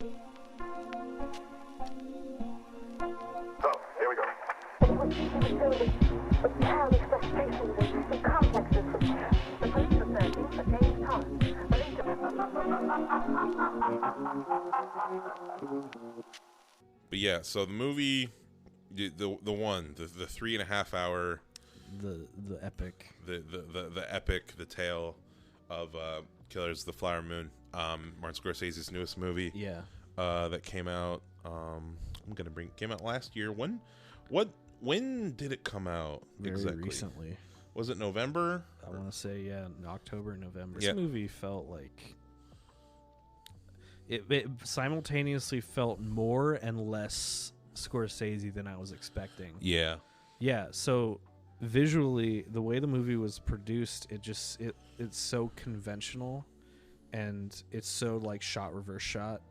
So, here we go. It was filled with childish frustrations and complexes which the police were searching for James Thomas, believed But yeah, so the movie, the 3.5 hour, the epic, the epic, the tale of Killers of the Flower Moon, Martin Scorsese's newest movie. Yeah. That came out. Came out last year. When did it come out? Very exactly? recently. Was it November? I want to say in October, November. Yeah. This movie felt like it simultaneously felt more and less Scorsese than I was expecting. Yeah. Yeah, so visually, the way the movie was produced, it's so conventional, and it's so like shot reverse shot.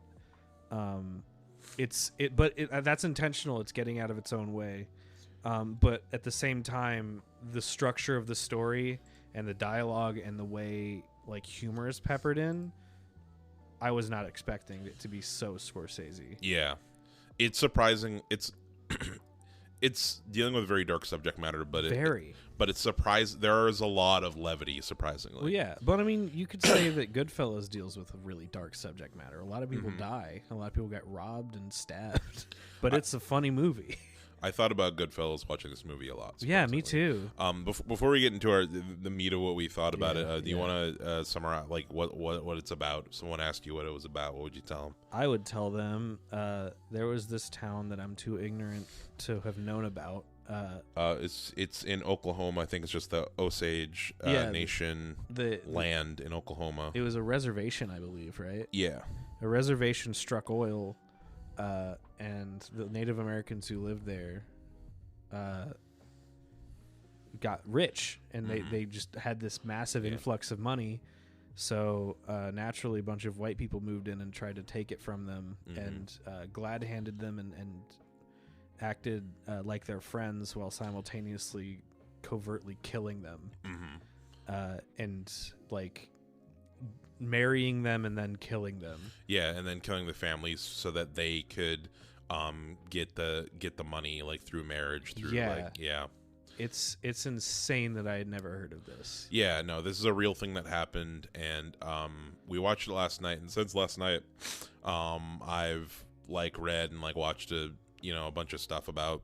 That's intentional. It's getting out of its own way, but at the same time, the structure of the story and the dialogue and the way like humor is peppered in, I was not expecting it to be so Scorsese. Yeah. It's surprising. It's dealing with a very dark subject matter, but it's surprised. There is a lot of levity, surprisingly. Well, yeah, but I mean, you could say that Goodfellas deals with a really dark subject matter. A lot of people die. A lot of people get robbed and stabbed. But it's a funny movie. I thought about Goodfellas watching this movie a lot. Yeah, me too. Before we get into the meat of what we thought about it, do you yeah. want to summarize like what it's about? If someone asked you what it was about, what would you tell them? I would tell them there was this town that I'm too ignorant to have known about. It's in Oklahoma. I think it's just the Osage Nation land in Oklahoma. It was a reservation, I believe, right? Yeah. A reservation struck oil, and the Native Americans who lived there got rich, and they just had this massive influx of money. So naturally, a bunch of white people moved in and tried to take it from them, and glad-handed them and acted like their friends while simultaneously covertly killing them, and like marrying them and then killing them. Yeah, and then killing the families so that they could get the money like through marriage. It's insane that I had never heard of this. Yeah, no, this is a real thing that happened, and we watched it last night. And since last night, I've like read and like watched a bunch of stuff about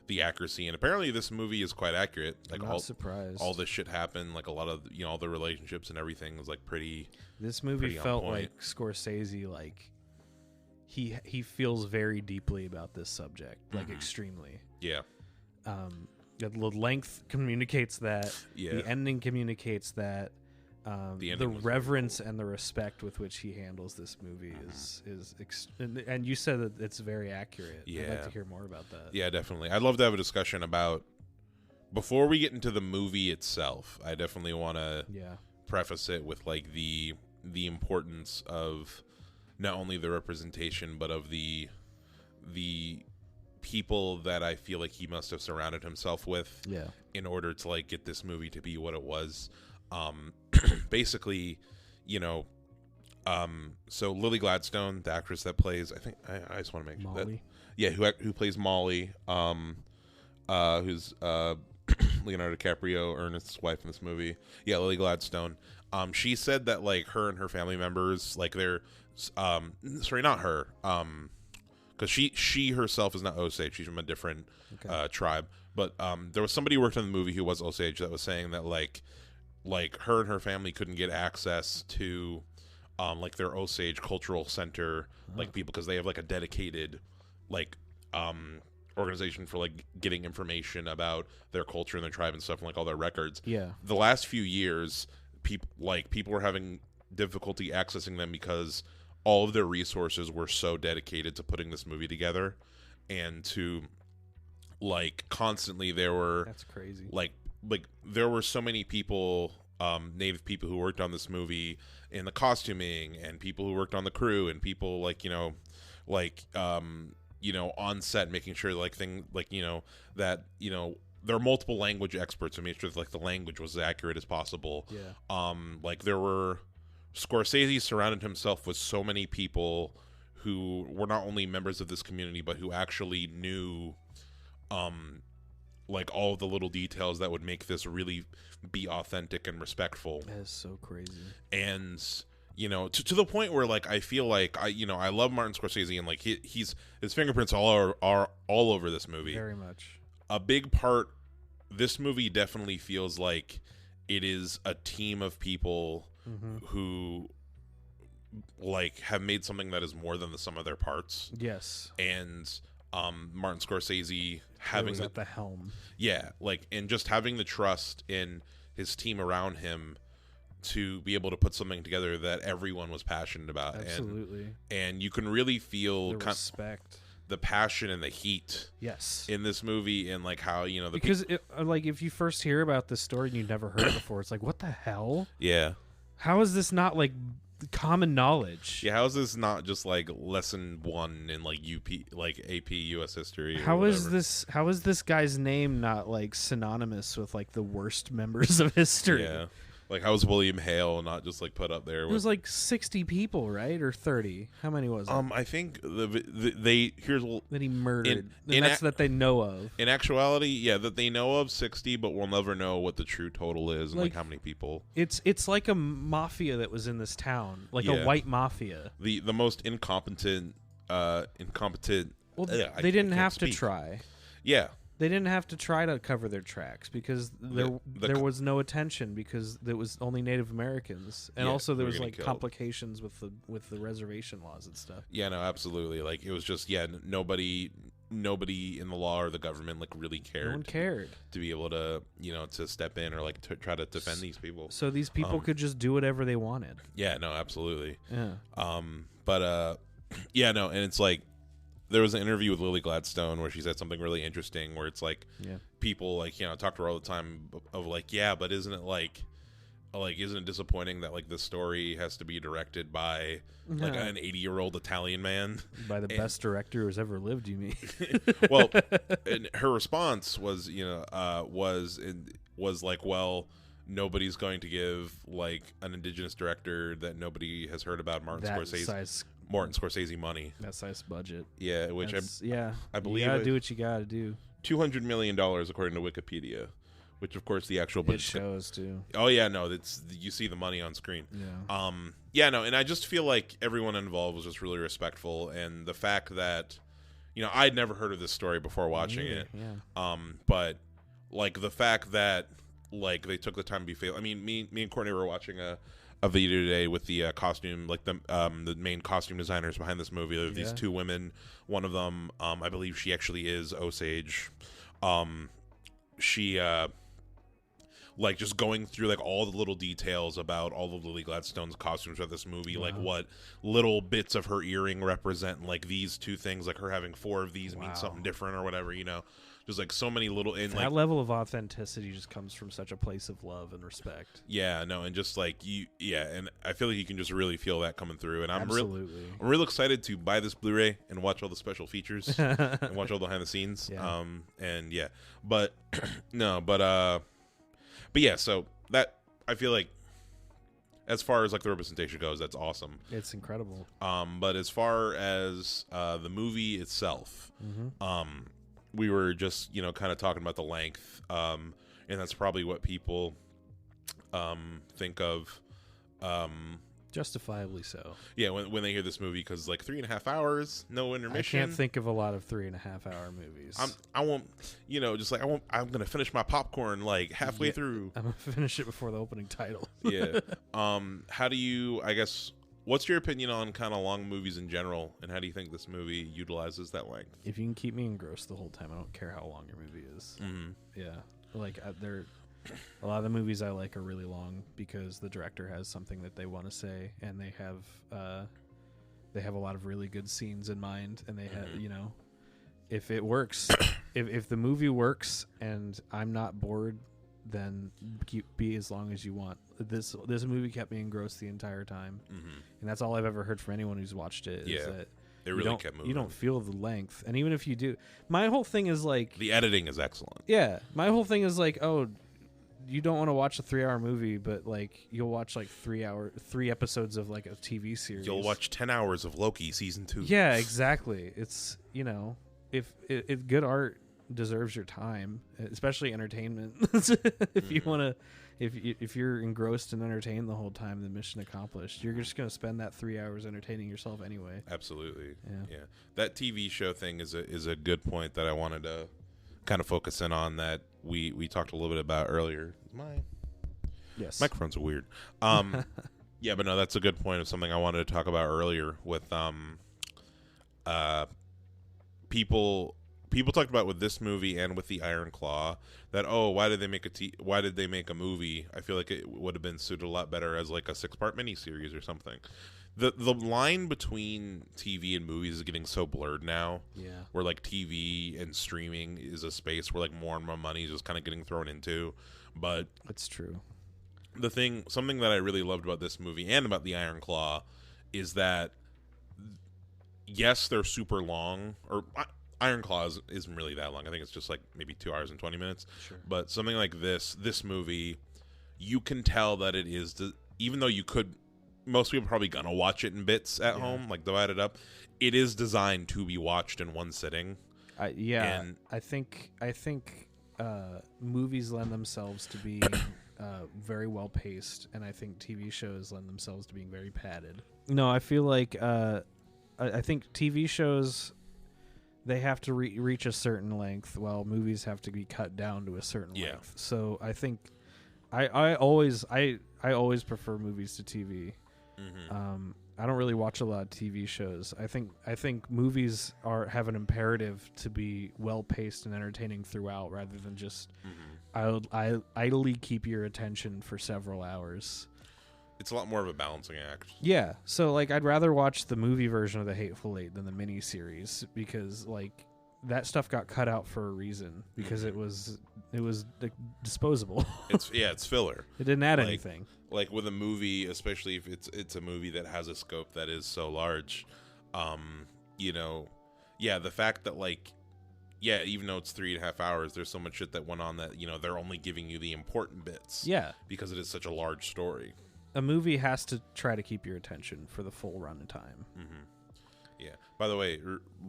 the accuracy, and apparently this movie is quite accurate. Like, I'm not surprised. All this shit happened. Like a lot of all the relationships and everything was like pretty. This movie felt like Scorsese, like he feels very deeply about this subject, like extremely. Yeah. The length communicates that. Yeah. The ending communicates that. The reverence and the respect with which he handles this movie and you said that it's very accurate. Yeah. I'd like to hear more about that. Yeah, definitely. I'd love to have a discussion about, before we get into the movie itself, I definitely want to preface it with like the importance of not only the representation but of the people that I feel like he must have surrounded himself with in order to like get this movie to be what it was. Basically, so Lily Gladstone, the actress that plays, I just want to make Molly. Who plays Molly, who's Leonardo DiCaprio, Ernest's wife in this movie. Yeah, Lily Gladstone. She said that like her and her family members, like they're, sorry, not her, because she herself is not Osage. She's from a different tribe. But there was somebody who worked on the movie who was Osage that was saying that like her and her family couldn't get access to like their Osage cultural center, like people, because they have like a dedicated like organization for like getting information about their culture and their tribe and stuff, and like all their records. Yeah. The last few years, people were having difficulty accessing them because all of their resources were so dedicated to putting this movie together, and to like constantly there were, that's crazy, like there were so many people, Native people who worked on this movie in the costuming, and people who worked on the crew, and people on set making sure that there are multiple language experts to make sure that like the language was as accurate as possible. Yeah. Scorsese surrounded himself with so many people who were not only members of this community, but who actually knew, like all the little details that would make this really be authentic and respectful. That is so crazy. And, you know, to the point where, like, I feel like I love Martin Scorsese, and like his fingerprints are all over this movie. Very much. A big part. This movie definitely feels like it is a team of people who, like, have made something that is more than the sum of their parts. Yes. And Martin Scorsese having at the helm. Yeah, like, and just having the trust in his team around him to be able to put something together that everyone was passionate about. Absolutely. And you can really feel the respect. The passion and the heat in this movie, and like how, you know, because like if you first hear about this story and you've never heard it before, it's like, what the hell? Yeah. How is this not like common knowledge? Yeah, how is this not just like lesson 1 in like AP US history? How is this guy's name not like synonymous with like the worst members of history? Yeah. Like, how was William Hale not just like put up there? It was like 60 people, right? Or 30? How many was it? I think that he murdered. That they know of. In actuality, yeah, that they know of 60, but we'll never know what the true total is and like how many people. It's like a mafia that was in this town, like a white mafia. The most incompetent. Well, they didn't have to try. Yeah. They didn't have to try to cover their tracks because there was no attention because there was only Native Americans, and also there was like complications with the reservation laws and stuff. Yeah, no, absolutely. Like, it was just nobody in the law or the government like really cared. No one cared to be able to, you know, to step in or like to try to defend these people. So these people could just do whatever they wanted. Yeah, no, absolutely. Yeah. Yeah, no, and it's like. There was an interview with Lily Gladstone where she said something really interesting where it's like people like, you know, talk to her all the time of like, yeah, but isn't it disappointing that like this story has to be directed by like an 80-year-old Italian man? By the best director who's ever lived, you mean? Well, and her response was, you know, was like, well, nobody's going to give like an indigenous director that nobody has heard about Martin Scorsese money. That size budget. Yeah, which I believe you gotta do what you gotta do. $200 million according to Wikipedia, which of course the actual budget shows too. Oh yeah, no, you see the money on screen. Yeah. Yeah, no, and I just feel like everyone involved was just really respectful, and the fact that, you know, I'd never heard of this story before watching it. Yeah. But like the fact that like they took the time to be faithful. I mean, me and Courtney were watching a video today with the costume, like the main costume designers behind this movie. There are these two women. One of them, I believe she actually is Osage. She like just going through like all the little details about all of Lily Gladstone's costumes for this movie, like what little bits of her earring represent like these two things, like her having 4 of these means something different or whatever, you know. Just like so many little that like, level of authenticity just comes from such a place of love and respect. Yeah, no, and just like and I feel like you can just really feel that coming through. And I'm real excited to buy this Blu-ray and watch all the special features and watch all the behind the scenes. Yeah. And yeah, but but yeah, so that I feel like as far as like the representation goes, that's awesome. It's incredible. But as far as the movie itself, we were just, you know, kind of talking about the length, and that's probably what people think of. Justifiably so. Yeah, when they hear this movie, because like 3.5 hours, no intermission. I can't think of a lot of 3.5-hour movies. I won't, you know, just like I'm gonna finish my popcorn like halfway through. I'm gonna finish it before the opening title. Yeah. How do you? I guess. What's your opinion on kind of long movies in general, and how do you think this movie utilizes that length? If you can keep me engrossed the whole time, I don't care how long your movie is. Mm-hmm. Yeah, like a lot of the movies I like are really long because the director has something that they want to say, and they have a lot of really good scenes in mind, and they have, you know, if it works, if the movie works and I'm not bored, then be as long as you want. This movie kept me engrossed the entire time, and that's all I've ever heard from anyone who's watched it. Is that it really kept moving. You don't feel the length, and even if you do, my whole thing is like the editing is excellent. Yeah, my whole thing is like, oh, you don't want to watch a 3-hour movie, but like you'll watch like 3 episodes of like a TV series. You'll watch 10 hours of Loki season 2. Yeah, exactly. It's if good art deserves your time, especially entertainment. If you want to, if you're engrossed and entertained the whole time, then mission accomplished. You're just gonna spend that 3 hours entertaining yourself anyway. Absolutely. Yeah. That TV show thing is a good point that I wanted to kind of focus in on, that we talked a little bit about earlier. My microphones are weird. Yeah, but no, that's a good point of something I wanted to talk about earlier with people talked about with this movie and with the Iron Claw that, why did they make a movie? I feel like it would have been suited a lot better as like a 6-part miniseries or something. The line between TV and movies is getting so blurred now. Yeah. Where like TV and streaming is a space where like more and more money is just kind of getting thrown into. But that's true. Something that I really loved about this movie and about the Iron Claw is that, yes, they're super long, or Iron Claw isn't really that long. I think it's just like maybe 2 hours and 20 minutes. Sure. But something like this movie, you can tell that it is, even though most people are probably gonna watch it in bits at home, like divide it up. It is designed to be watched in one sitting. I think movies lend themselves to being very well paced, and I think TV shows lend themselves to being very padded. No, I feel like I think TV shows, they have to reach a certain length, while movies have to be cut down to a certain length. So I think I always prefer movies to TV. Mm-hmm. I don't really watch a lot of TV shows. I think movies have an imperative to be well paced and entertaining throughout, rather than just idly keep your attention for several hours. It's a lot more of a balancing act. Yeah. So like, I'd rather watch the movie version of The Hateful Eight than the miniseries, because like that stuff got cut out for a reason, because it was like, disposable. It's filler. It didn't add anything. Like with a movie, especially if it's a movie that has a scope that is so large, the fact that like, even though it's 3.5 hours, there's so much shit that went on that, they're only giving you the important bits. Yeah. Because it is such a large story. A movie has to try to keep your attention for the full run time. Mm-hmm. Yeah. By the way,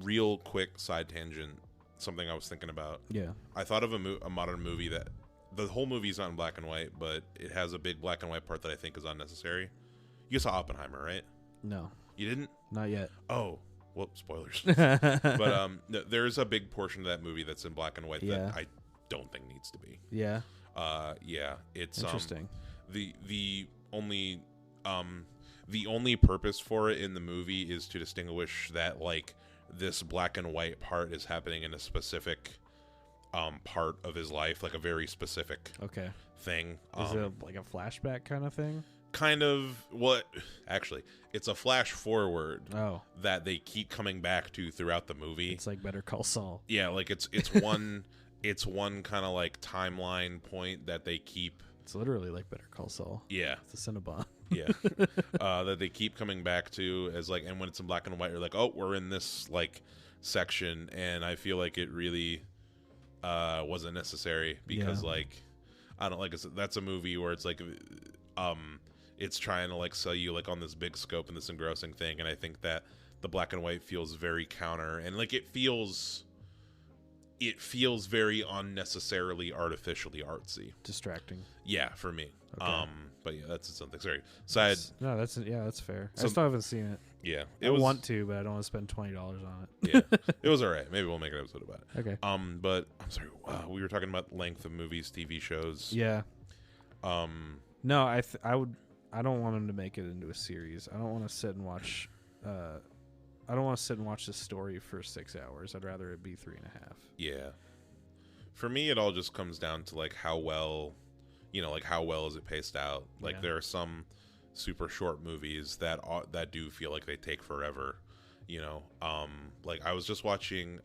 real quick side tangent, something I was thinking about. Yeah. I thought of a modern movie that the whole movie is not in black and white, but it has a big black and white part that I think is unnecessary. You saw Oppenheimer, right? No. You didn't? Not yet. Oh. Well, spoilers. But there's a big portion of that movie that's in black and white that I don't think needs to be. Yeah. It's interesting. The only purpose for it in the movie is to distinguish that like this black and white part is happening in a specific part of his life, like a very specific thing. Is it like a flashback kind of thing? Kind of. Actually, it's a flash forward that they keep coming back to throughout the movie. It's like Better Call Saul. Yeah, like it's one kind of like timeline point that they keep. It's literally like Better Call Saul. Yeah. It's a Cinnabon. Yeah. That they keep coming back to as like, and when it's in black and white, you're like, oh, we're in this like section, and I feel like it really wasn't necessary, because like, I don't like, that's a movie where it's like it's trying to like sell you like on this big scope and this engrossing thing, and I think that the black and white feels very counter, and like it feels very unnecessarily artificially artsy, distracting. Yeah, for me. Okay. But yeah, that's something. Sorry. That's fair. I still haven't seen it. Yeah, I want to, but I don't want to spend $20 on it. Yeah, it was all right. Maybe we'll make an episode about it. Okay. But I'm sorry. We were talking about length of movies, TV shows. Yeah. No, I don't want him to make it into a series. I don't want to sit and watch. I don't want to sit and watch this story for 6 hours. I'd rather it be 3.5. Yeah. For me, it all just comes down to like how well is it paced out. Like there are some super short movies that do feel like they take forever. Like I was just watching.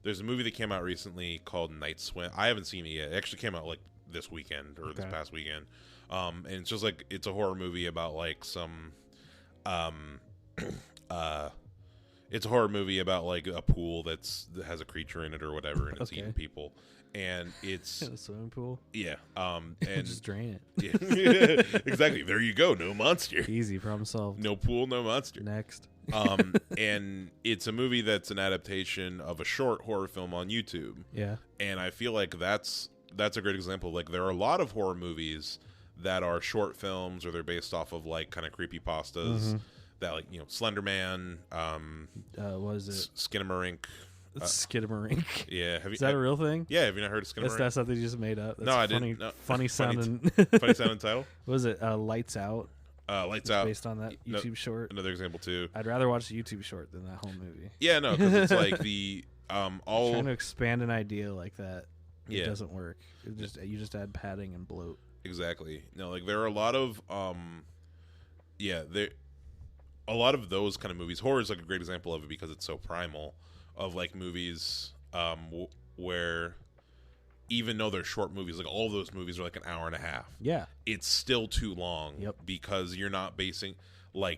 There's a movie that came out recently called Night Swim. I haven't seen it yet. It actually came out like this weekend or this past weekend. And it's just like, it's a horror movie about like some It's a horror movie about like a pool that has a creature in it or whatever, and it's Okay. eating people. And it's In a swimming pool. yeah, and Just drain it. yeah, exactly. There you go. No monster. Easy, problem solved. No pool, no monster. Next. And it's a movie that's an adaptation of a short horror film on YouTube. Yeah. And I feel like that's a great example. Like there are a lot of horror movies that are short films or they're based off of like kind of creepypastas that like, you know, Slender Man, What is it? Skinamarink. Skidamarink. Yeah. Is that a real thing? Yeah, have you not heard of That's Skinamarink? not something you just made up. That's No, I funny, didn't. No. Funny sounding. Funny sounding title. What was it? Lights Out. Lights It's Out. based on that No- YouTube short. Another example too. I'd rather watch the YouTube short than that whole movie. Yeah, no, because it's like the all Trying to expand an idea like that, it Yeah. doesn't work. You just add padding and bloat. exactly. No, like there are a lot of there a lot of those kind of movies. Horror is like a great example of it because it's so primal of like movies where even though they're short movies, like all of those movies are like an hour and a half. Yeah. It's still too long. Yep. Because you're not basing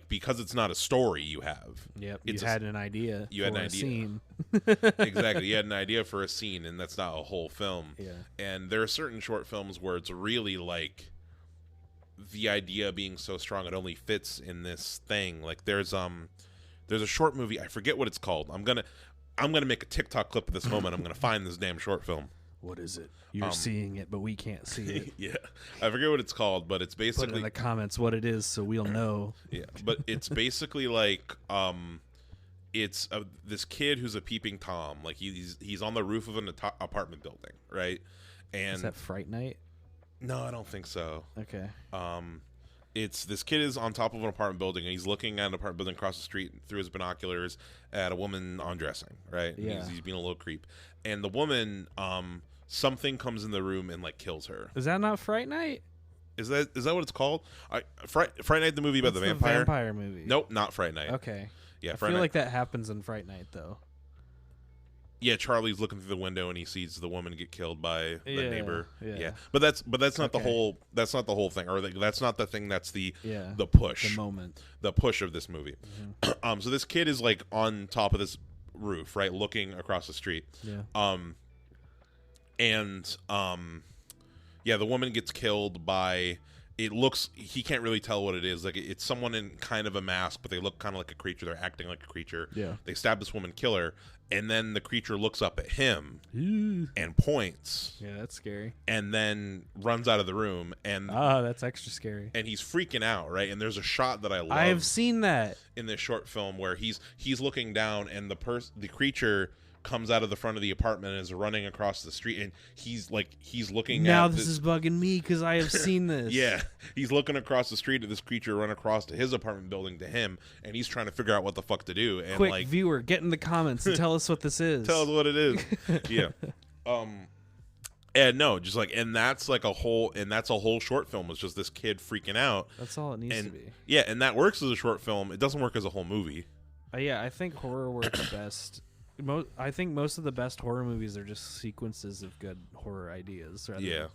because it's not a story you have. Yep. It's You had an idea. you had for an a idea. Scene. Exactly. You had an idea for a scene, and that's not a whole film. Yeah. And there are certain short films where it's really like the idea being so strong it only fits in this thing. Like there's a short movie, I forget what it's called. I'm gonna make a TikTok clip at this moment. I'm gonna find this damn short film. What is it? You're seeing it, but we can't see it. Yeah, I forget what it's called, but it's Put it basically in the comments what it is so we'll know. yeah, but it's basically like it's this kid who's a peeping tom. Like he's on the roof of an apartment building, right? And Is that Fright Night? no, I don't think so. Okay. It's this kid is on top of an apartment building and he's looking at an apartment building across the street through his binoculars at a woman undressing, right? And Yeah. he's being a little creep. And the woman, something comes in the room and like kills her. Is that not Fright Night? Is that what it's called? Fright Night, the movie about That's the vampire? vampire movie. Nope, not Fright Night. Okay. Yeah, I Fright feel Night. like that happens in Fright Night though. Yeah, Charlie's looking through the window and he sees the woman get killed by the Yeah, neighbor. yeah. But that's not the Okay. whole. That's not the whole thing, or that's not the thing. That's the Yeah. the push. The moment. The push of this movie. So this kid is like on top of this roof, right, looking across the street. Yeah. The woman gets killed by. It looks. He can't really tell what it is. Like it's someone in kind of a mask, but they look kind of like a creature. They're acting like a creature. Yeah. They stab this woman, kill her, and then the creature looks up at him and points, Yeah, that's scary. and then runs out of the room, and That's extra scary. and he's freaking out, right? And there's a shot that I love. I've seen that. In this short film where he's looking down and the creature comes out of the front of the apartment and is running across the street and he's looking Now at this is bugging me because I have seen this. yeah, he's looking across the street at this creature run across to his apartment building to him, and he's trying to figure out what the fuck to do. And Quick, like, viewer, get in the comments and tell us what this is. tell us what it is. Yeah. And no, just like, and that's like a whole short film. It's just this kid freaking out. That's all it needs And to be. yeah, and that works as a short film. It doesn't work as a whole movie. Yeah, I think horror works best. I think most of the best horror movies are just sequences of good horror ideas. Yeah.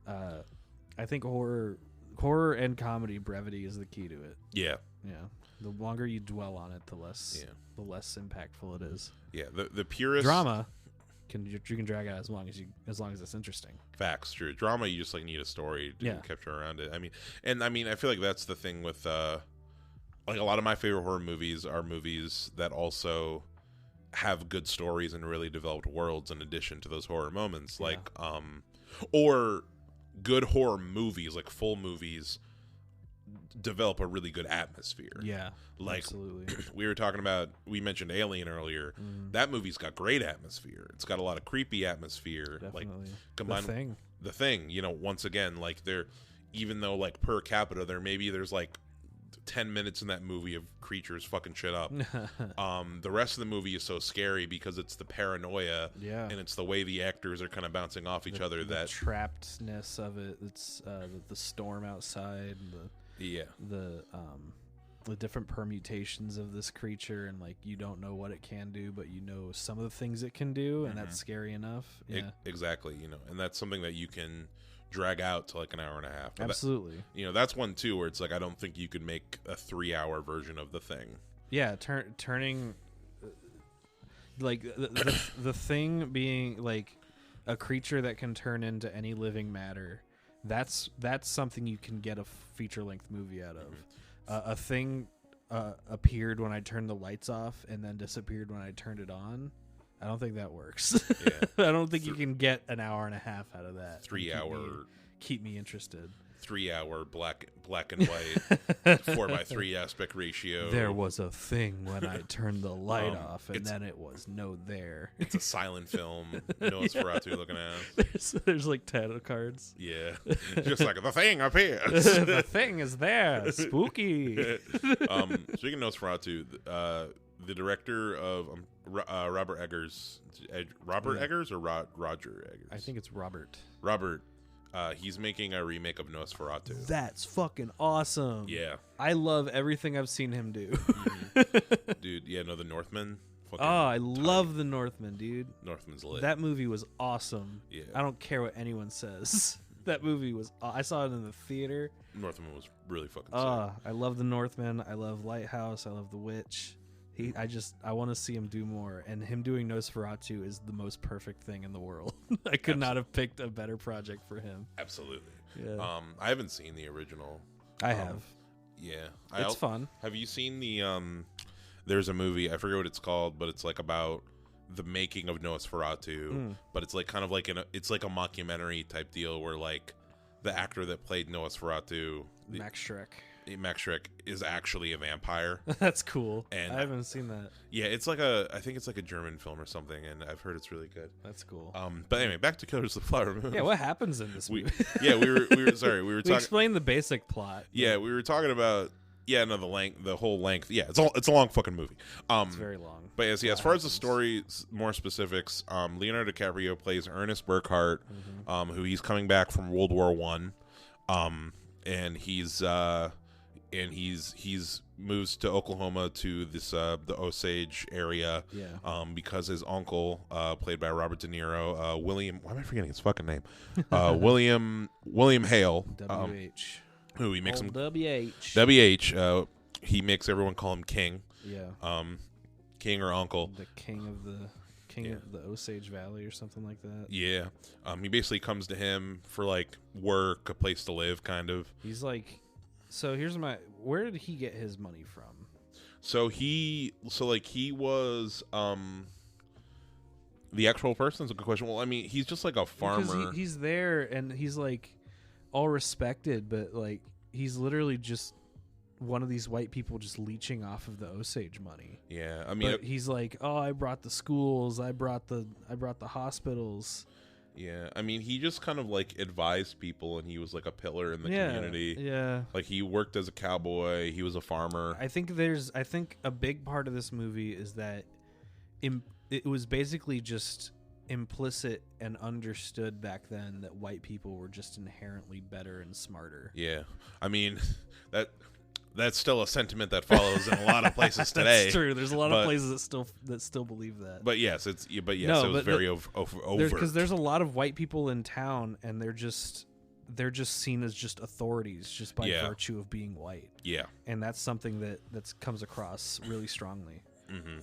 I think horror and comedy brevity is the key to it. Yeah. Yeah, the longer you dwell on it, the less Yeah. impactful it is. Yeah. The purest Drama you can drag out as long as it's interesting. facts, true. Drama, you just like need a story to Yeah. capture around it. I feel like that's the thing with like a lot of my favorite horror movies are movies that also have good stories and really developed worlds in addition to those horror moments. Yeah. Like or good horror movies, like full movies, develop a really good atmosphere. Yeah, Like absolutely. we mentioned Alien earlier. That movie's got great atmosphere. It's got a lot of creepy atmosphere. Definitely. Like combined The Thing. the thing, once again, like even though like per capita there's like 10 minutes in that movie of creatures fucking shit up. The rest of the movie is so scary because it's the paranoia Yeah. and it's the way the actors are kind of bouncing off each other the that trappedness of it. It's the storm outside, yeah. the different permutations of this creature, and like you don't know what it can do, but you know some of the things it can do, and that's scary enough. Yeah, Exactly, and that's something that you can drag out to like an hour and a half. But absolutely. that's one too where it's like I don't think you could make a 3-hour version of The Thing. Yeah, turning like the thing being like a creature that can turn into any living matter. That's something you can get a feature-length movie out of. A thing appeared when I turned the lights off and then disappeared when I turned it on. I don't think that works. Yeah. I don't think you can get an hour and a half out of that. 3 hour keep me interested. 3 hour black and white 4:3 aspect ratio. There was a thing when I turned the light off, and then it was no there. It's a silent film. Nosferatu looking at. There's like title cards. Yeah, just like the thing appears. The thing is there. Spooky. Speaking of Nosferatu, the director of Robert Eggers, Robert Eggers or Roger Eggers? I think it's Robert. Robert. He's making a remake of Nosferatu. That's fucking awesome. Yeah. I love everything I've seen him do. Dude, yeah, no, The Northman. I love The Northman, dude. Northman's lit. That movie was awesome. Yeah. I don't care what anyone says. That movie was... I saw it in the theater. Northman was really fucking sick. I love The Northman. I love Lighthouse. I love The Witch. I want to see him do more, and him doing Nosferatu is the most perfect thing in the world. I could not have picked a better project for him. Absolutely. Yeah. I haven't seen the original. I have. Yeah. It's fun. Have you seen the there's a movie, I forget what it's called, but it's like about the making of Nosferatu, but it's like kind of like it's like a mockumentary type deal where like the actor that played Nosferatu, Max Schreck is actually a vampire. That's cool. And I haven't seen that. Yeah, it's like I think it's like a German film or something, and I've heard it's really good. That's cool. But anyway, back to Killers of the Flower Moon. Yeah, what happens in this movie? we were talking. We explained the basic plot. Yeah, we were talking about the whole length. Yeah, it's a long fucking movie. It's very long. But as far as the story, more specifics, Leonardo DiCaprio plays Ernest Burkhart, who he's coming back from World War I, and he's moves to Oklahoma to this the Osage area, because his uncle, played by Robert De Niro, William, why am I forgetting his fucking name? William Hale, W.H. Who he makes him W.H. He makes everyone call him King. Yeah. King or uncle. The king of the Osage Valley or something like that. Yeah. He basically comes to him for like work, a place to live, kind of. He's like, so where did he get his money from? He was the actual person's a good question. Well, I mean, he's just like a farmer. Because he's there and he's like all respected, but like he's literally just one of these white people just leeching off of the Osage money. Yeah, I mean, but he's like, oh, I brought the schools, I brought the hospitals. Yeah, I mean, he just kind of like advised people, and he was like a pillar in the community. Yeah, like he worked as a cowboy. He was a farmer. I think a big part of this movie is that it was basically just implicit and understood back then that white people were just inherently better and smarter. Yeah, I mean that's still a sentiment that follows in a lot of places today. That's true. There's a lot of places that still believe that. But yes, it was very overt. Because there's a lot of white people in town, and they're just seen as just authorities just by virtue of being white. Yeah, and that's something that comes across really strongly. Mm-hmm.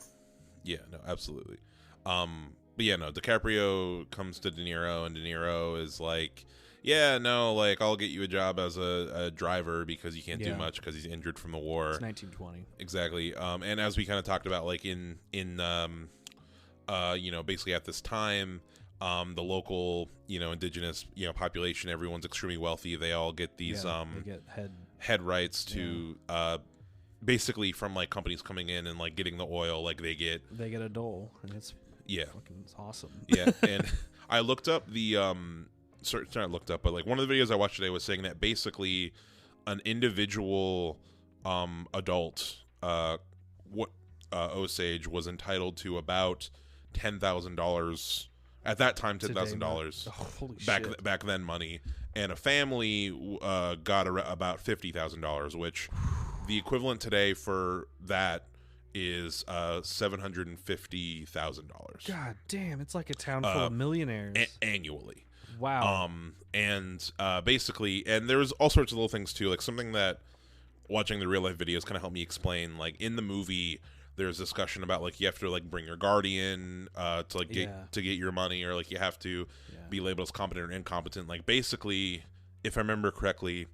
Yeah, no, absolutely. But yeah, no, DiCaprio comes to De Niro, and De Niro is like, yeah, no, like, I'll get you a job as a driver because you can't do much because he's injured from the war. It's 1920. Exactly. And as we kind of talked about, like, in basically at this time, the local, indigenous, population, everyone's extremely wealthy. They all get these, they get head rights to, basically from, like, companies coming in and, like, getting the oil, like, they get a dole, and it's fucking awesome. Yeah, and I looked up the but like one of the videos I watched today was saying that basically an individual adult Osage was entitled to about $10,000 at that time, $10,000 back then money, and a family got about $50,000, which the equivalent today for that is $750,000. God damn, it's like a town full of millionaires annually. Wow. And basically, and there's all sorts of little things too, like something that watching the real life videos kind of helped me explain. Like in the movie, there's discussion about like you have to like bring your guardian to like get your money, or like you have to be labeled as competent or incompetent. Like basically, if I remember correctly,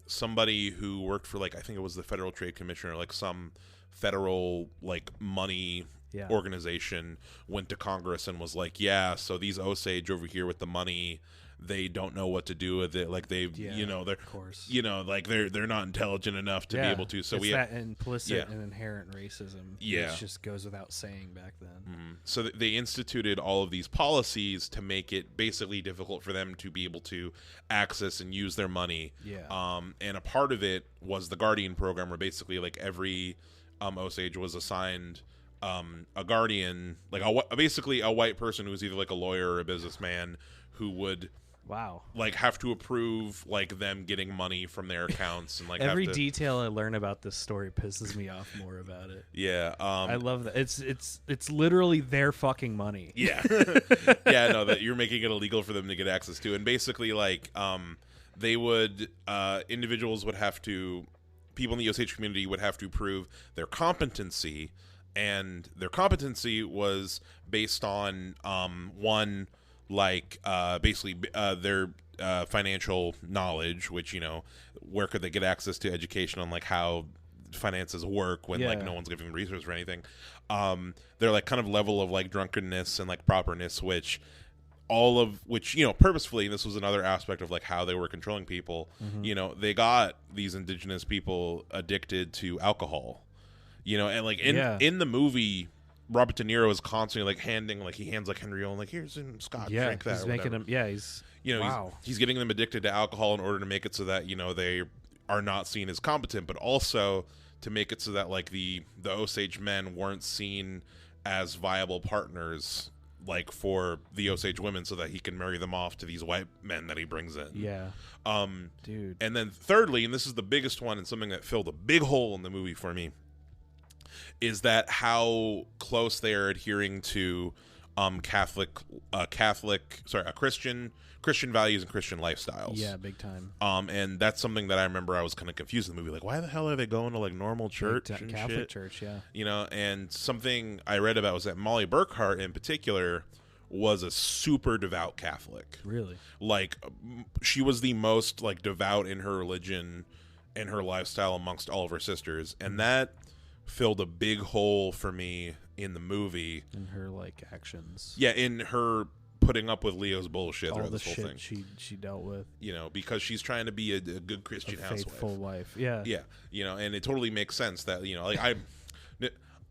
somebody who worked for like I think it was the Federal Trade Commission or like some federal like money organization went to Congress and was like, yeah, so these Osage over here with the money, they don't know what to do with it. Like they're of course, like they're not intelligent enough to be able to. So it's we that implicit and inherent racism. Which just goes without saying back then. Mm-hmm. So they instituted all of these policies to make it basically difficult for them to be able to access and use their money. And a part of it was the Guardian program, where basically like every Osage was assigned a guardian, like basically a white person who was either like a lawyer or a businessman who would like have to approve like them getting money from their accounts, and like every detail I learn about this story pisses me off more about it. I love that it's literally their fucking money. No, that you're making it illegal for them to get access to. And basically like they would individuals would have to, people in the Osage community would have to prove their competency, and their competency was based on one, like basically their financial knowledge, which where could they get access to education on like how finances work when like no one's giving them resources or anything. Their like kind of level of like drunkenness and like properness, which purposefully, and this was another aspect of like how they were controlling people. They got these indigenous people addicted to alcohol, and like in the movie, Robert De Niro is constantly like he hands like Henry Owen, like, here's some scotch, drink that. He's making him, he's getting them addicted to alcohol in order to make it so that they are not seen as competent, but also to make it so that like the Osage men weren't seen as viable partners like for the Osage women, so that he can marry them off to these white men that he brings in. Dude. And then thirdly, and this is the biggest one and something that filled a big hole in the movie for me, is that how close they are adhering to Christian values and Christian lifestyles. Yeah, big time. And that's something that I remember I was kind of confused in the movie. Like, why the hell are they going to like normal church and Catholic shit? church, And something I read about was that Molly Burkhart in particular was a super devout Catholic. Really? Like, she was the most like devout in her religion and her lifestyle amongst all of her sisters, and that filled a big hole for me in the movie. In her like actions. Yeah, in her putting up with Leo's bullshit throughout this whole thing. She dealt with. Because she's trying to be a good Christian housewife. Faithful wife. Yeah. Yeah. And it totally makes sense that, like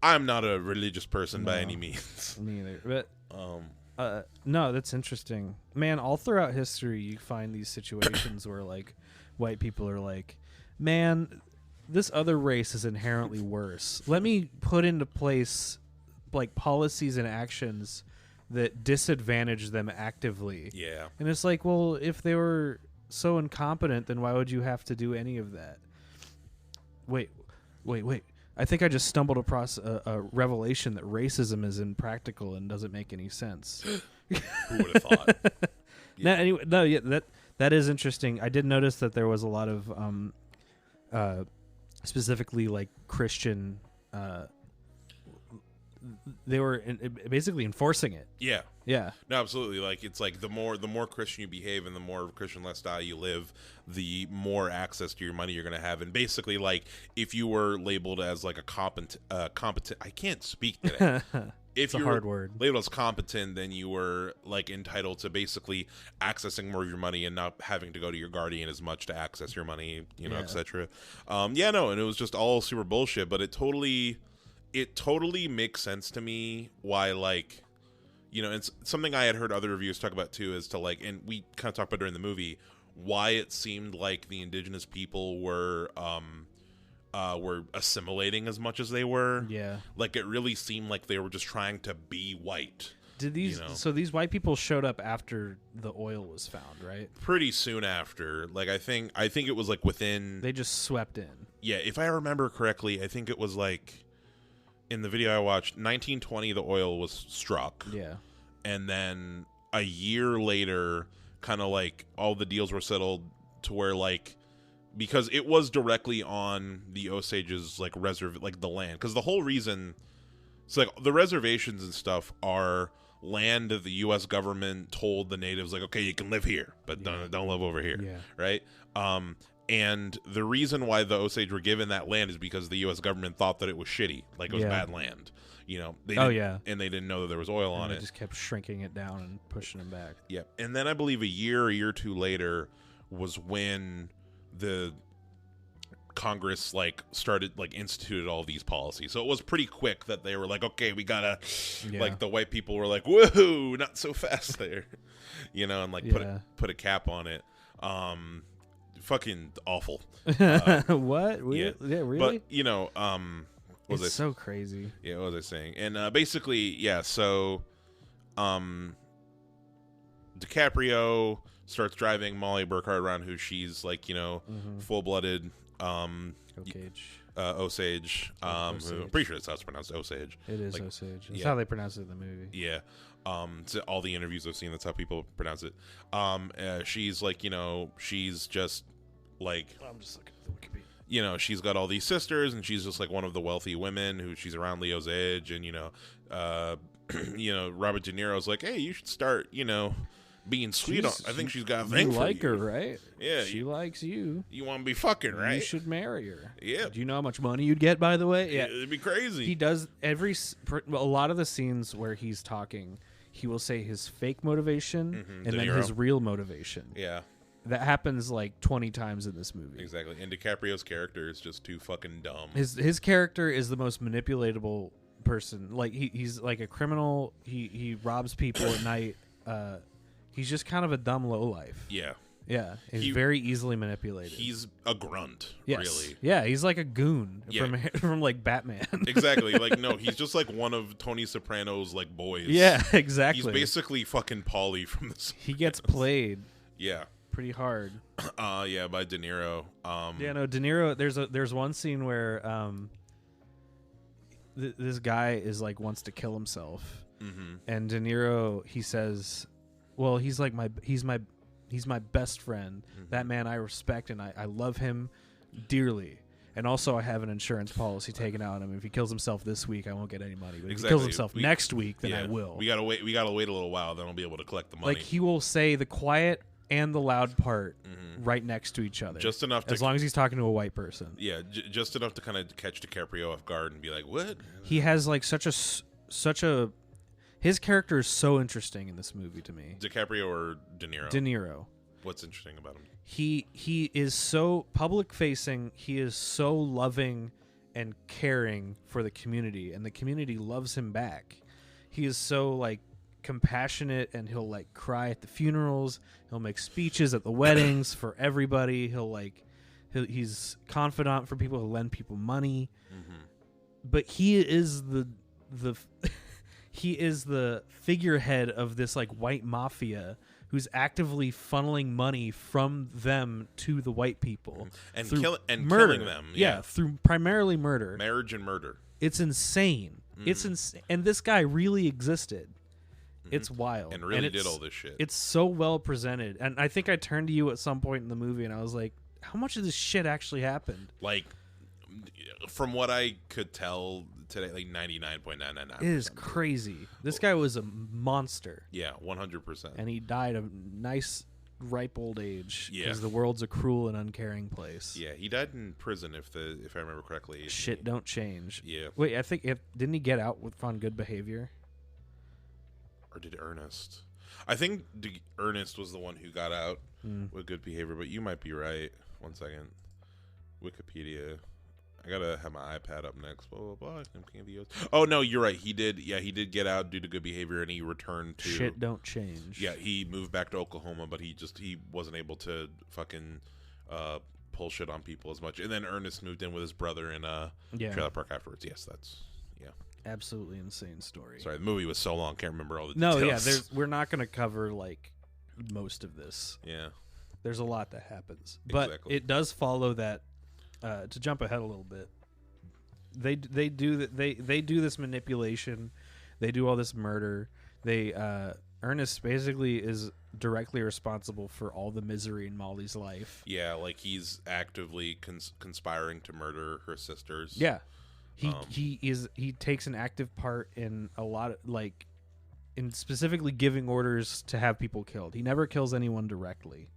I'm not a religious person by any means. Me either. But no, that's interesting. Man, all throughout history you find these situations where like white people are like, man, this other race is inherently worse. Let me put into place like policies and actions that disadvantage them actively. Yeah. And it's like, well, if they were so incompetent, then why would you have to do any of that? Wait. I think I just stumbled across a revelation that racism is impractical and doesn't make any sense. Who would have thought? That is interesting. I did notice that there was a lot of specifically like Christian they were basically enforcing it. Yeah. No, absolutely. Like, it's like the more Christian you behave and the more Christian lifestyle you live, the more access to your money you're going to have. And basically, like, if you were labeled as like a competent, I can't speak today. If it's a hard word. Labeled as competent, then you were like entitled to basically accessing more of your money and not having to go to your guardian as much to access your money, etc. And it was just all super bullshit. But it totally makes sense to me why, like, it's something I had heard other reviewers talk about too, is to like, and we kind of talked about during the movie, why it seemed like the indigenous people were assimilating as much as they were. Yeah. Like, it really seemed like they were just trying to be white. Did these so these white people showed up after the oil was found, right? Pretty soon after. Like, I think it was like within, they just swept in. Yeah, if I remember correctly, I think it was like in the video I watched, 1920 the oil was struck. Yeah. And then a year later, kind of like all the deals were settled to where like because it was directly on the Osage's like the land, because the whole reason, so like the reservations and stuff are land that the U.S. government told the natives, like, okay, you can live here, but don't live over here, right? And the reason why the Osage were given that land is because the U.S. government thought that it was shitty, like it was bad land. You know, and they didn't know that there was oil on it. Just kept shrinking it down and pushing them back. Yeah, and then I believe a year or two later was when the Congress like started like instituted all these policies. So it was pretty quick that they were like, okay, we gotta like the white people were like, woohoo, not so fast there, you know, and like put a cap on it. Fucking awful. What? Yeah, really? But you know, it's so crazy. Yeah, what was I saying? And basically, yeah, so DiCaprio starts driving Molly Burkhart around, who she's like, you know, full-blooded Osage. Who, I'm pretty sure that's how it's pronounced, Osage. It is like, Osage. That's how they pronounce it in the movie. Yeah. So all the interviews I've seen, that's how people pronounce it. She's like, you know, she's just like, I'm just looking at the Wikipedia. You know, she's got all these sisters, and she's just like one of the wealthy women who she's around Leo's age, and you know, Robert De Niro's like, hey, you should start, you know, being sweet. I think she's got a thing for you. Her, right? Yeah, she likes you. You want to be fucking, right? You should marry her. Yeah. Do you know how much money you'd get, by the way? Yeah, it'd be crazy. He does a lot of the scenes where he's talking. He will say his fake motivation and then his real motivation. Yeah. That happens like 20 times in this movie. Exactly. And DiCaprio's character is just too fucking dumb. His character is the most manipulatable person. Like he's like a criminal. He robs people at night. He's just kind of a dumb lowlife. Yeah. Yeah. He's very easily manipulated. He's a grunt, yes. really. Yeah, he's like a goon from like Batman. Exactly. Like, no, he's just like one of Tony Soprano's like boys. Yeah, exactly. He's basically fucking Paulie from the Sopranos. He gets played. Yeah. Pretty hard. Yeah, by De Niro. De Niro. There's one scene where this guy is like wants to kill himself, and De Niro, he says, well, he's my best friend. That man I respect, and I love him dearly. And also, I have an insurance policy taken out on him. If he kills himself this week, I won't get any money. But if he kills himself next week, then I will. We gotta wait. We gotta wait a little while. Then I'll be able to collect the money. Like, he will say the quiet and the loud part right next to each other. Just enough to... As long as he's talking to a white person. Yeah, just enough to kind of catch DiCaprio off guard and be like, what? He has like such a... His character is so interesting in this movie to me. DiCaprio or De Niro? De Niro. What's interesting about him? He is so public-facing. He is so loving and caring for the community, and the community loves him back. He is so, like, compassionate, and he'll like cry at the funerals. He'll make speeches at the weddings for everybody. He's confidant for people. He'll lend people money. But he is the he is the figurehead of this like white mafia who's actively funneling money from them to the white people and murder. Killing them. Yeah, through primarily murder, marriage and murder. It's insane. It's insane, and this guy really existed. It's wild. And really did all this shit. It's so well presented. And I think I turned to you at some point in the movie and I was like, how much of this shit actually happened? Like, from what I could tell today, like 99.999%. It is crazy. This guy was a monster. Yeah, 100%. And he died of nice, ripe old age. Yeah. Because the world's a cruel and uncaring place. Yeah, he died in prison, if I remember correctly. Shit don't change. Yeah. Wait, I think, didn't he get out on good behavior? Or did Ernest? I think Ernest was the one who got out with good behavior, but you might be right. 1 second. Wikipedia. I gotta have my iPad up next. Blah, blah, blah. Oh, no, you're right. He did. Yeah, he did get out due to good behavior, and he returned to... Shit don't change. Yeah, he moved back to Oklahoma, but he wasn't able to fucking pull shit on people as much. And then Ernest moved in with his brother in Trailer Park afterwards. Yes, that's... Yeah. Absolutely insane story. Sorry, the movie was so long, can't remember all the details. No, yeah, we're not going to cover like most of this. Yeah, there's a lot that happens, but it does follow that. To jump ahead a little bit, they do this manipulation, they do all this murder, they Ernest basically is directly responsible for all the misery in Molly's life. Yeah, like he's actively conspiring to murder her sisters. Yeah, he takes an active part in a lot of in specifically giving orders to have people killed. He never kills anyone directly,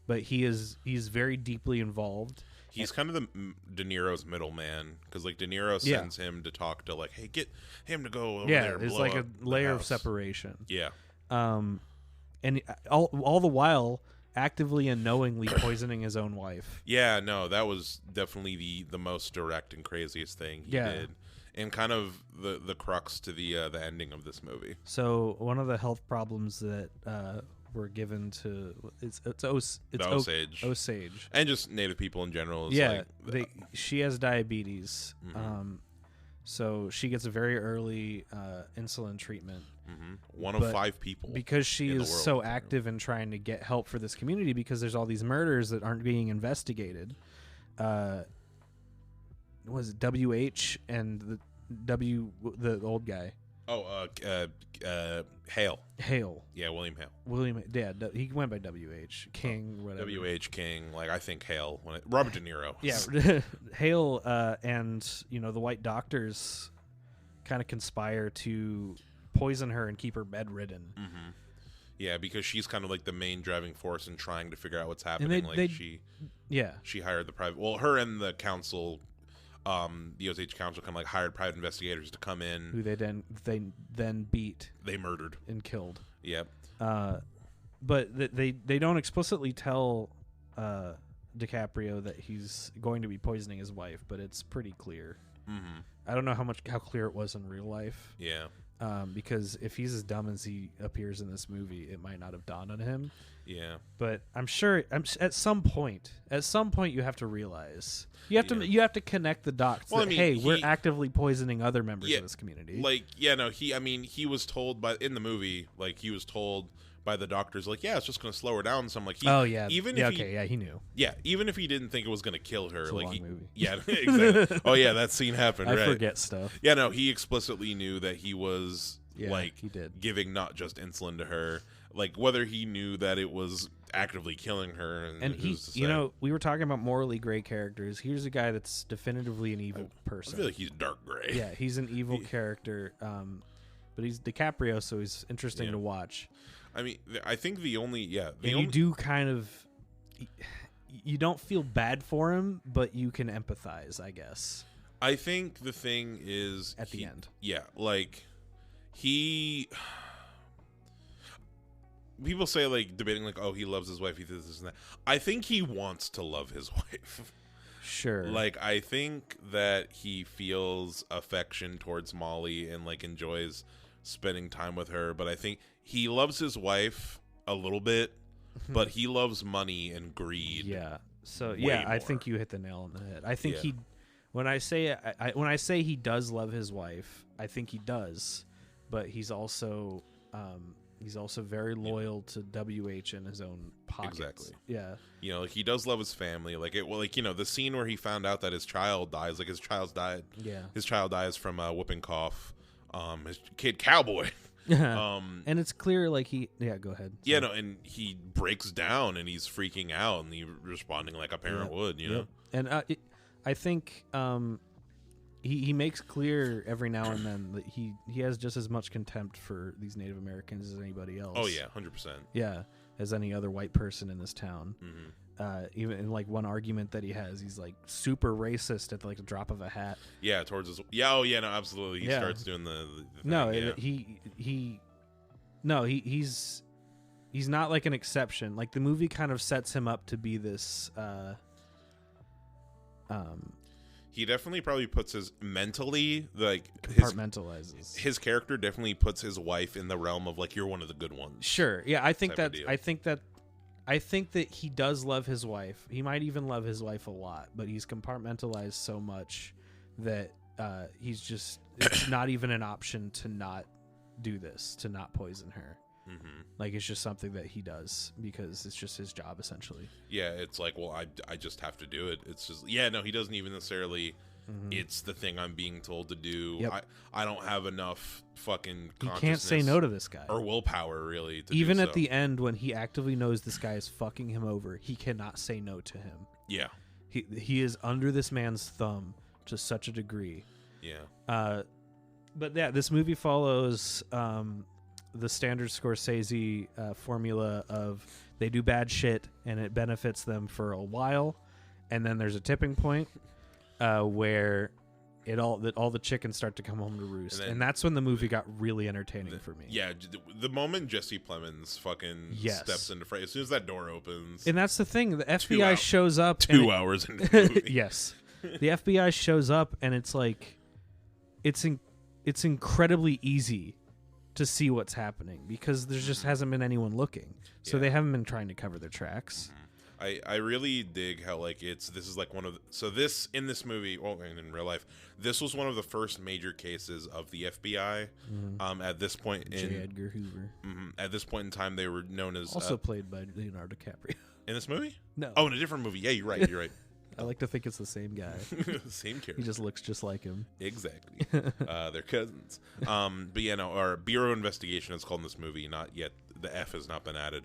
but he's very deeply involved. He's kind of the De Niro's middleman, because like De Niro sends him to talk to hey, get him to go over there. Yeah, there's blow like a up the layer of house. separation. Yeah. And all the while actively and knowingly poisoning his own wife. Yeah, no, that was definitely the most direct and craziest thing he did, and kind of the crux to the ending of this movie. So one of the health problems that were given to Osage and just Native people in general. Is she has diabetes. So she gets a very early insulin treatment. One of 5 people. Because she is so active in trying to get help for this community, because there's all these murders that aren't being investigated. Was it WH and the old guy? Oh, Hale. Hale. Yeah, William Hale. He went by WH King, whatever. WH King, I think Hale. Robert De Niro. Yeah, Hale and the white doctors kind of conspire to poison her and keep her bedridden. Yeah, because she's kind of like the main driving force in trying to figure out what's happening. She hired the private. Well, her and the council. The Osage Council kind of hired private investigators to come in, who they then beat. They murdered and killed. Yep. But they don't explicitly tell DiCaprio that he's going to be poisoning his wife, but it's pretty clear. I don't know how clear it was in real life. Yeah. Because if he's as dumb as he appears in this movie, it might not have dawned on him. Yeah. But I'm sure at some point you have to realize you have to connect the dots. Well, we're actively poisoning other members of this community. He was told in the movie, he was told by the doctors, it's just going to slow her down. So I'm like, he knew. Yeah, even if he didn't think it was going to kill her, it's a long movie. Yeah, exactly. Oh yeah, that scene happened. I right? forget stuff. Yeah, no, he explicitly knew that he was he did. giving not just insulin to her, whether he knew that it was actively killing her. And he, we were talking about morally gray characters. Here's a guy that's definitively an evil person. I feel like he's dark gray. Yeah, he's an evil character. But he's DiCaprio, so he's interesting to watch. I mean, I think you do kind of, you don't feel bad for him, but you can empathize, I guess. I think the thing is at the end. Yeah, people say debating he loves his wife, he does this and that. I think he wants to love his wife. Sure. I think that he feels affection towards Molly and enjoys spending time with her, but I think he loves his wife a little bit, but he loves money and greed. Yeah. So I think you hit the nail on the head. I think when I say he does love his wife, I think he does, but he's also very loyal to WH in his own pockets. Exactly. Yeah. He does love his family. The scene where he found out that his child dies, his child's died. Yeah. His child dies from whooping cough. His kid Cowboy. And it's clear go ahead. Sorry. Yeah, no, and he breaks down and he's freaking out and he's responding like a parent would, you know? And I think he makes clear every now and then that he has just as much contempt for these Native Americans as anybody else. Oh yeah, 100%. Yeah, as any other white person in this town. Even in one argument that he has, he's super racist at the drop of a hat. Yeah, towards his. Yeah, oh yeah, no, absolutely. He starts doing the thing, he's not an exception. The movie kind of sets him up to be this. He definitely probably puts his mentally compartmentalizes. His character definitely puts his wife in the realm of you're one of the good ones. Sure. Yeah, I think that he does love his wife. He might even love his wife a lot, but he's compartmentalized so much that it's not even an option to not do this, to not poison her. It's just something that he does because it's just his job, essentially. Yeah, it's I just have to do it. It's just, he doesn't even necessarily It's the thing I'm being told to do. Yep. I don't have enough fucking He consciousness can't say no to this guy. or willpower, really, to Even do at so. the end, when he actively knows this guy is fucking him over, he cannot say no to him. Yeah. He is under this man's thumb to such a degree. Yeah. But yeah, this movie follows the standard Scorsese formula of they do bad shit and it benefits them for a while, and then there's a tipping point where all the chickens start to come home to roost, and that's when the movie got really entertaining for me. Yeah, the moment Jesse Plemons fucking steps into frame, as soon as that door opens, and that's the thing, the FBI shows up 2 hours into the movie. Yes, the FBI shows up, and it's like it's incredibly easy to see what's happening because there just hasn't been anyone looking, so they haven't been trying to cover their tracks. I really dig how this is like one of this in this movie, well, and in real life, this was one of the first major cases of the FBI. At this point J. Edgar Hoover. At this point in time, they were known as also played by Leonardo DiCaprio. In this movie? No. Oh, in a different movie. Yeah, you're right. You're right. I like to think it's the same guy. Same character. He just looks just like him. Exactly. They're cousins. But yeah, no, our Bureau Investigation is called in this movie. Not yet. The F has not been added.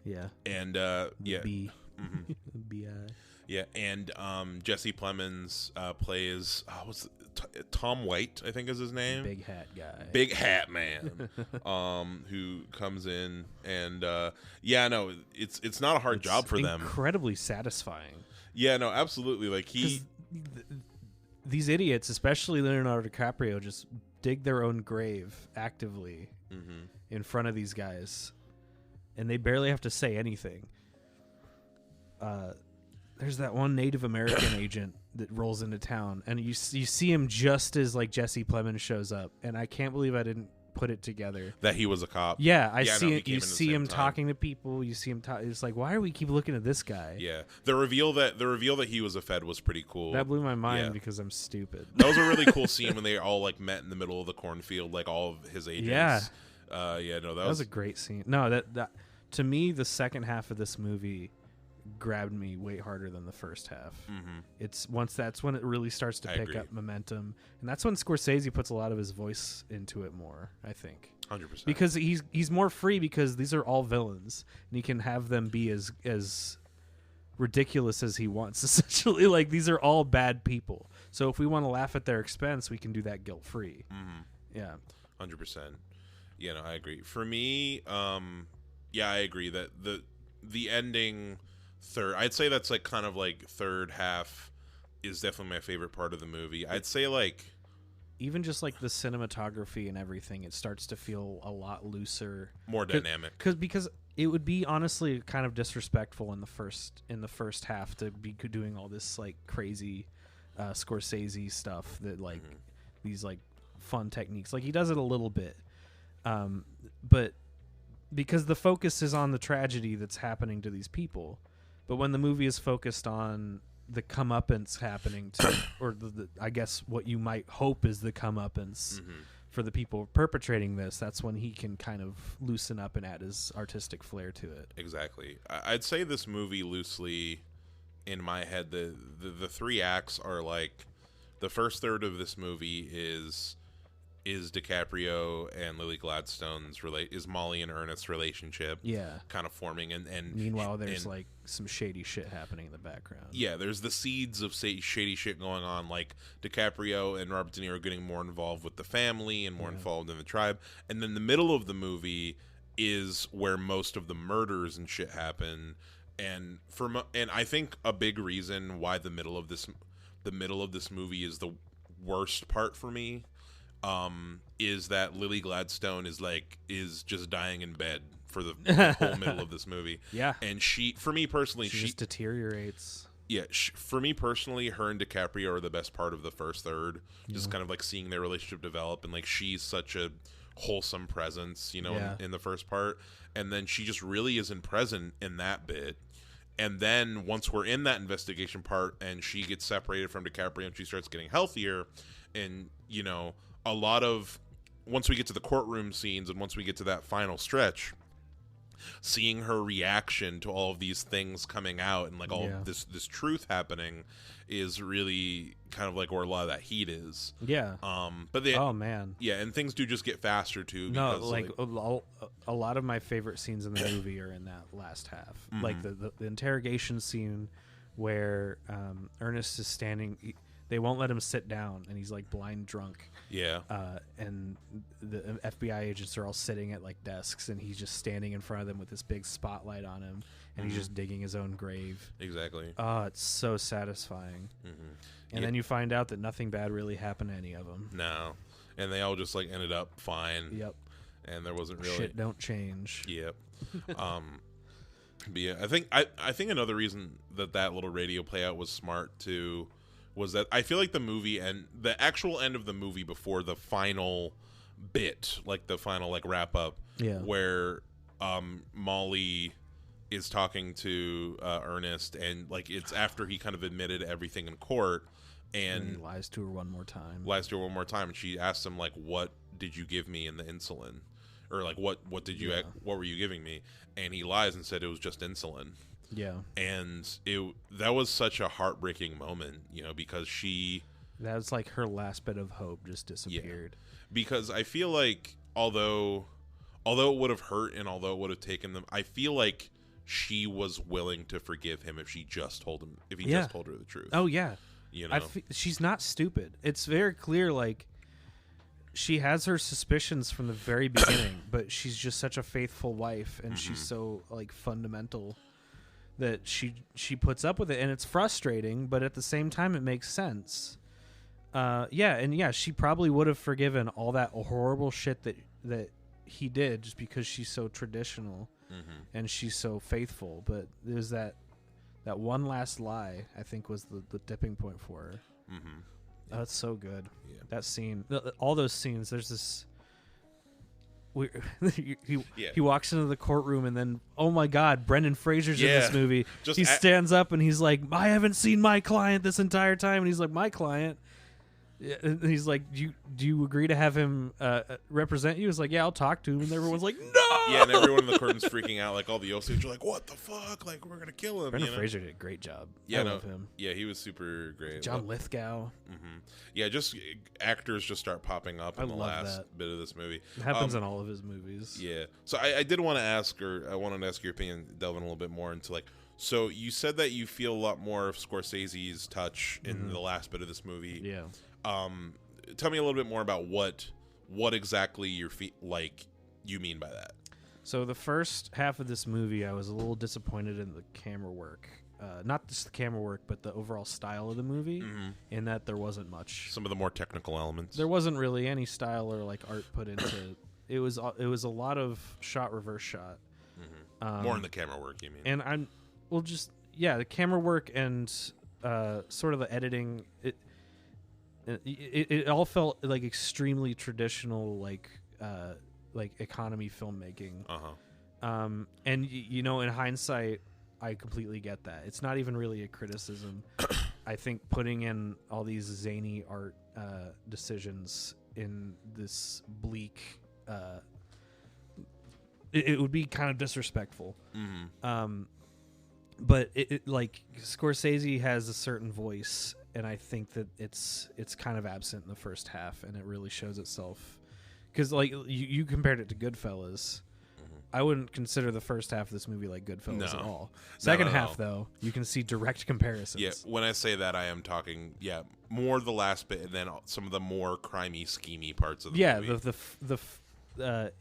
Yeah. And yeah. B. B.I. Yeah, and Jesse Plemons plays Tom White, I think is his name. Big hat guy. Big hat man. Who comes in and yeah, no, it's not a hard job for them. Incredibly satisfying. Yeah, no, absolutely. Like these idiots, especially Leonardo DiCaprio, just dig their own grave actively in front of these guys, and they barely have to say anything. There's that one Native American agent that rolls into town, and you see him just as like Jesse Plemons shows up, and I can't believe I didn't put it together that he was a cop. Yeah, you You see him talking to people. You see him it's like, why do we keep looking at this guy? Yeah, the reveal that he was a Fed was pretty cool. That blew my mind because I'm stupid. That was a really cool scene when they all like met in the middle of the cornfield, like all of his agents. Yeah, no, that was a great scene. No, that to me, the second half of this movie grabbed me way harder than the first half. That's when it really starts to pick up momentum, and that's when Scorsese puts a lot of his voice into it more, I think. 100%. Because he's more free, because these are all villains and he can have them be as ridiculous as he wants, essentially. Like, these are all bad people, so if we want to laugh at their expense, we can do that guilt free. Yeah, 100%. Yeah, no, I agree. For me, yeah, I agree that the ending third, I'd say that's like kind of like third half is definitely my favorite part of the movie. I'd say like even just like the cinematography and everything, it starts to feel a lot looser, more dynamic. Because it would be honestly kind of disrespectful in the first half to be doing all this like crazy Scorsese stuff that like these like fun techniques. Like, he does it a little bit, but because the focus is on the tragedy that's happening to these people. But when the movie is focused on the comeuppance happening to, or the I guess what you might hope is the comeuppance for the people perpetrating this, that's when he can kind of loosen up and add his artistic flair to it. Exactly. I'd say this movie loosely, in my head, the three acts are like, the first third of this movie is DiCaprio and Lily Gladstone's is Molly and Ernest's relationship, kind of forming, and meanwhile there's like some shady shit happening in the background. Yeah, there's the seeds of shady shit going on, like DiCaprio and Robert De Niro getting more involved with the family and more involved in the tribe, and then the middle of the movie is where most of the murders and shit happen, and I think a big reason why the middle of this movie is the worst part for me. Is that Lily Gladstone is just dying in bed for the whole middle of this movie. Yeah. And for me personally, she just deteriorates. Yeah. For me personally, her and DiCaprio are the best part of the first third. Just kind of like seeing their relationship develop, and like she's such a wholesome presence, in the first part. And then she just really isn't present in that bit. And then once we're in that investigation part and she gets separated from DiCaprio and she starts getting healthier, and, a lot of, once we get to the courtroom scenes and once we get to that final stretch, seeing her reaction to all of these things coming out and like all this truth happening is really kind of like where a lot of that heat is. Yeah. But they, oh man. Yeah, and things do just get faster too. No, Because, like a lot of my favorite scenes in the movie are in that last half. Like the interrogation scene where Ernest is standing. They won't let him sit down, and he's like blind drunk. Yeah. And the FBI agents are all sitting at like desks, and he's just standing in front of them with this big spotlight on him, and he's just digging his own grave. Exactly. Oh, it's so satisfying. And then you find out that nothing bad really happened to any of them. No. And they all just like ended up fine. Yep. And there wasn't really shit don't change. Yep. But yeah, I think another reason that little radio play out was smart too was that I feel like the movie and the actual end of the movie before the final bit, like the final like wrap up, where Molly is talking to Ernest, and like it's after he kind of admitted everything in court, and he lies to her one more time. And she asks him like, "What did you give me in the insulin?" Or like, what what were you giving me? And he lies and said it was just insulin. Yeah. And that was such a heartbreaking moment, because that was like her last bit of hope just disappeared. Yeah. Because I feel like although it would have hurt and although it would have taken them, I feel like she was willing to forgive him if he just told her the truth. Oh yeah. She's not stupid. It's very clear, like, she has her suspicions from the very beginning, but she's just such a faithful wife, and she's so like fundamental that she puts up with it, and it's frustrating, but at the same time it makes sense. She probably would have forgiven all that horrible shit that he did just because she's so traditional and she's so faithful. But there's that one last lie, I think, was the tipping point for her. Oh, that's so good. Yeah. That scene, all those scenes. There's this. He walks into the courtroom, and then, oh my God, Brendan Fraser's in this movie. He stands up and he's like, "I haven't seen my client this entire time," and he's like, "My client." Yeah, and he's like, do you agree to have him represent you? He's like, "Yeah, I'll talk to him." And everyone's like, "No!" Yeah, and everyone in the courtroom's freaking out. Like, all the Osage are like, "What the fuck? Like, we're going to kill him." Brendan Fraser did a great job. Yeah, I love him. Yeah, he was super great. John Lithgow. Yeah, just actors just start popping up in the last bit of this movie. It happens in all of his movies. Yeah. So I did want to ask, I wanted to ask your opinion, delving a little bit more into, like, so you said that you feel a lot more of Scorsese's touch in the last bit of this movie. Yeah. Tell me a little bit more about what exactly you mean by that. So the first half of this movie, I was a little disappointed in the camera work. Not just the camera work, but the overall style of the movie, in that there wasn't much. Some of the more technical elements. There wasn't really any style or like art put into it. Was a lot of shot, reverse shot. More in the camera work, you mean? And the camera work and sort of the editing. It all felt like extremely traditional, like economy filmmaking. And in hindsight, I completely get that. It's not even really a criticism. I think putting in all these zany art decisions in this bleak, it would be kind of disrespectful. But it like Scorsese has a certain voice, and I think that it's kind of absent in the first half, and it really shows itself. Because like you compared it to Goodfellas, I wouldn't consider the first half of this movie like Goodfellas at all. Second half, though, you can see direct comparisons. Yeah, when I say that, I am talking more the last bit, and then some of the more crimey, schemy parts of the movie.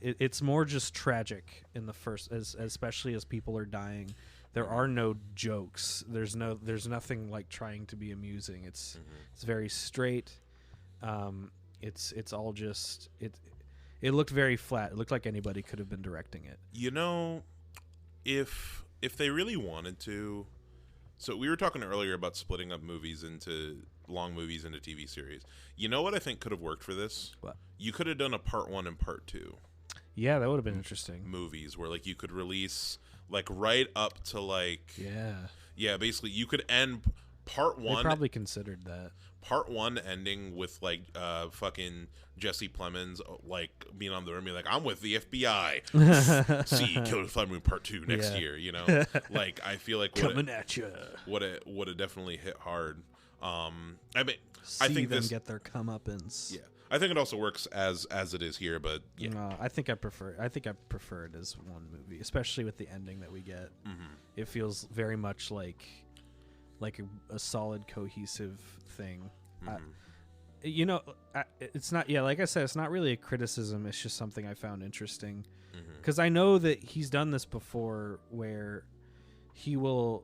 It's more just tragic in the first, especially as people are dying. There are no jokes. There's nothing like trying to be amusing. It's very straight. It's all just it looked very flat. It looked like anybody could have been directing it. If they really wanted to, so we were talking earlier about splitting up movies into long movies into TV series. You know what I think could have worked for this? What? You could have done a part 1 and part 2. Yeah, that would have been interesting. Movies where like you could release like right up to like basically you could end Part They one, probably considered that. part one ending with like fucking Jesse Plemons like being on the room, being like, I'm with the FBI. See, Killer Flower Moon Part 2 next Yeah. year. You know, like I feel like Coming at you. would have definitely hit hard. I mean, See I think them this. get their comeuppance. Yeah, I think it also works as it is here, but yeah. No, I think I prefer it as one movie, especially with the ending that we get. Mm-hmm. It feels very much like a solid, cohesive thing. It's not. Yeah, like I said, it's not really a criticism. It's just something I found interesting because I know that he's done this before, where he'll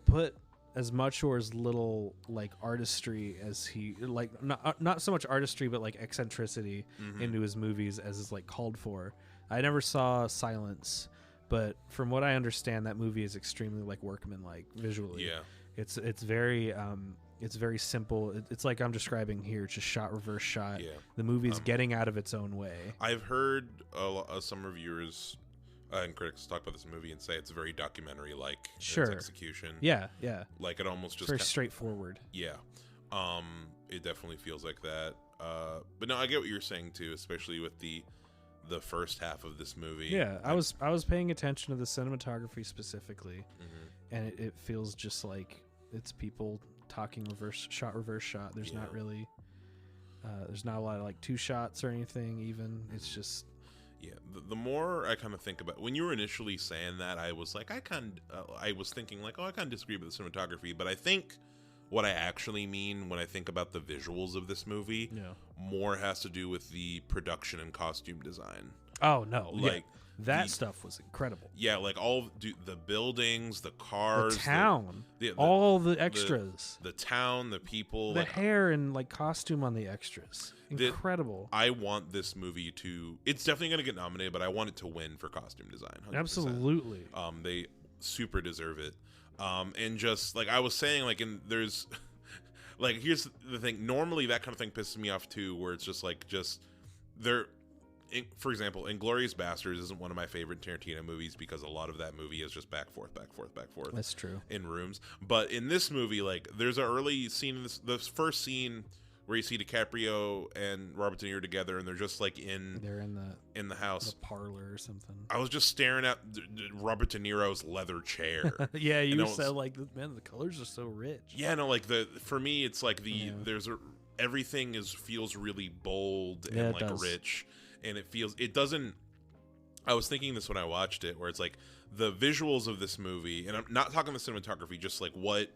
put as much or as little like artistry as he like not so much artistry but like eccentricity into his movies as is like called for. I never saw Silence, but from what I understand, that movie is extremely like workmanlike visually. Yeah. It's very simple. It's like I'm describing here, just shot reverse shot. Yeah. The movie's getting out of its own way. I've heard some reviewers and critics talk about this movie and say it's very documentary like Sure. its execution. Yeah. Like it almost just Very straightforward. Yeah. It definitely feels like that. But no, I get what you're saying too, especially with the first half of this movie. Yeah, I was paying attention to the cinematography specifically, and it feels just like it's people talking reverse shot. There's not really, there's not a lot of like two shots or anything. Even it's just. Yeah, the more I kind of think about when you were initially saying that, I was like, I was thinking like, oh, I kind of disagree with the cinematography, but I think what I actually mean when I think about the visuals of this movie more has to do with the production and costume design. Oh no, like that stuff was incredible. Yeah, like the buildings, the cars, the town, all the extras, the town, the people, the like, hair and like costume on the extras. Incredible. I want this movie to. It's definitely going to get nominated, but I want it to win for costume design. 100%. Absolutely. They super deserve it. And just like I was saying, like there's like here's the thing. Normally that kind of thing pisses me off too, where it's just they're. For example, Inglourious Basterds isn't one of my favorite Tarantino movies because a lot of that movie is just back forth. That's true. In rooms, but in this movie, like there's an early scene in the first scene where you see DiCaprio and Robert De Niro together, and they're just like they're in the house, the parlor or something. I was just staring at Robert De Niro's leather chair. Yeah, you said like, man, the colors are so rich. Yeah, no, like for me, it's like everything feels really bold and like rich. And I was thinking this when I watched it, where it's like the visuals of this movie, and I'm not talking the cinematography, just like what,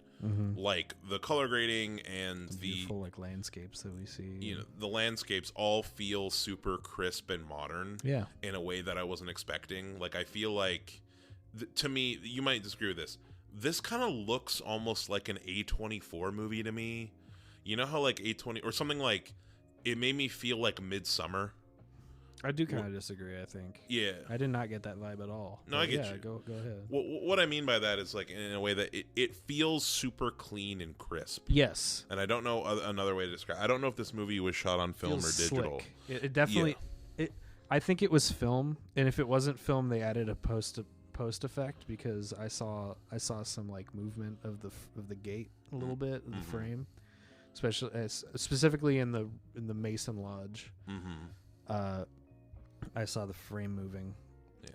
like the color grading and the beautiful like landscapes that we see. The landscapes all feel super crisp and modern. Yeah. In a way that I wasn't expecting. Like I feel like, to me, you might disagree with this. This kind of looks almost like an A24 movie to me. You know how like A20 or something like, it made me feel like Midsummer. I do kind of disagree, I think. Yeah. I did not get that vibe at all. No, I get you. Go ahead. What I mean by that is like in a way that it feels super clean and crisp. Yes. And I don't know another way to describe. I don't know if this movie was shot on film or digital. Slick. It definitely. Yeah. I think it was film, and if it wasn't film, they added a post effect because I saw some like movement of the gate a little bit of the frame, specifically in the Mason Lodge. I saw the frame moving. Yeah.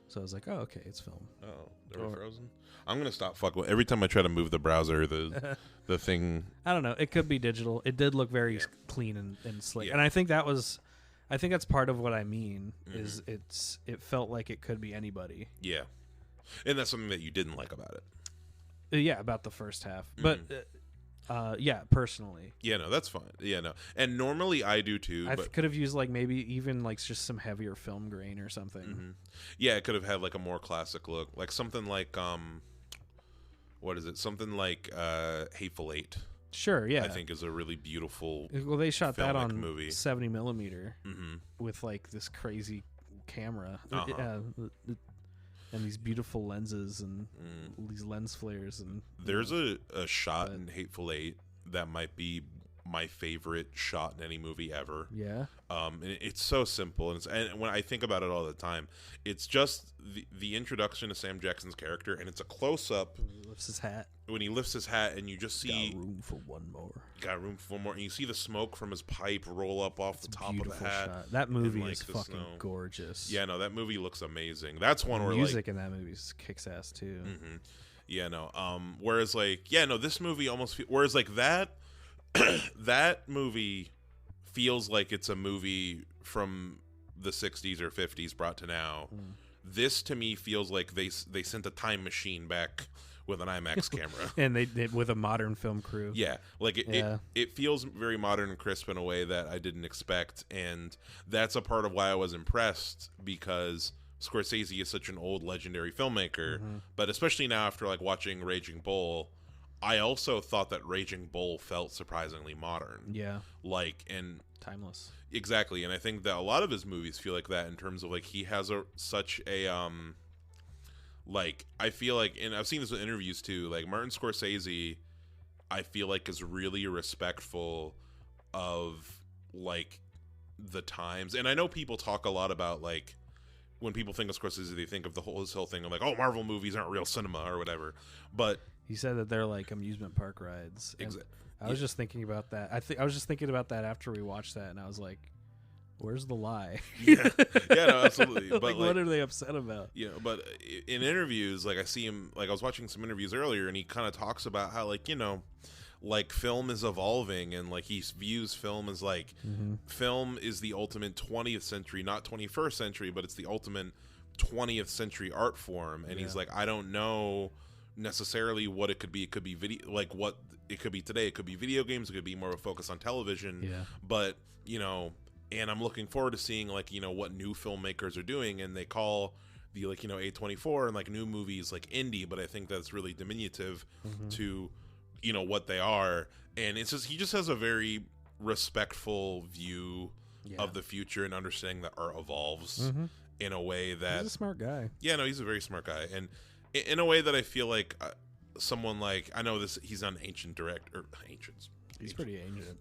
So I was like, oh, okay, it's film. Oh, they were frozen? I'm going to stop fucking with every time I try to move the browser, the thing. I don't know. It could be digital. It did look very clean and slick. Yeah. And I think that's part of what I mean is it felt like it could be anybody. Yeah. And that's something that you didn't like about it. Yeah, about the first half. But yeah, personally. Yeah, no, that's fine. Yeah, no. And normally I do too. I could have used like maybe even like just some heavier film grain or something. Yeah, it could have had like a more classic look. Like something like what is it? Something like Hateful Eight. Sure, yeah. I think is a really beautiful Well, they shot that on movie. 70 millimeter with like this crazy camera. And these beautiful lenses and these lens flares and there's a shot in Hateful Eight that might be my favorite shot in any movie ever. Yeah. And it's so simple, and when I think about it all the time, it's just the introduction to Sam Jackson's character, and it's a close up. He lifts his hat. When he lifts his hat, and you just see Got room for one more. Got room for one more, and you see the smoke from his pipe roll up off the top of the hat. Shot. That movie like, is fucking gorgeous. Yeah, no, that movie looks amazing. That's one where music in that movie kicks ass too. Mm-hmm. Yeah, no. Whereas this movie almost. Whereas that, that movie feels like it's a movie from the 60s or 50s brought to now. This to me feels like they sent a time machine back with an IMAX camera. And they with a modern film crew. Yeah, like it feels very modern and crisp in a way that I didn't expect, and that's a part of why I was impressed, because Scorsese is such an old legendary filmmaker, but especially now after like watching Raging Bull, I also thought that Raging Bull felt surprisingly modern. Yeah. And timeless. Exactly. And I think that a lot of his movies feel like that in terms of like he has such a I feel like, and I've seen this in interviews too, like Martin Scorsese I feel like is really respectful of like the times. And I know people talk a lot about like when people think of Scorsese, they think of his whole thing of like, oh, Marvel movies aren't real cinema or whatever. But he said that they're like amusement park rides. Exactly. I was just thinking about that. I was just thinking about that after we watched that, and I was like, "Where's the lie?" Yeah, no, absolutely. But like, what are they upset about? Yeah, but in interviews, like I see him, like I was watching some interviews earlier, and he kind of talks about how like like film is evolving, and like he views film as like film is the ultimate 20th century, not 21st century, but it's the ultimate 20th century art form. And he's like, I don't know necessarily what it could be. It could be video, like what it could be today. It could be video games. It could be more of a focus on television. Yeah. But and I'm looking forward to seeing like what new filmmakers are doing, and they call the like A24 and like new movies like indie, but I think that's really diminutive to what they are. And it's just he just has a very respectful view of the future and understanding that art evolves in a way that he's a smart guy. Yeah, no, he's a very smart guy, and in a way that I feel like someone like, I know this, he's not an ancient director. He's pretty ancient.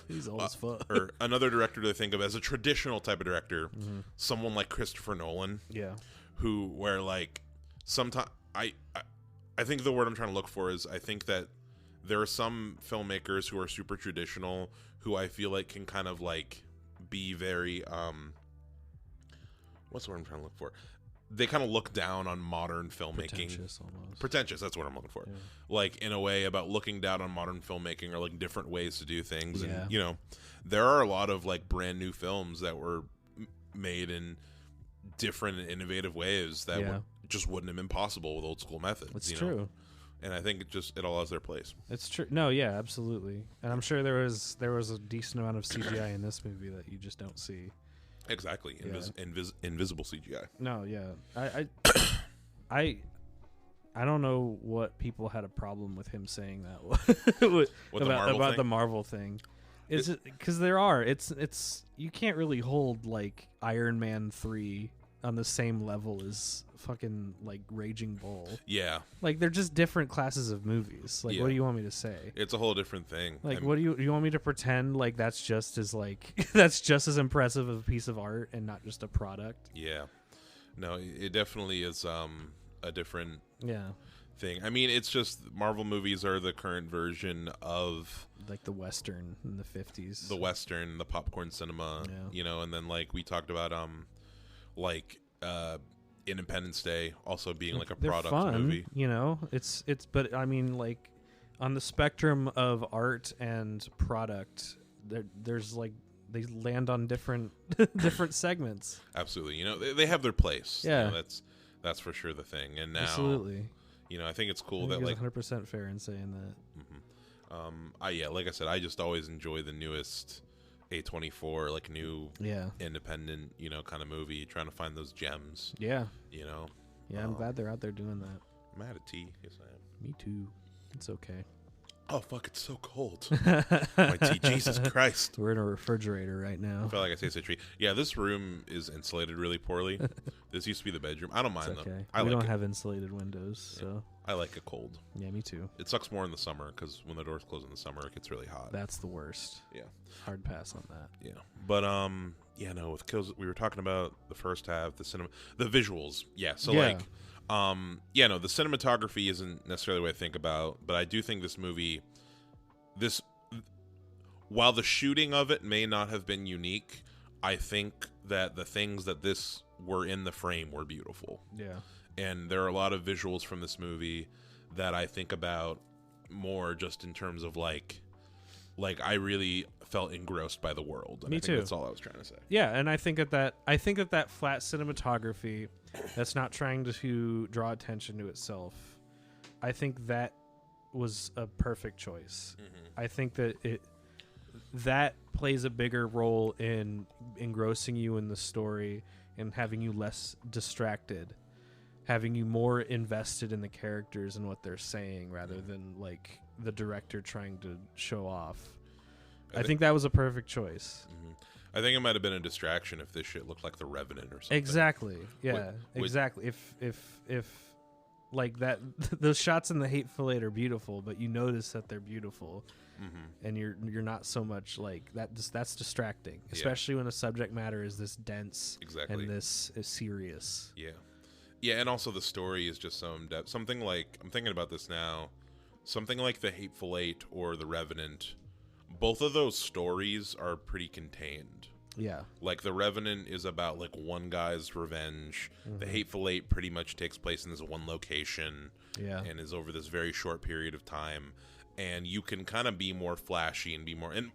He's old as fuck. Or another director to think of as a traditional type of director, someone like Christopher Nolan. Yeah. Where like sometimes I think the word I'm trying to look for is, I think that there are some filmmakers who are super traditional who I feel like can kind of like be very what's the word I'm trying to look for? They kind of look down on modern filmmaking. Pretentious almost. Pretentious, that's what I'm looking for. Yeah. Like in a way about looking down on modern filmmaking or like different ways to do things. Yeah. And there are a lot of like brand new films that were made in different and innovative ways that just wouldn't have been possible with old school methods. It's true. And I think it all has their place. It's true. No, yeah, absolutely. And I'm sure there was a decent amount of CGI in this movie that you just don't see. Exactly. Invisible CGI. No, yeah. I don't know what people had a problem with him saying that about the Marvel thing. Is it because there are? It's you can't really hold like Iron Man 3 on the same level as fucking like Raging Bull. Yeah. Like they're just different classes of movies. Like what do you want me to say? It's a whole different thing. Like what do you want me to pretend like that's just as impressive of a piece of art and not just a product? Yeah. No, it definitely is a different thing. I mean, it's just Marvel movies are the current version of like the Western in the 50s. The Western, the popcorn cinema, and then like we talked about Independence Day also being like a product movie. It's but I mean like on the spectrum of art and product, there's like they land on different segments. Absolutely. They have their place. Yeah. That's for sure the thing. And now absolutely. I think it's cool that like 100% fair in saying that. Like I said, I just always enjoy the newest A24, like new independent, kind of movie, trying to find those gems. Yeah. Yeah, I'm glad they're out there doing that. I'm out of tea. Yes, I am. Me too. It's okay. Oh fuck! It's so cold. My tea, Jesus Christ! We're in a refrigerator right now. I feel like I tasted a tree. Yeah, this room is insulated really poorly. This used to be the bedroom. I don't mind It's okay. though. We like don't it. have insulated windows, so I like it cold. yeah, me too. It sucks more in the summer because when the doors close in the summer, it gets really hot. That's the worst. Yeah, Hard pass on that. yeah. But yeah, no. With kills, we were talking about the first half, the cinema, the visuals. Yeah. So Yeah. like, yeah, no. The cinematography isn't necessarily what I think about, but I do think this movie, while the shooting of it may not have been unique, I think that the things that this were in the frame were beautiful. Yeah. And there are a lot of visuals from this movie that I think about more just in terms of like I really felt engrossed by the world. And Me I think too. That's all I was trying to say. Yeah, and I think that flat cinematography that's not trying to draw attention to itself, I think that was a perfect choice. Mm-hmm. I think that plays a bigger role in engrossing you in the story and having you less distracted, having you more invested in the characters and what they're saying rather than like the director trying to show off. I think that was a perfect choice. Mm-hmm. I think it might have been a distraction if this shit looked like The Revenant or something. Exactly. Yeah. Exactly. If like that, those shots in The Hateful Eight are beautiful, but you notice that they're beautiful, and you're not so much like that. That's distracting, especially when the subject matter is this dense and this is serious. Yeah, yeah, and also the story is just so in depth. Something like I'm thinking about this now. Something like The Hateful Eight or The Revenant. Both of those stories are pretty contained. Yeah. Like The Revenant is about like one guy's revenge. The Hateful Eight pretty much takes place in this one location. Yeah. And is over this very short period of time. And you can kind of be more flashy and be more. And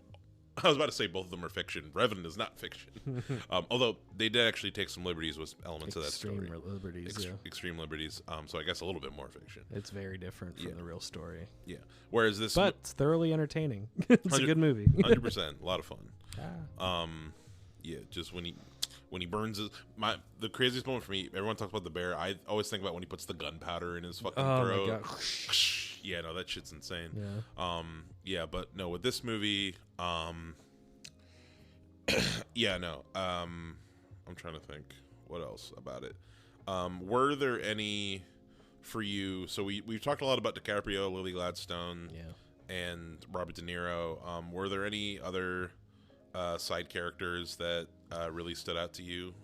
I was about to say both of them are fiction. Revenant is not fiction. Although they did actually take some liberties with elements of that story. Extreme liberties. Extreme liberties. So I guess a little bit more fiction. It's very different from the real story. Yeah. Whereas this, but it's thoroughly entertaining. It's a good movie. 100%, a lot of fun. Ah. Yeah, just when he burns the craziest moment for me. Everyone talks about the bear. I always think about when he puts the gunpowder in his fucking throat. My God. Yeah, no, that shit's insane. Yeah. Yeah, but no, with this movie, yeah, no. I'm trying to think what else about it. Were there any for you? So we've talked a lot about DiCaprio, Lily Gladstone, and Robert De Niro. Were there any other side characters that really stood out to you?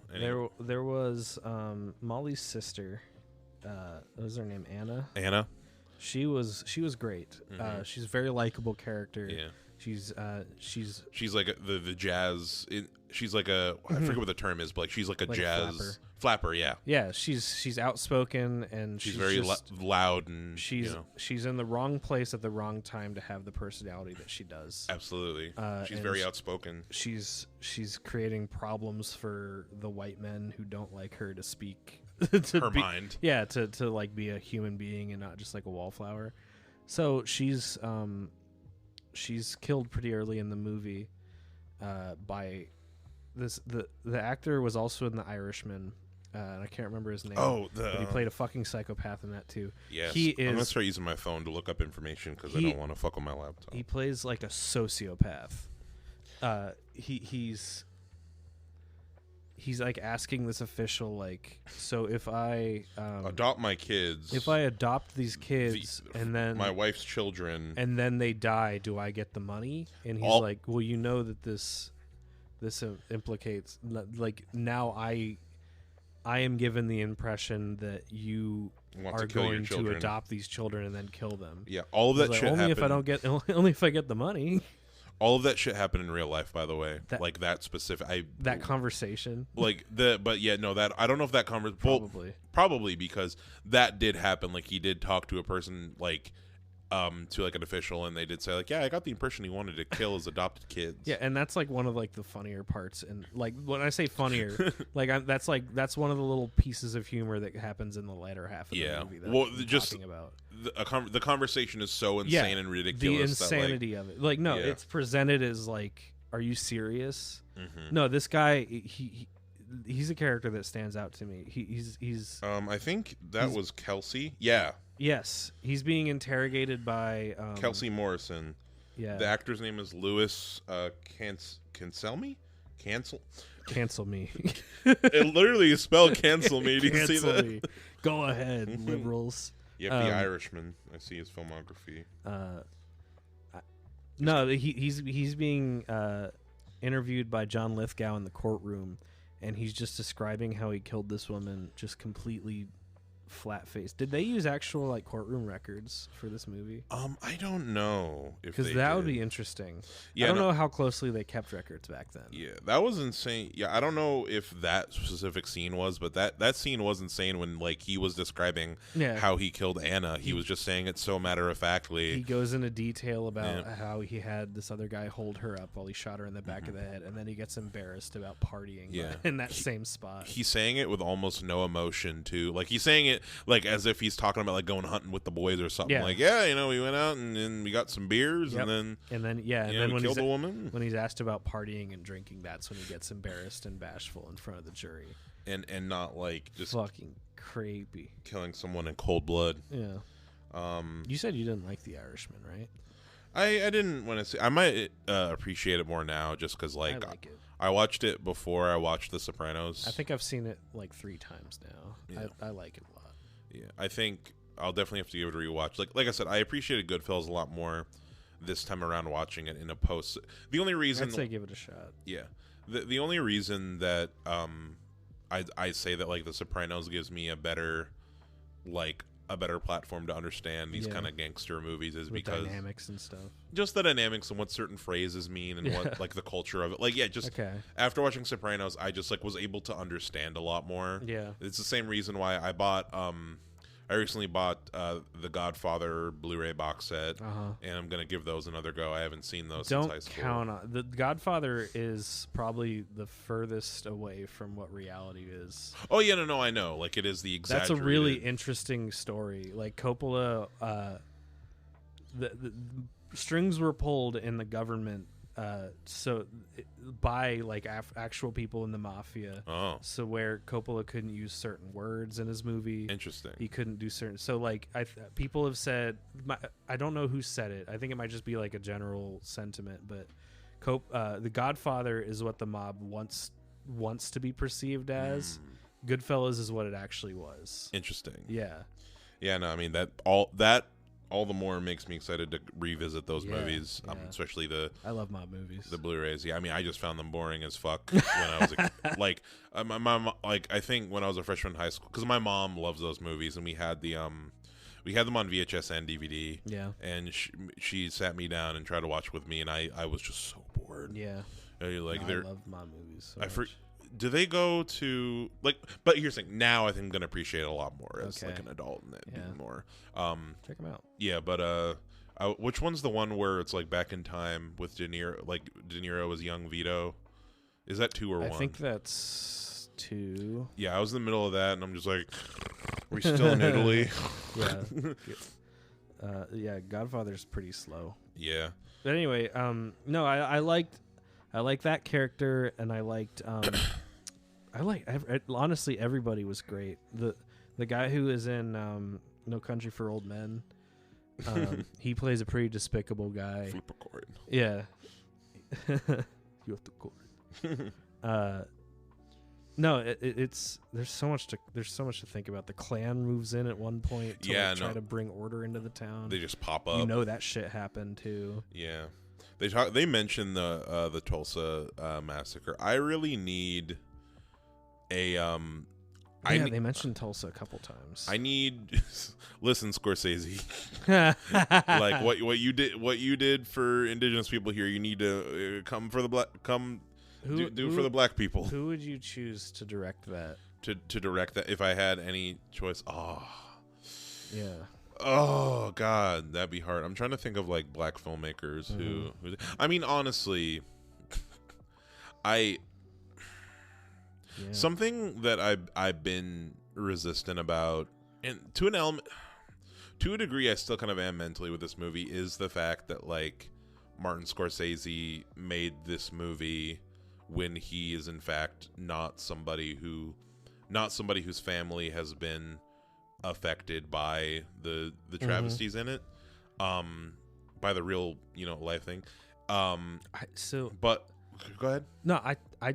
There was Molly's sister. What was her name? Anna. She was great. She's a very likable character. Yeah. She's like the jazz. She's like a I forget what the term is, but like she's like a jazz flapper. Yeah. Yeah. She's outspoken and she's very loud and she's in the wrong place at the wrong time to have the personality that she does. Absolutely. She's very outspoken. She's creating problems for the white men who don't like her to speak. Mind. Yeah, to like be a human being and not just like a wallflower. So she's killed pretty early in the movie by the actor was also in The Irishman. And I can't remember his name. But he played a fucking psychopath in that too. Yes, I'm gonna start using my phone to look up information because I don't want to fuck with my laptop. He plays like a sociopath. He's like asking this official like, so if I adopt my kids, if I adopt these kids and then my wife's children, and then they die, do I get the money? And he's like, well, you know that this implicates like now I am given the impression that you are going to adopt these children and then kill them. Yeah, all of that like, shit only happened. Only if I get the money. All of that shit happened in real life, by the way. Like that specific, that conversation. But yeah, no, that I don't know if that conversation probably because that did happen. Like he did talk to a person, like to like an official, and they did say like, yeah, I got the impression he wanted to kill his adopted kids. Yeah, and that's like one of like the funnier parts, and like when I say funnier, that's one of the little pieces of humor that happens in the latter half of the movie. That I'm talking about. The conversation is so insane and ridiculous. The insanity of it. Like, no, it's presented as like, are you serious? No, this guy, he's a character that stands out to me. He's I think that was Kelsey. Yeah. Yes, he's being interrogated by Kelsey Morrison. Yeah, The actor's name is Louis Cancelmi? Cancel me. It literally is spelled cancel me. Do you see Cancel that? me. Go ahead, liberals. Yep, the Irishman. I see his filmography. No, he's being interviewed by John Lithgow in the courtroom, and he's just describing how he killed this woman, just completely flat-faced. Did they use actual like courtroom records for this movie? I don't know if Because that would be interesting. Yeah, I don't know how closely they kept records back then. Yeah, that was insane. Yeah, I don't know if that specific scene was, but that scene was insane when like he was describing how he killed Anna. He was just saying it so matter-of-factly. He goes into detail about how he had this other guy hold her up while he shot her in the back of the head, and then he gets embarrassed about partying in that same spot. He's saying it with almost no emotion too. Like he's saying it like as if he's talking about like going hunting with the boys or something. Like, we went out and we got some beers and then and then we killed a woman. When he's asked about partying and drinking, that's when he gets embarrassed and bashful in front of the jury. And not like just fucking creepy killing someone in cold blood. Yeah. You said you didn't like The Irishman, right? I didn't want to say. I might appreciate it more now just because I like it. I watched it before I watched The Sopranos. I think I've seen it like 3 times now. Yeah. I like it a lot. Yeah, I think I'll definitely have to give it a rewatch. Like I said, I appreciated Goodfellas a lot more this time around watching it in a post. The only reason I'd say give it a shot. Yeah, the only reason that I say that like The Sopranos gives me a better platform to understand these kind of gangster movies is with because dynamics and stuff. Just the dynamics and what certain phrases mean and what like the culture of it. Like after watching Sopranos, I just like was able to understand a lot more. Yeah, it's the same reason why I recently bought the Godfather Blu-ray box set, and I'm gonna give those another go. I haven't seen those since high school. Don't count on the Godfather is probably the furthest away from what reality is. Oh yeah, no, I know. Like it is the exaggerated. That's a really interesting story. Like Coppola, the strings were pulled in the government. By like actual people in the mafia. Oh. So where Coppola couldn't use certain words in his movie. Interesting. He couldn't do certain. So like people have said, I don't know who said it. I think it might just be like a general sentiment, but The Godfather is what the mob wants to be perceived as. Goodfellas is what it actually was. Interesting. Yeah. Yeah. No, I mean all the more makes me excited to revisit those movies, especially I love mob movies. The Blu-rays. Yeah, I mean, I just found them boring as fuck when I was my mom. Like, I think when I was a freshman in high school, because my mom loves those movies, and we had them on VHS and DVD. Yeah, and she sat me down and tried to watch with me, and I was just so bored. Yeah, I love mob movies. So do they go to like? But here's the thing. Now I think I'm gonna appreciate it a lot more as like an adult and being more. Check them out. Yeah, but which one's the one where it's like back in time with De Niro? Like De Niro as young Vito. Is that 2 or 1? I think that's 2. Yeah, I was in the middle of that, and I'm just like, we're still in Italy. Yeah. Yeah. Godfather's pretty slow. Yeah. But anyway, no, I liked that character, and I liked honestly everybody was great. The guy who is in No Country for Old Men, he plays a pretty despicable guy. Flip a coin. Yeah. You have to coin. No, it's there's so much to think about. The Klan moves in at one point to try to bring order into the town. They just pop up. You know that shit happened too. Yeah. They mentioned the Tulsa massacre. I really need a they mentioned Tulsa a couple times. I need listen, Scorsese. Like what you did for indigenous people here, you need to come for the do for the black people. Who would you choose to direct that? To direct that if I had any choice. Yeah. Oh God, that'd be hard. I'm trying to think of like black filmmakers who I mean, honestly, something that I've been resistant about, and to a degree, I still kind of am mentally with this movie, is the fact that like Martin Scorsese made this movie when he is in fact not somebody whose family has been affected by the travesties in it, by the real life thing. But go ahead. No, I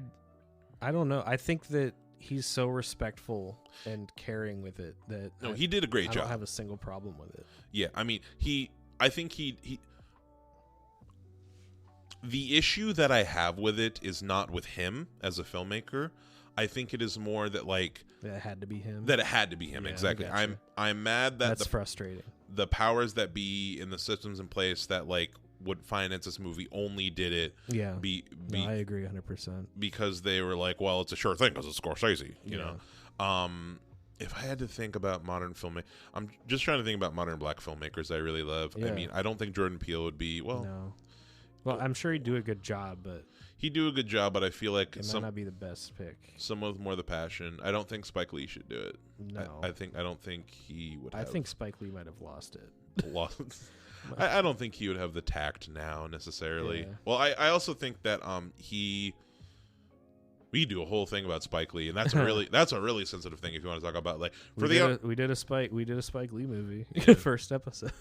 don't know. I think that he's so respectful and caring with it that he did a great job. I don't have a single problem with it. Yeah, I mean, I think he the issue that I have with it is not with him as a filmmaker. I think it is more that that it had to be him. Yeah, exactly. I'm mad that that's frustrating. The powers that be in the systems in place that would finance this movie only did it. Yeah, I agree 100%. Because they were like, well, it's a sure thing because it's Scorsese. You know. If I had to think about modern filmmaking, I'm just trying to think about modern black filmmakers I really love. Yeah. I mean, I don't think Jordan Peele would be No. Well, I'm sure he'd do a good job, but he'd do a good job. But I feel like it might not be the best pick. Someone with more of the passion. I don't think Spike Lee should do it. No, I don't think he would. I think Spike Lee might have lost it. I don't think he would have the tact now necessarily. Yeah. Well, I also think that we do a whole thing about Spike Lee, and that's a really sensitive thing if you want to talk about we did a Spike Lee movie first episode.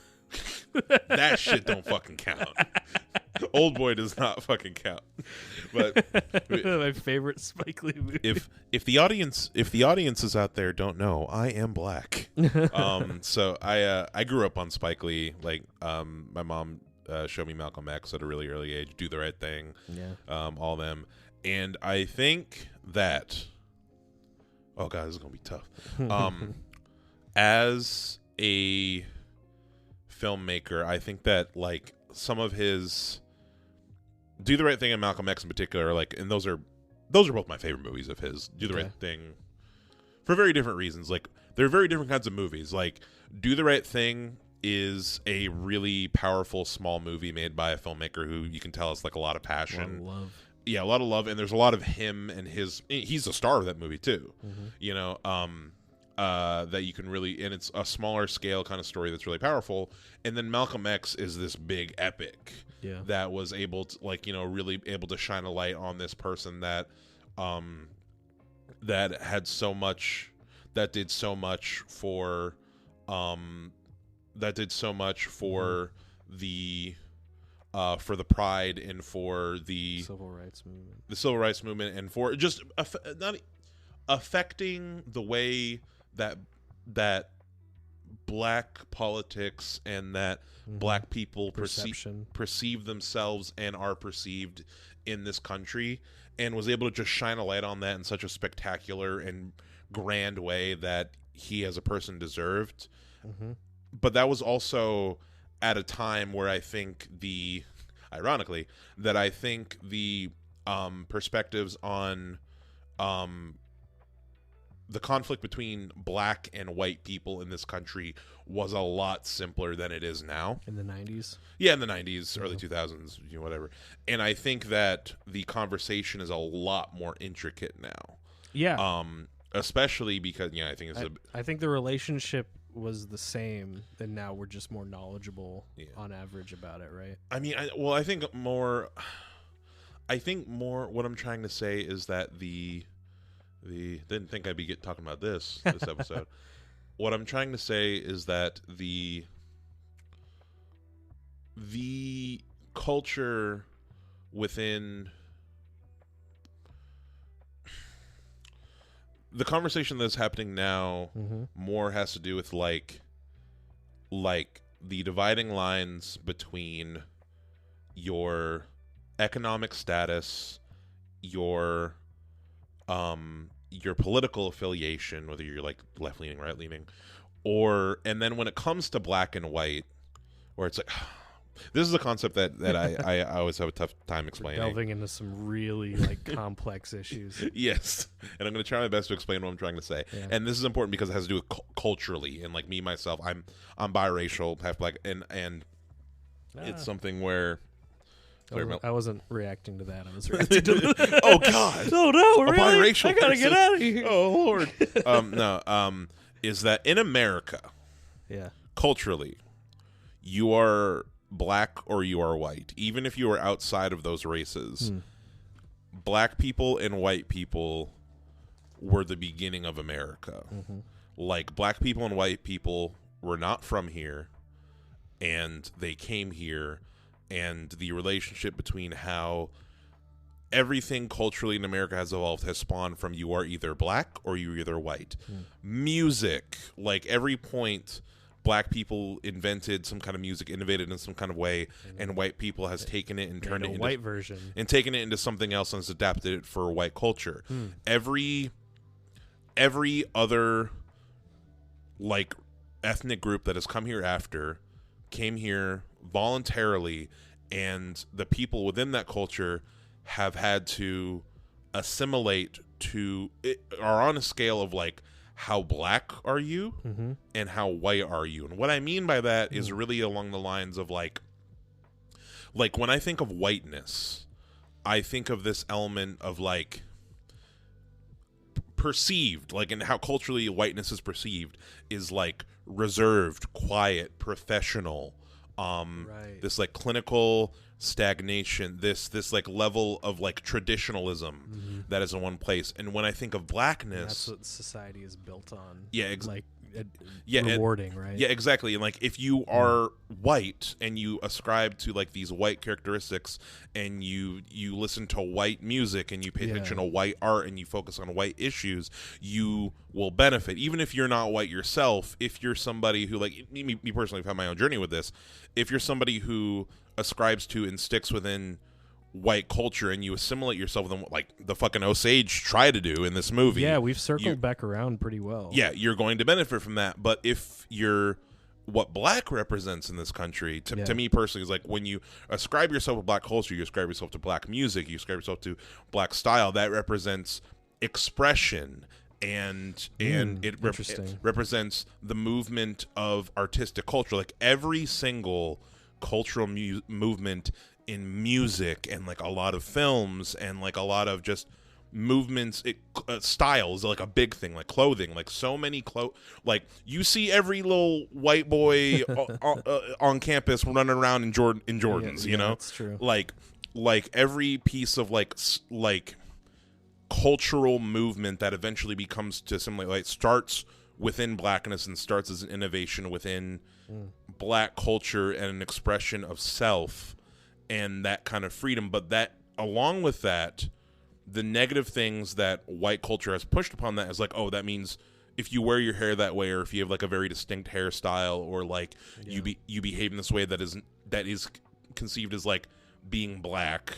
That shit don't fucking count. Old Boy does not fucking count. But my favorite Spike Lee movie. If the audience is out there don't know, I am black. So I grew up on Spike Lee. My mom showed me Malcolm X at a really early age. Do the Right Thing. Yeah. All them. And I think that, oh god, this is gonna be tough. As a filmmaker, I think that some of his Do the Right Thing and Malcolm X in particular, and those are both my favorite movies of his. Do the Right Thing for very different reasons. They're very different kinds of movies. Do the Right Thing is a really powerful small movie made by a filmmaker who you can tell has a lot of passion. A lot of love. Yeah, a lot of love, and there's a lot of him and he's the star of that movie too. Mm-hmm. That you can really, and it's a smaller scale kind of story that's really powerful. And then Malcolm X is this big epic that was able to really able to shine a light on this person that had so much, that did so much for the pride and for the civil rights movement, and for just not affecting the way that black politics and that black people perceive themselves and are perceived in this country, and was able to just shine a light on that in such a spectacular and grand way that he as a person deserved. Mm-hmm. But that was also at a time where I think the perspectives on the conflict between black and white people in this country was a lot simpler than it is now. In the 90s? Yeah, in the 90s, early 2000s, whatever. And I think that the conversation is a lot more intricate now. Yeah. Especially because, I think I think the relationship was the same, and now we're just more knowledgeable on average about it, right? I mean, I think more what I'm trying to say is that didn't think I'd be talking about this episode. What I'm trying to say is that the culture within the conversation that's happening now more has to do with like the dividing lines between your economic status, your political affiliation, whether you're left leaning, right leaning, and then when it comes to black and white, where it's this is a concept that I always have a tough time explaining. We're delving into some really complex issues. Yes, and I'm going to try my best to explain what I'm trying to say. Yeah. And this is important because it has to do with culturally, and me myself, I'm biracial, half black, and it's something where. I wasn't reacting to that. I was reacting to oh God! Oh no! Really? Biracial. I gotta get out of here. Oh Lord! Is that in America? Yeah. Culturally, you are black or you are white. Even if you are outside of those races, black people and white people were the beginning of America. Like, black people and white people were not from here, and they came here, and the relationship between how everything culturally in America has evolved has spawned from you are either black or you're either white. Music, like, every point black people invented some kind of music, innovated in some kind of way, and white people has taken it and turned it into white version and taken it into something else and has adapted it for white culture. Every other, like, ethnic group that has come here after came here voluntarily, and the people within that culture have had to assimilate to it, are on a scale of, like, how black are you and how white are you. And what I mean by that is really along the lines of, like when I think of whiteness, I think of this element of, like, perceived, like, in how culturally whiteness is perceived is, like, reserved, quiet, professional, this, like, clinical stagnation, this like level of, like, traditionalism that is in one place. And when I think of blackness, and that's what society is built on. Rewarding, right? Yeah, exactly. And, like, if you are white and you ascribe to, like, these white characteristics, and you listen to white music and you pay attention to white art and you focus on white issues, you will benefit. Even if you're not white yourself, if you're somebody who, like, me personally, I've had my own journey with this. If you're somebody who ascribes to and sticks within white culture and you assimilate yourself with them, like the fucking Osage try to do in this movie. Yeah, we've circled back around pretty well. Yeah, you're going to benefit from that. But if you're what black represents in this country, to me personally, is like when you ascribe yourself to black culture, you ascribe yourself to black music, you ascribe yourself to black style, that represents expression and it represents the movement of artistic culture. Like, every single cultural movement in music and, like, a lot of films and, like, a lot of just movements, styles, like, a big thing, like clothing, like, so many like, you see every little white boy on campus running around in Jordans, you know? That's true. Like every piece of, like cultural movement that eventually becomes to something like starts within blackness and starts as an innovation within black culture and an expression of self and that kind of freedom. But that, along with that, the negative things that white culture has pushed upon that is, like, oh, that means if you wear your hair that way, or if you have, like, a very distinct hairstyle, or, like, you behave in this way that is conceived as, like, being black,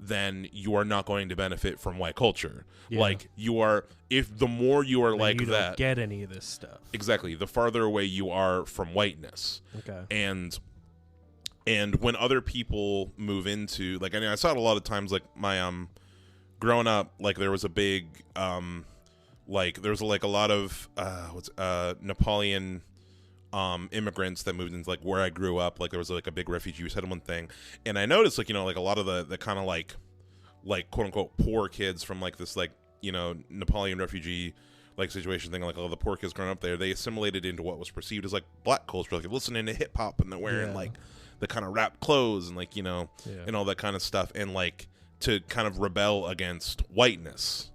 then you are not going to benefit from white culture. Like, you are, if the more you are then like you that, don't get any of this stuff. Exactly, the farther away you are from whiteness. Okay. And when other people move into, like, I saw it a lot of times, like, my growing up, like, there was a big like, there was, like, a lot of Nepalian immigrants that moved into, like, where I grew up. Like, there was, like, a big refugee settlement thing, and I noticed, like, you know, like, a lot of the kind of like quote unquote poor kids from, like, this, like, you know, Nepalian refugee, like, situation thing, like, all the poor kids growing up there, they assimilated into what was perceived as, like, black culture, like, listening to hip hop, and they're wearing like the kind of rap clothes and, like, you know, and all that kind of stuff, and, like, to kind of rebel against whiteness.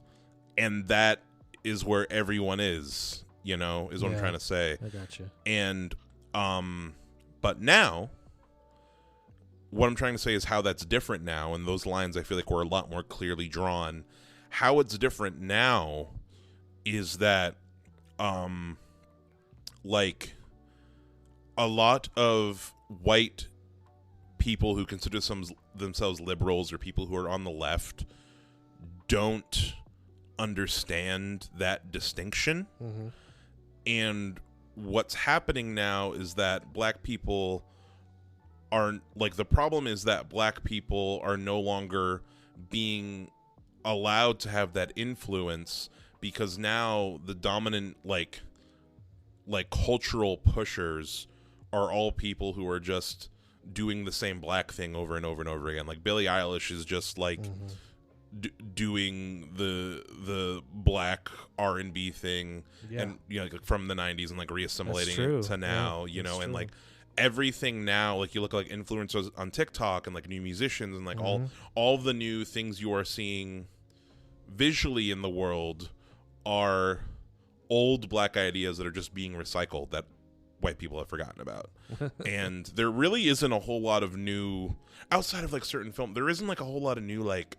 And that is where everyone is, you know, is what I'm trying to say. I gotcha. And but now what I'm trying to say is how that's different now, and those lines I feel like were a lot more clearly drawn. How it's different now is that like, a lot of white people who consider themselves liberals, or people who are on the left, don't understand that distinction. And what's happening now is that black people are, like, the problem is that black people are no longer being allowed to have that influence, because now the dominant like cultural pushers are all people who are just doing the same black thing over and over and over again. Like, Billie Eilish is just, like, doing the black R&B thing, and, you know, like, from the 90s, and, like, reassimilating it to now, you know, and, like, everything now, like, you look at, like, influencers on TikTok and, like, new musicians and, like, all the new things you are seeing visually in the world are old black ideas that are just being recycled that white people have forgotten about. And there really isn't a whole lot of new, outside of like certain film, there isn't like a whole lot of new like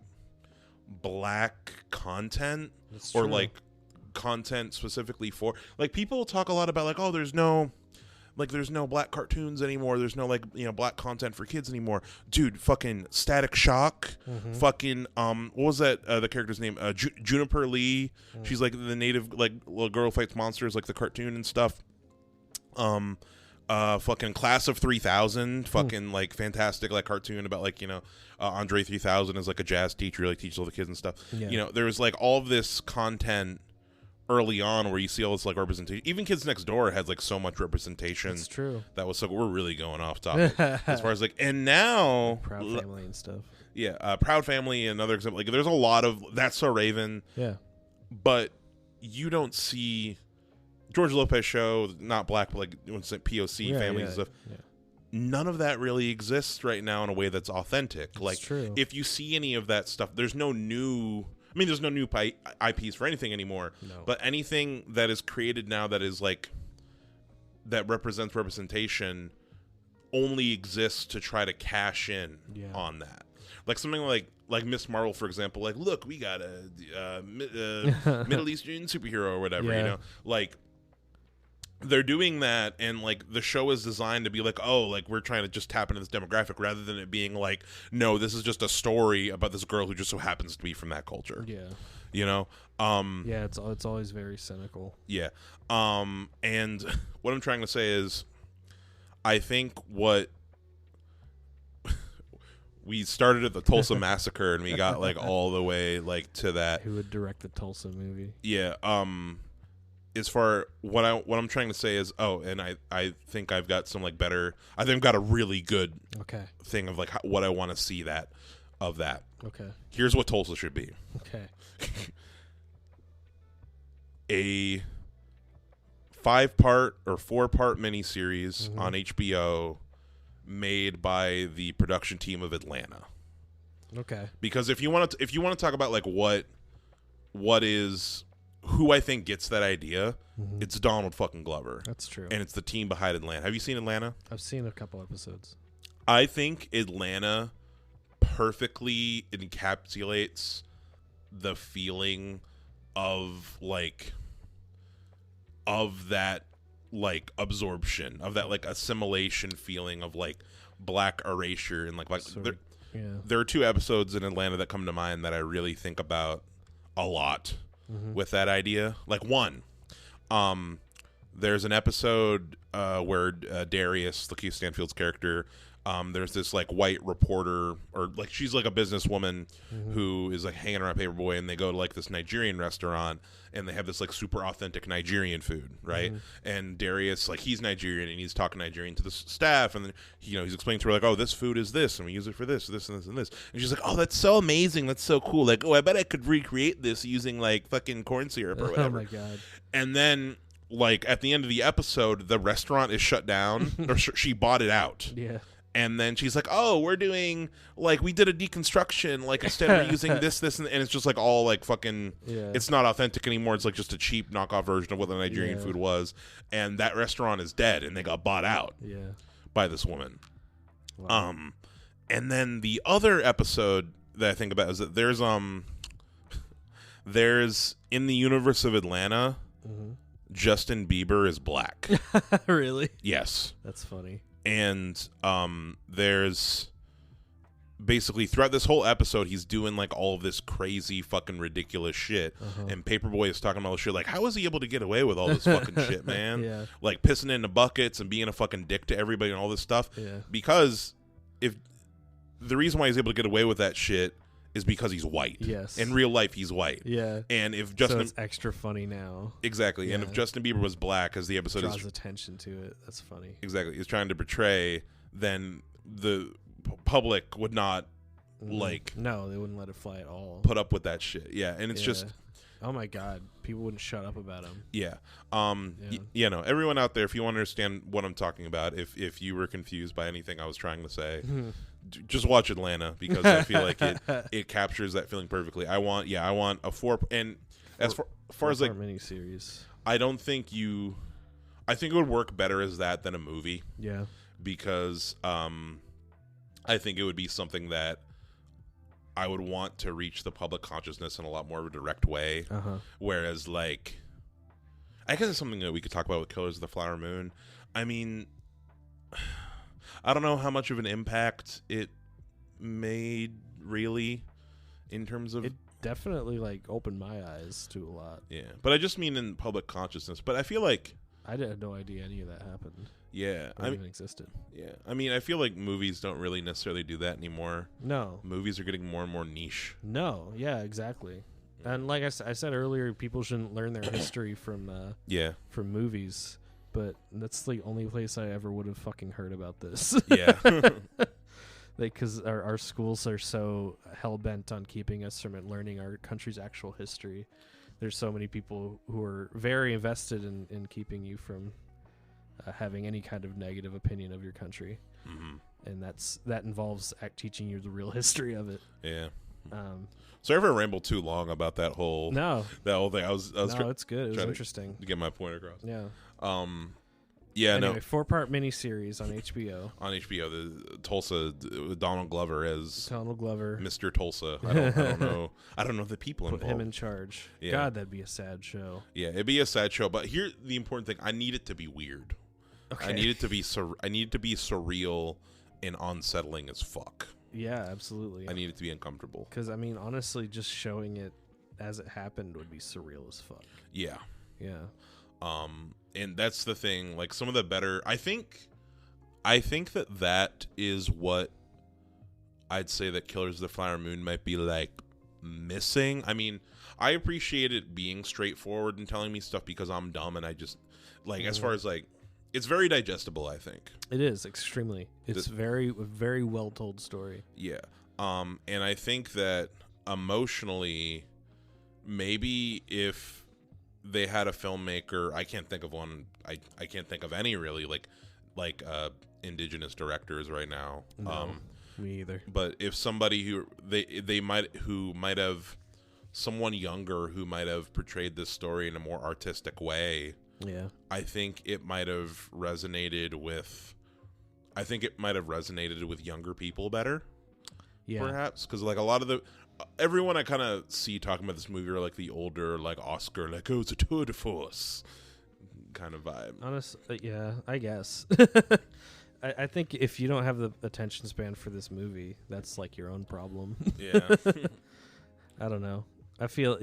black content or like content specifically for like, people talk a lot about like, oh, there's no black cartoons anymore, there's no like, you know, black content for kids anymore. Dude, fucking Static Shock, fucking what was that the character's name, Juniper Lee, she's like the native like little girl fights monsters, like the cartoon and stuff. Fucking Class of 3000, fucking like fantastic like cartoon about like, you know, Andre 3000 is like a jazz teacher, like teaches all the kids and stuff. You know, there was like all of this content early on where you see all this like representation. Even Kids Next Door had like so much representation. That's true. That was so, we're really going off topic as far as like, and now Proud Family and stuff. Yeah, Proud Family, another example. Like, there's a lot of That's So Raven. Yeah, but you don't see George Lopez show, not black, but like POC families and stuff. Yeah. None of that really exists right now in a way that's authentic. That's like, true. If you see any of that stuff, there's no new. I mean, there's no new IPs for anything anymore. No. But anything that is created now that is like that represents representation only exists to try to cash in on that. Like something like Miss Marvel, for example. Like, look, we got a Middle Eastern superhero or whatever. You know, like. They're doing that, and like the show is designed to be like, oh, like we're trying to just tap into this demographic, rather than it being like, no, this is just a story about this girl who just so happens to be from that culture. Yeah, you know. Yeah, it's always very cynical. Yeah, and what I'm trying to say is, I think what we started at the Tulsa massacre, and we got like all the way like to that. Who would direct the Tulsa movie? Yeah. As far what I'm trying to say is, and I think I've got some like better. I think I've got a really good thing of like what I want to see of that. Okay. Here's what Tulsa should be. Okay. A 5-part or 4-part miniseries on HBO, made by the production team of Atlanta. Okay. Because if you want to talk about like what is. Who I think gets that idea, it's Donald fucking Glover. That's true. And it's the team behind Atlanta. Have you seen Atlanta? I've seen a couple episodes. I think Atlanta perfectly encapsulates the feeling of that absorption, of that like assimilation feeling of like black erasure, and like there are 2 episodes in Atlanta that come to mind that I really think about a lot. With that idea, like one, there's an episode where Darius, Lakeith Stanfield's character, there's this like white reporter, or like she's like a businesswoman who is like hanging around Paperboy, and they go to like this Nigerian restaurant, and they have this like super authentic Nigerian food, right? And Darius, like, he's Nigerian, and he's talking Nigerian to the staff, and then he's explaining to her like, oh, this food is this, and we use it for this, this, and this, and this, and she's like, oh, that's so amazing, that's so cool, like, oh, I bet I could recreate this using like fucking corn syrup or whatever. Oh my god! And then like at the end of the episode, the restaurant is shut down, or she bought it out. Yeah. And then she's like, oh, we're doing, like, we did a deconstruction, like, instead of using this, and it's just, like, all, like, fucking, it's not authentic anymore. It's, like, just a cheap knockoff version of what the Nigerian food was. And that restaurant is dead, and they got bought out by this woman. Wow. And then the other episode that I think about is that there's in the universe of Atlanta, Justin Bieber is black. Really? Yes. That's funny. And there's basically throughout this whole episode, he's doing like all of this crazy fucking ridiculous shit, and Paperboy is talking about all this shit like, how is he able to get away with all this fucking shit, man? Yeah. Like pissing into buckets and being a fucking dick to everybody and all this stuff. Yeah. Because if the reason why he's able to get away with that shit is because he's white. Yes. In real life, he's white. Yeah. And if Justin, so it's extra funny now. Exactly. Yeah. And if Justin Bieber was black, as the episode draws attention to it, that's funny. Exactly. He's trying to portray, then the public would not like. No, they wouldn't let it fly at all. Put up with that shit. Yeah. And it's just. Oh my God, people wouldn't shut up about him. Yeah. Everyone out there, if you want to understand what I'm talking about, if you were confused by anything I was trying to say, just watch Atlanta, because I feel like it captures that feeling perfectly. I want a 4, and as far as like miniseries. I don't think you. I think it would work better as that than a movie. Yeah. Because I think it would be something that I would want to reach the public consciousness in a lot more of a direct way. Whereas, like, I guess it's something that we could talk about with Killers of the Flower Moon. I mean, I don't know how much of an impact it made, really, in terms of... It definitely, like, opened my eyes to a lot. Yeah, but I just mean in public consciousness. But I feel like... I had no idea any of that happened. Yeah. Or even existed. Yeah. I mean, I feel like movies don't really necessarily do that anymore. No. Movies are getting more and more niche. No. Yeah, exactly. And like I said earlier, people shouldn't learn their history from movies. But that's the only place I ever would have fucking heard about this. Yeah. Because our schools are so hell-bent on keeping us from learning our country's actual history. There's so many people who are very invested in keeping you from having any kind of negative opinion of your country. And that involves teaching you the real history of it. Yeah. So if I rambled too long about that whole thing, I was it's good. It was interesting to get my point across. Yeah. Anyway, 4-part miniseries on HBO. On HBO, the Tulsa, Donald Glover as Mr. Tulsa. I don't know the people Put involved. him in charge. Yeah. God, that'd be a sad show. Yeah, it'd be a sad show. But here, the important thing: I need it to be weird. Okay. I need it to be surreal and unsettling as fuck. Yeah, absolutely. I need it to be uncomfortable. Because I mean, honestly, just showing it as it happened would be surreal as fuck. Yeah. Yeah. And that's the thing. Like some of the better, I think that is what I'd say that Killers of the Flower Moon might be like missing. I mean, I appreciate it being straightforward and telling me stuff because I'm dumb and I just like as far as like it's very digestible. I think it is extremely. It's very very well told story. Yeah. And I think that emotionally, maybe if they had a filmmaker, I can't think of one. I can't think of any really like indigenous directors right now. No, me either. But if somebody who might have someone younger who might have portrayed this story in a more artistic way, yeah, I think it might have resonated with younger people better. Yeah, perhaps because like a lot of everyone I kind of see talking about this movie are like the older, like Oscar, like, oh, it's a tour de force kind of vibe. Honestly, yeah, I guess. I think if you don't have the attention span for this movie, that's like your own problem. Yeah. I don't know. I feel,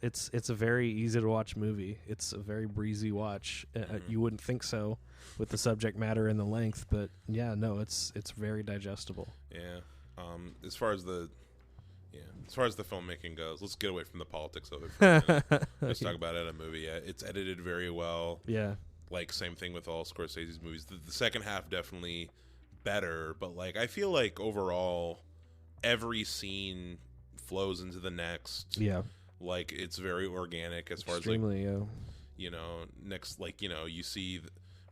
it's a very easy to watch movie. It's a very breezy watch. You wouldn't think so with the subject matter and the length, but yeah, no, it's very digestible. Yeah. As far as the filmmaking goes, let's get away from the politics of it for a minute. Let's talk about it in a movie. Yeah, it's edited very well. Yeah. Like, same thing with all Scorsese's movies. The second half definitely better, but, like, I feel like overall every scene flows into the next. Yeah. Like, it's very organic as far Extremely, as, like, next, like, you see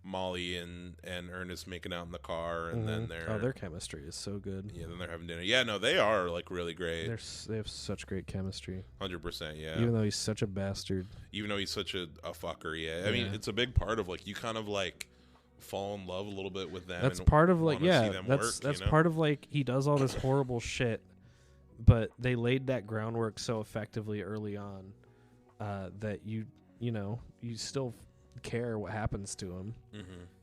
Molly and Ernest making out in the car, and then their chemistry is so good. Yeah, then they're having dinner. Yeah, no, they are like really great. They have such great chemistry. 100%. Yeah. Even though he's such a bastard. Even though he's such a fucker. Yeah. I mean, it's a big part of like you kind of like fall in love a little bit with them. That's part of like that's part of like he does all this horrible shit, but they laid that groundwork so effectively early on that you still care what happens to him,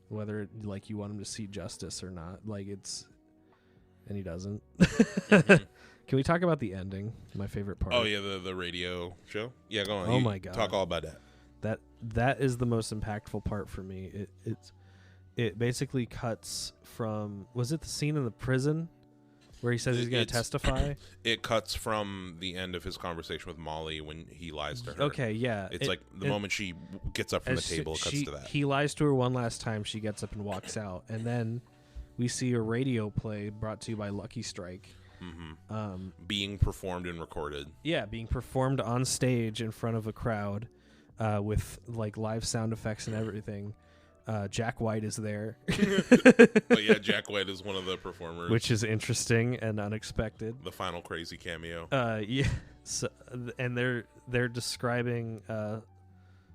whether like you want him to see justice or not. Like and he doesn't. Can we talk about the ending? My favorite part. Oh yeah, the radio show. Yeah, go on. Oh my god, talk all about that. That is the most impactful part for me. It basically cuts from, was it the scene in the prison where he says he's going to testify? It cuts from the end of his conversation with Molly when he lies to her. Okay, yeah. It's like the moment she gets up from the table, it cuts to that. He lies to her one last time, she gets up and walks out. And then we see a radio play brought to you by Lucky Strike. Being performed and recorded. Yeah, being performed on stage in front of a crowd with like live sound effects and everything. Jack White is there, But yeah, Jack White is one of the performers, which is interesting and unexpected. the final crazy cameo. Yeah. So, and they're describing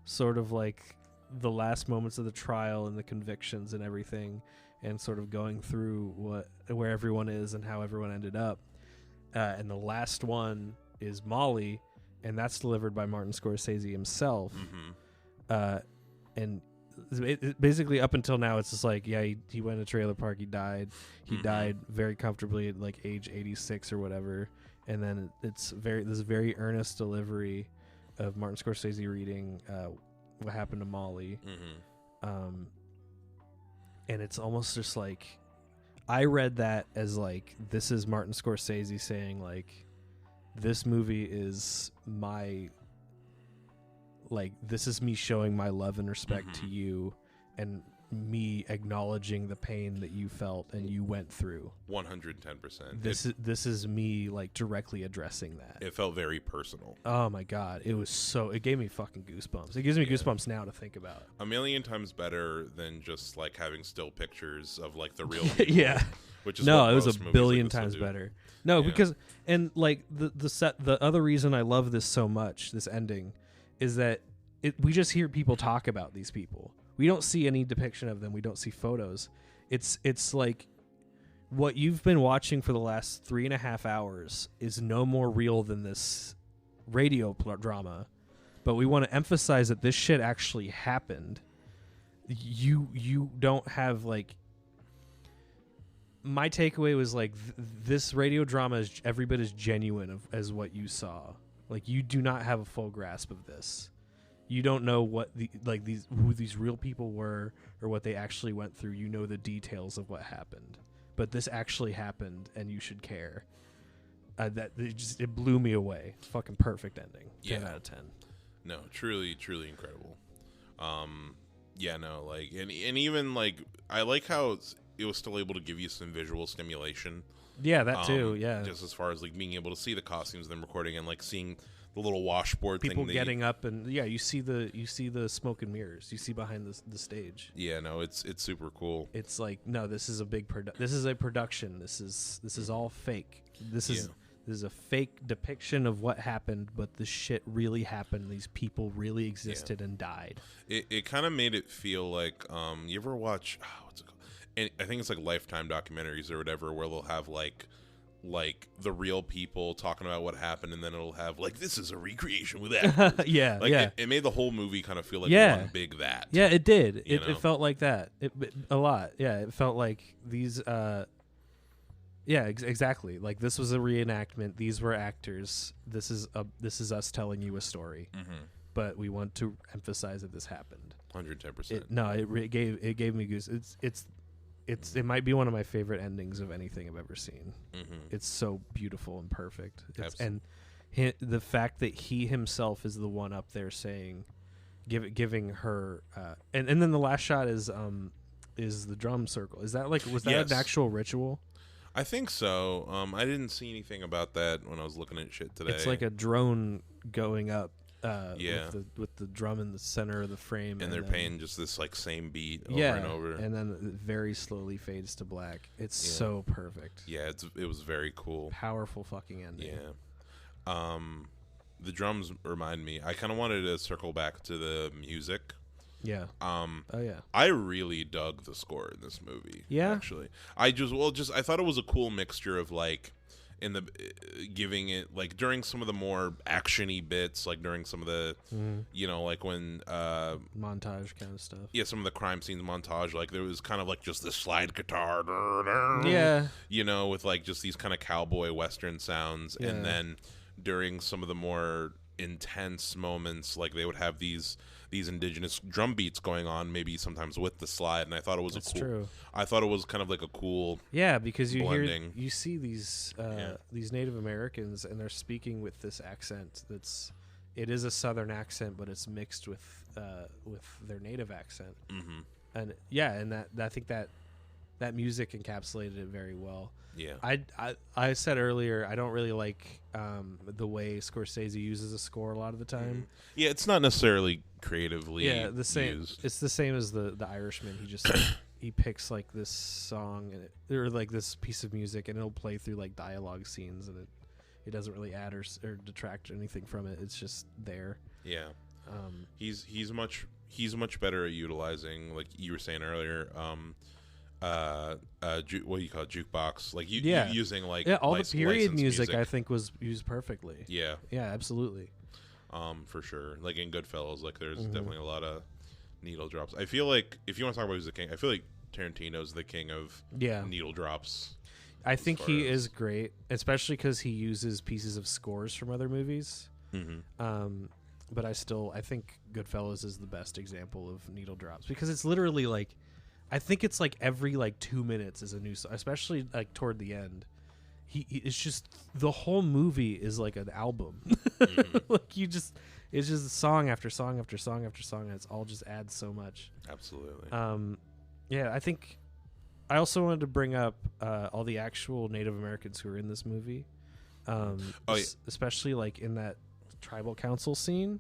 sort of like the last moments of the trial and the convictions and everything, and sort of going through where everyone is and how everyone ended up. And the last one is Molly, and that's delivered by Martin Scorsese himself. And basically up until now, it's just like, yeah, he went to trailer park, he died. He died very comfortably at like age 86 or whatever. And then it's this very earnest delivery of Martin Scorsese reading what happened to Molly. And it's almost just like, I read that as like, this is Martin Scorsese saying like, this movie is this is me showing my love and respect to you, and me acknowledging the pain that you felt and you went through. 110%. This is me like directly addressing that. It felt very personal. Oh my God. It gave me fucking goosebumps. It gives me goosebumps now to think about. A million times better than just like having still pictures of like the real people. Yeah. Which is no, it was a billion times better. No, because and like the other reason I love this so much, this ending, is that we just hear people talk about these people. We don't see any depiction of them. We don't see photos. It's like what you've been watching for the last 3.5 hours is no more real than this radio drama. But we want to emphasize that this shit actually happened. You don't have like. My takeaway was like this radio drama is every bit as genuine as what you saw. Like, you do not have a full grasp of this. You don't know what who these real people were or what they actually went through. You know the details of what happened, but this actually happened, and you should care. It blew me away. Fucking perfect ending. 10 out of 10. No, truly, truly incredible. Yeah, no, like, and even like, I like how it was still able to give you some visual stimulation. Yeah, that too. Yeah, just as far as like being able to see the costumes of them recording and like seeing the little washboard people thing getting up, and you see the smoke and mirrors. You see behind the stage. Yeah, no, it's super cool. It's like, no, this is a big this is a production. This is all fake. This is a fake depiction of what happened, but this shit really happened. These people really existed and died. It kind of made it feel like you ever watch what's it called? And I think it's like Lifetime documentaries or whatever, where they'll have like the real people talking about what happened, and then it'll have like, this is a recreation with actors. It made the whole movie kind of feel like one big that. Yeah, it did. It felt like that. A lot. Yeah, it felt like these. Exactly. Like, this was a reenactment. These were actors. This is us telling you a story. But we want to emphasize that this happened. 110%. No, it gave me goose. It might be one of my favorite endings of anything I've ever seen. It's so beautiful and perfect. And the fact that he himself is the one up there saying, giving her, and then the last shot is the drum circle. Is that was that an actual ritual? I think so. I didn't see anything about that when I was looking at shit today. It's like a drone going up. With the drum in the center of the frame, and they're playing just this like same beat over and over, and then it very slowly fades to black. It's so perfect. Yeah, it was very cool. Powerful fucking ending. Yeah. The drums remind me. I kind of wanted to circle back to the music. Yeah. I really dug the score in this movie. Yeah. Actually, I thought it was a cool mixture of like, in the giving it like during some of the more actiony bits, like during some of the like when montage kind of stuff. Yeah, some of the crime scenes montage, like there was kind of like just this slide guitar, with like just these kind of cowboy western sounds, and then during some of the more intense moments, like they would have these indigenous drum beats going on, maybe sometimes with the slide, and I thought it was true. I thought it was kind of like a cool because blending. You see these Native Americans, and they're speaking with this accent it is a southern accent, but it's mixed with their native accent. And I think that music encapsulated it very well. Yeah, I said earlier, I don't really like the way Scorsese uses a score a lot of the time. Yeah, it's not necessarily creatively the same. used. It's the same as the Irishman. He just he picks like this song or like this piece of music, and it'll play through like dialogue scenes, and it doesn't really add or detract anything from it. It's just there. Yeah. He's much better at utilizing, like you were saying earlier, what do you call it, jukebox, like using like all the period music I I think was used perfectly. Yeah, absolutely. For sure. Like in Goodfellas, like there's definitely a lot of needle drops. I feel like if you want to talk about who's the king, I feel like Tarantino's the king of needle drops. I think he is great, especially because he uses pieces of scores from other movies. But I think Goodfellas is the best example of needle drops, because it's literally like, I think it's like every like 2 minutes is a new song, especially like toward the end. It's just, the whole movie is like an album. Like it's just song after song after song after song, and it's all just adds so much. Absolutely. I think I also wanted to bring up all the actual Native Americans who are in this movie, especially like in that tribal council scene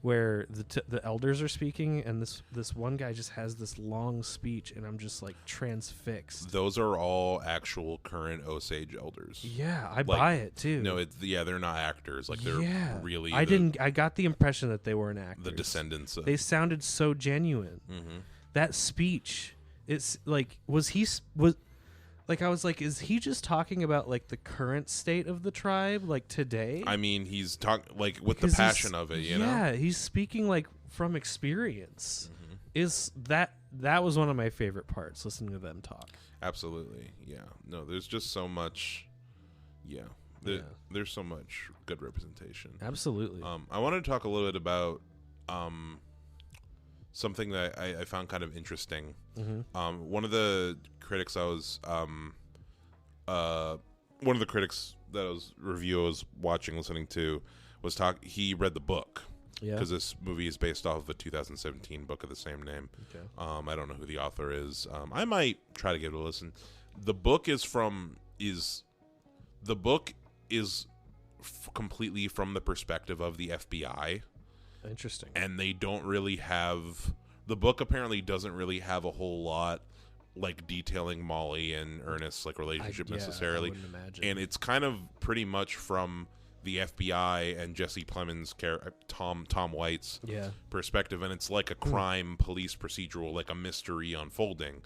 where the elders are speaking, and this one guy just has this long speech, and I'm just like transfixed. Those are all actual current Osage elders. Yeah, I buy it too. No, they're not actors. Like they're really. I got the impression that they weren't actors. The descendants. They sounded so genuine. That speech, it's like, I was like, is he just talking about like the current state of the tribe, like today? I mean, he's talking like with the passion of it, you know? Yeah, he's speaking like from experience. Is that was one of my favorite parts, listening to them talk. Absolutely. Yeah. No, there's just so much. Yeah. There's so much good representation. Absolutely. I wanted to talk a little bit about something that I found kind of interesting. One of the critics one of the critics that I was listening to was he read the book, because this movie is based off of a 2017 book of the same name. I don't know who the author is. I might try to give it a listen. The book is completely from the perspective of the FBI. Interesting. And they don't really have, the book apparently doesn't really have a whole lot like detailing Molly and Ernest's like relationship necessarily. I wouldn't imagine. And it's kind of pretty much from the FBI and Jesse Plemons' character, Tom White's perspective, and it's like a crime police procedural, like a mystery unfolding.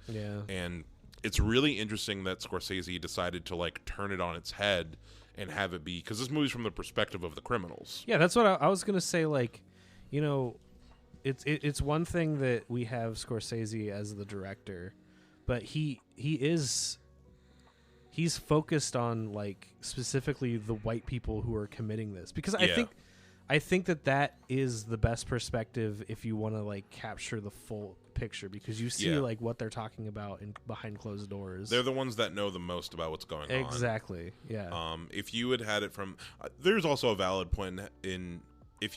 And it's really interesting that Scorsese decided to like turn it on its head and have it be, because this movie's from the perspective of the criminals. Yeah, that's what I was gonna say. Like, you know, it's one thing that we have Scorsese as the director, but he's focused on like specifically the white people who are committing this, because I think that is the best perspective if you want to like capture the full picture, because you see like what they're talking about behind closed doors. They're the ones that know the most about what's going on. Exactly. Yeah. If you had it from, there's also a valid point in if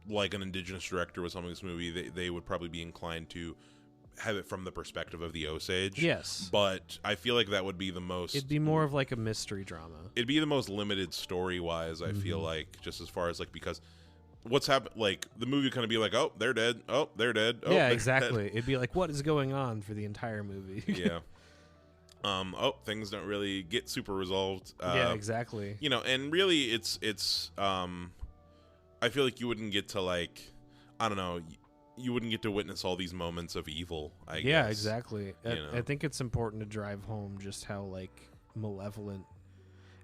like an indigenous director was filming this movie, they would probably be inclined to have it from the perspective of the Osage. Yes. But I feel like that would be the most... It'd be more of like a mystery drama. It'd be the most limited story-wise, I feel like, just as far as like, because what's happened, like the movie kind of be like, oh, they're dead. Oh, they're dead. Oh, yeah, exactly. Dead. It'd be like, what is going on for the entire movie? Yeah. Things don't really get super resolved. Yeah, exactly. You know, and really it's I feel like you wouldn't get to like, I don't know, you wouldn't get to witness all these moments of evil, I guess. Yeah, exactly. I think it's important to drive home just how like malevolent,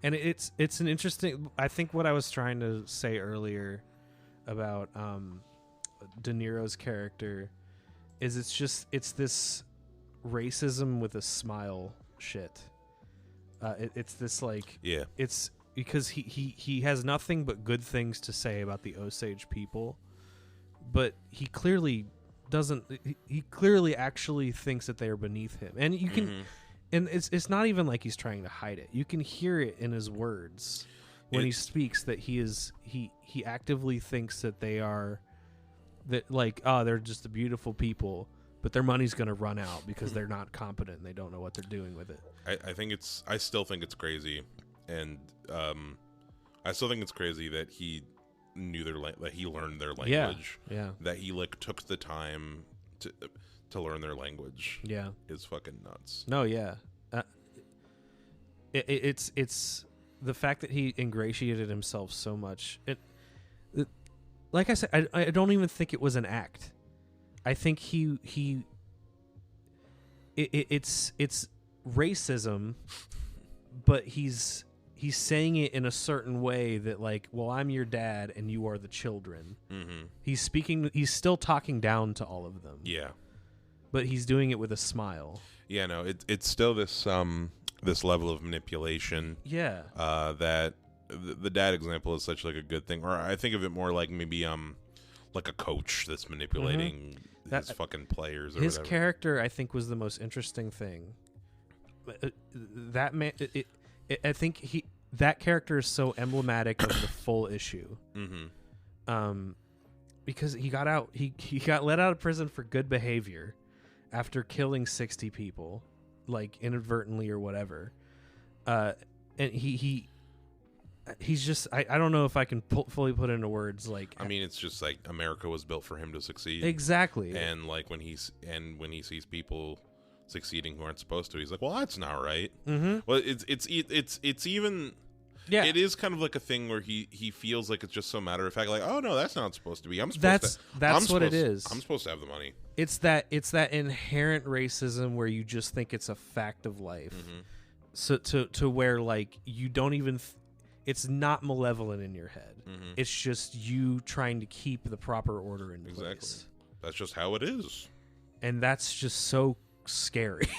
and it's an interesting, I think what I was trying to say earlier about De Niro's character is it's this racism with a smile shit. It's this like, it's because he has nothing but good things to say about the Osage people, but he clearly doesn't. He clearly actually thinks that they are beneath him, and you can, and it's not even like he's trying to hide it. You can hear it in his words when he speaks that he actively thinks that they are, that like, oh, they're just a beautiful people, but their money's gonna run out because they're not competent and they don't know what they're doing with it. I still think it's crazy, and I still think it's crazy that he knew that he learned their language. Yeah. That he like took the time to learn their language. Yeah. Is fucking nuts. No, yeah. It's the fact that he ingratiated himself so much. Like I said, I don't even think it was an act. I think it's racism, but he's saying it in a certain way that like, well, I'm your dad and you are the children. Mm-hmm. He's still talking down to all of them. Yeah. But he's doing it with a smile. Yeah, no, it's still this level of manipulation. Yeah. That the dad example is such like a good thing, or I think of it more like maybe like a coach that's manipulating his fucking players. Or his whatever. Character, I think, was the most interesting thing. That man, I think that character is so emblematic of the full issue. Mm-hmm. Because he got out, he got let out of prison for good behavior after killing 60 people, like inadvertently or whatever. And he's just I don't know if I can fully put into words like. I mean, it's just like America was built for him to succeed. Exactly. And like when he sees people succeeding who aren't supposed to, he's like, well, that's not right. Mm-hmm. Well, it's even. Yeah, it is kind of like a thing where he feels like it's just so matter of fact, like, oh no, that's not supposed to be. That's what it is. I'm supposed to have the money. It's that inherent racism where you just think it's a fact of life. Mm-hmm. So to where like you don't even. It's not malevolent in your head. Mm-hmm. It's just you trying to keep the proper order in place. That's just how it is, and that's just so scary.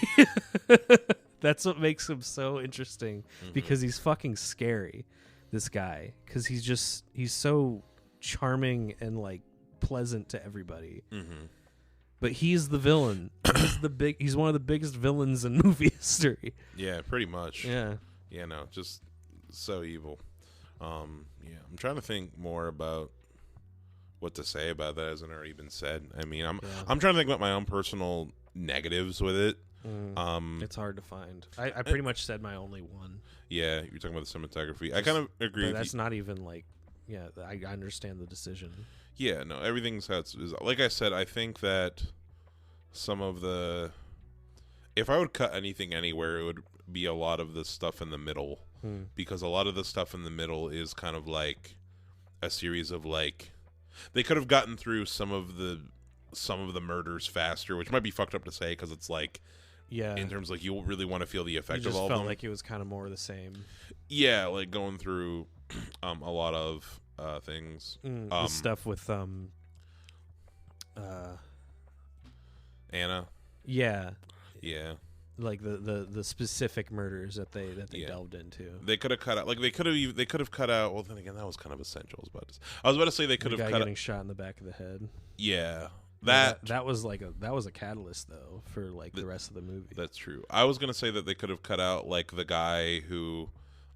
That's what makes him so interesting, because he's fucking scary, this guy, because he's so charming and like pleasant to everybody. Mm-hmm. But he's the villain. He's one of the biggest villains in movie history. Yeah, pretty much. Yeah. Yeah, no, just so evil. Yeah, I'm trying to think more about what to say about that hasn't already been said. I mean, I'm trying to think about my own personal negatives with it. It's hard to find. I pretty much said my only one. Yeah, you're talking about the cinematography. I kind of agree with that's you. not even like, yeah, I understand the decision. Yeah, no, everything's how it's, like I said, I think that some of the, if I would cut anything anywhere, it would be a lot of the stuff in the middle, because a lot of the stuff in the middle is kind of like a series of like, they could have gotten through some of the murders faster, which might be fucked up to say because it's like, yeah, in terms of like you really want to feel the effect of all of them. Felt like it was kind of more the same. Yeah, like going through a lot of things. The stuff with Anna. Yeah. Yeah. Like the specific murders that they delved into. They could have cut out, like they could have cut out. Well, then again, that was kind of essential. I was about to say they could have cut getting shot in the back of the head. Yeah. That was a catalyst though for like the rest of the movie. That's true. I was gonna say that they could have cut out like the guy who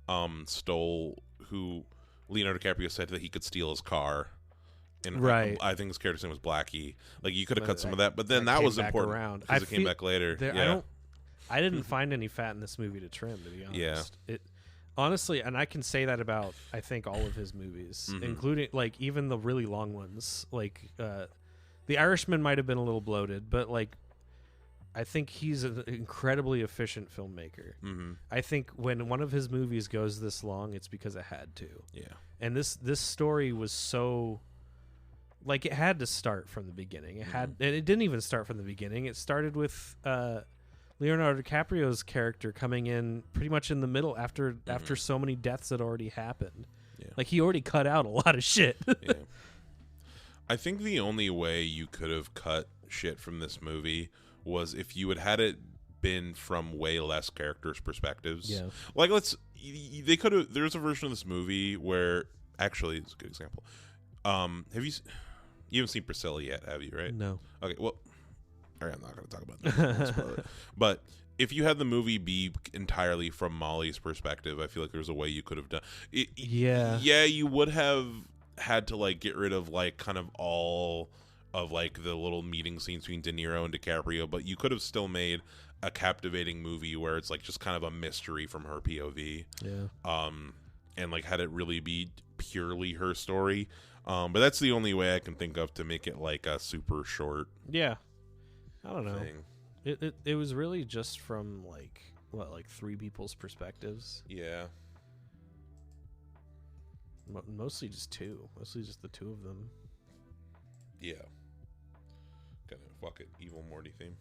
who Leonardo DiCaprio said that he could steal his car. And right. I think his character's name was Blackie. Like you could have cut some of that, but then that was important because it came back later. I didn't find any fat in this movie to trim, to be honest. Yeah. Honestly, and I can say that about I think all of his movies, including like even the really long ones, like The Irishman might have been a little bloated, but like I think he's an incredibly efficient filmmaker. Mm-hmm. I think when one of his movies goes this long, it's because it had to. Yeah. And this story was so like it had to start from the beginning. It had, and it didn't even start from the beginning. It started with Leonardo DiCaprio's character coming in pretty much in the middle after so many deaths had already happened. Yeah. Like he already cut out a lot of shit. Yeah. I think the only way you could have cut shit from this movie was if you had it been from way less characters' perspectives. Yeah. Like they could have. There's a version of this movie where actually it's a good example. Have you haven't seen Priscilla yet? Have you? Right? No. Okay. Well, all right, I'm not going to talk about that. But if you had the movie be entirely from Molly's perspective, I feel like there's a way you could have done it. Yeah. Yeah, you would have had to like get rid of like kind of all of like the little meeting scenes between De Niro and DiCaprio, but you could have still made a captivating movie where it's like just kind of a mystery from her POV. Yeah. And like had it really be purely her story. But that's the only way I can think of to make it like a super short Yeah. I don't know. thing. It was really just from like 3 people's perspectives. Yeah. Mostly just 2. Mostly just the 2 of them. Yeah. Kind of fuck it, evil Morty theme.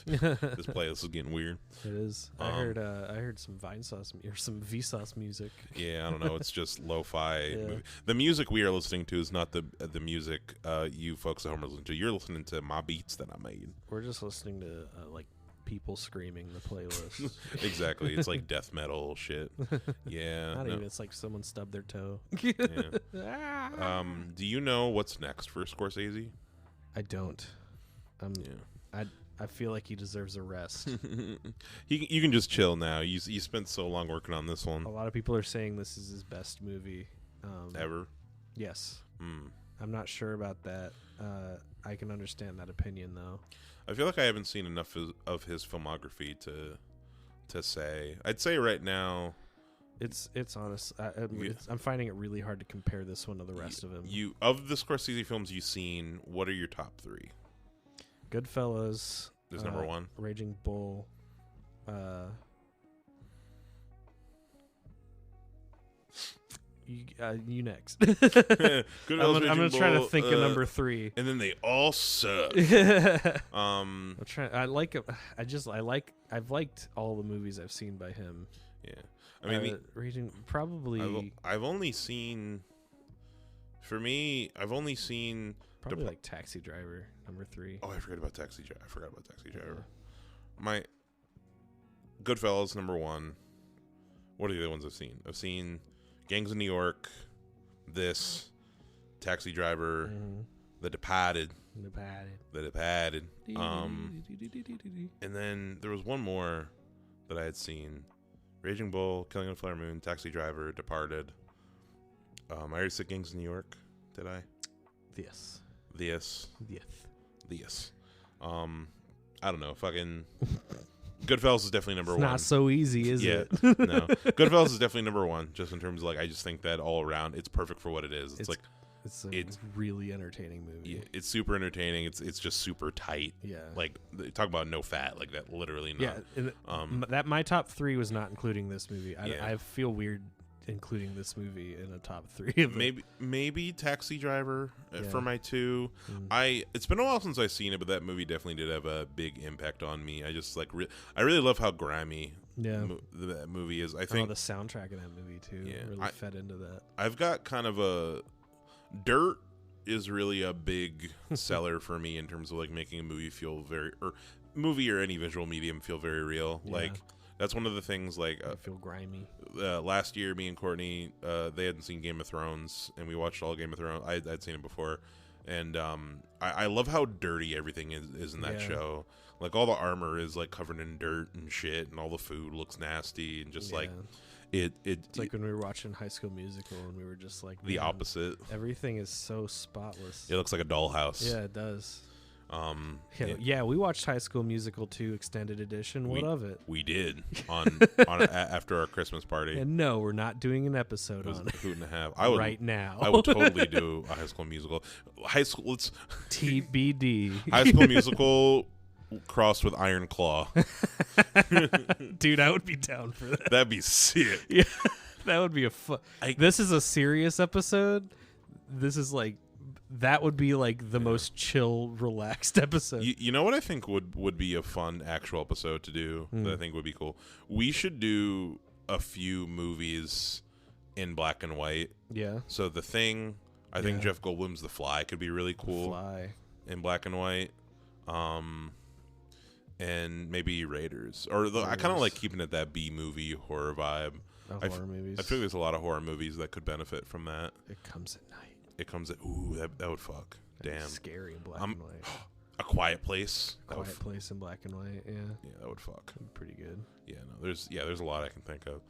This playlist is getting weird. It is. I heard some some Vsauce music. Yeah, I don't know. It's just lo-fi. Yeah. Movie. The music we are listening to is not the music you folks at home are listening to. You're listening to my beats that I made. We're just listening to like people screaming the playlist. Exactly. It's like death metal shit. Yeah. Not no. even. It's like someone stubbed their toe. Yeah. Do you know what's next for Scorsese? I don't. Yeah. I feel like he deserves a rest. You can just chill now. You spent so long working on this A one. lot of people are saying this is his best movie. Ever? Yes. Mm. I'm not sure about that. I can understand that opinion though. I feel like I haven't seen enough of his filmography to say. I'd say right now, It's honest. I'm finding it really hard to compare this one to the rest of him. Of the Scorsese films you've seen, what are your top 3? Goodfellas. There's number 1. Raging Bull. You next. I'm gonna try to think of number 3. And then they all suck. I'm trying. I've liked all the movies I've seen by him. Yeah, I mean, Raging probably. I've only seen. For me, I've only seen probably like Taxi Driver, number 3. Oh, I forgot about Taxi Driver. My Goodfellas, number 1. What are the other ones I've seen? I've seen Gangs of New York, this, Taxi Driver, The Departed. And then there was one more that I had seen: Raging Bull, Killing on the Flower Moon, Taxi Driver, Departed. I already said Gangs of New York. Did I? Yes. I don't know. Fucking Goodfellas is definitely number 1. Not so easy, is it? No. Goodfellas is definitely number 1, just in terms of like I just think that all around it's perfect for what it is. It's a really entertaining movie. Yeah, it's super entertaining. It's just super tight. Yeah. Like talk about no fat, like that literally not. Yeah. That my top 3 was not including this movie. Yeah. I feel weird including this movie in a top 3 of maybe Taxi Driver for my 2. It's been a while since I've seen it, but that movie definitely did have a big impact on me. I just like I really love how grimy that movie is. I think the soundtrack in that movie too really fed into that. I've got kind of a Dirt is really a big seller for me in terms of like making a movie feel movie or any visual medium feel very real. Yeah. Like that's one of the things. Like I feel grimy. Last year, me and Courtney, they hadn't seen Game of Thrones, and we watched all Game of Thrones. I'd seen it before, and I love how dirty everything is in that show. Like all the armor is like covered in dirt and shit, and all the food looks nasty, and just like it's like when we were watching High School Musical, and we were just like the opposite. Everything is so spotless. It looks like a dollhouse. Yeah, it does. We watched High School Musical 2 Extended Edition. What of it? We did on after our Christmas party. And no, we're not doing an episode on it. A hoot and a half. I would right now. I would totally do a High School Musical. Let's TBD. High School Musical crossed with Iron Claw. Dude, I would be down for that. That'd be sick. Yeah, that would be a fun. This is a serious episode. This is like. That would be like the most chill, relaxed episode. You know what I think would be a fun actual episode to do that I think would be cool? We should do a few movies in black and white. Yeah. So The Thing, I think Jeff Goldblum's The Fly could be really cool. Fly. In black and white. And maybe Raiders. I kind of like keeping it that B-movie horror vibe. Horror movies. I feel there's a lot of horror movies that could benefit from that. It Comes at Night. It comes at that would fuck. Damn. Scary in black and white. A Quiet Place. Quiet Place in black and white. Yeah. Yeah, that would fuck. That'd be pretty good. Yeah, no. There's a lot I can think of.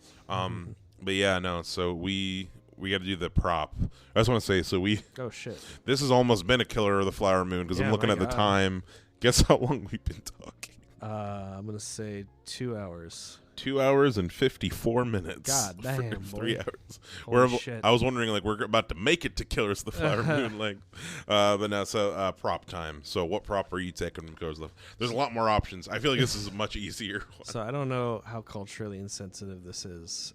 But yeah, no. So we got to do the prop. I just want to say, Oh shit. This has almost been a Killer of the Flower Moon because I'm looking at the time. Guess how long we've been talking? I'm gonna say 2 hours. 2 hours and 54 minutes. God damn, for 3 boy. hours. Holy shit. I was wondering, like, we're about to make it to Killers of the Flower Moon, like, but no. So prop time. So what prop are you taking? Because there's a lot more options. I feel like this is a much easier one. So I don't know how culturally insensitive this is.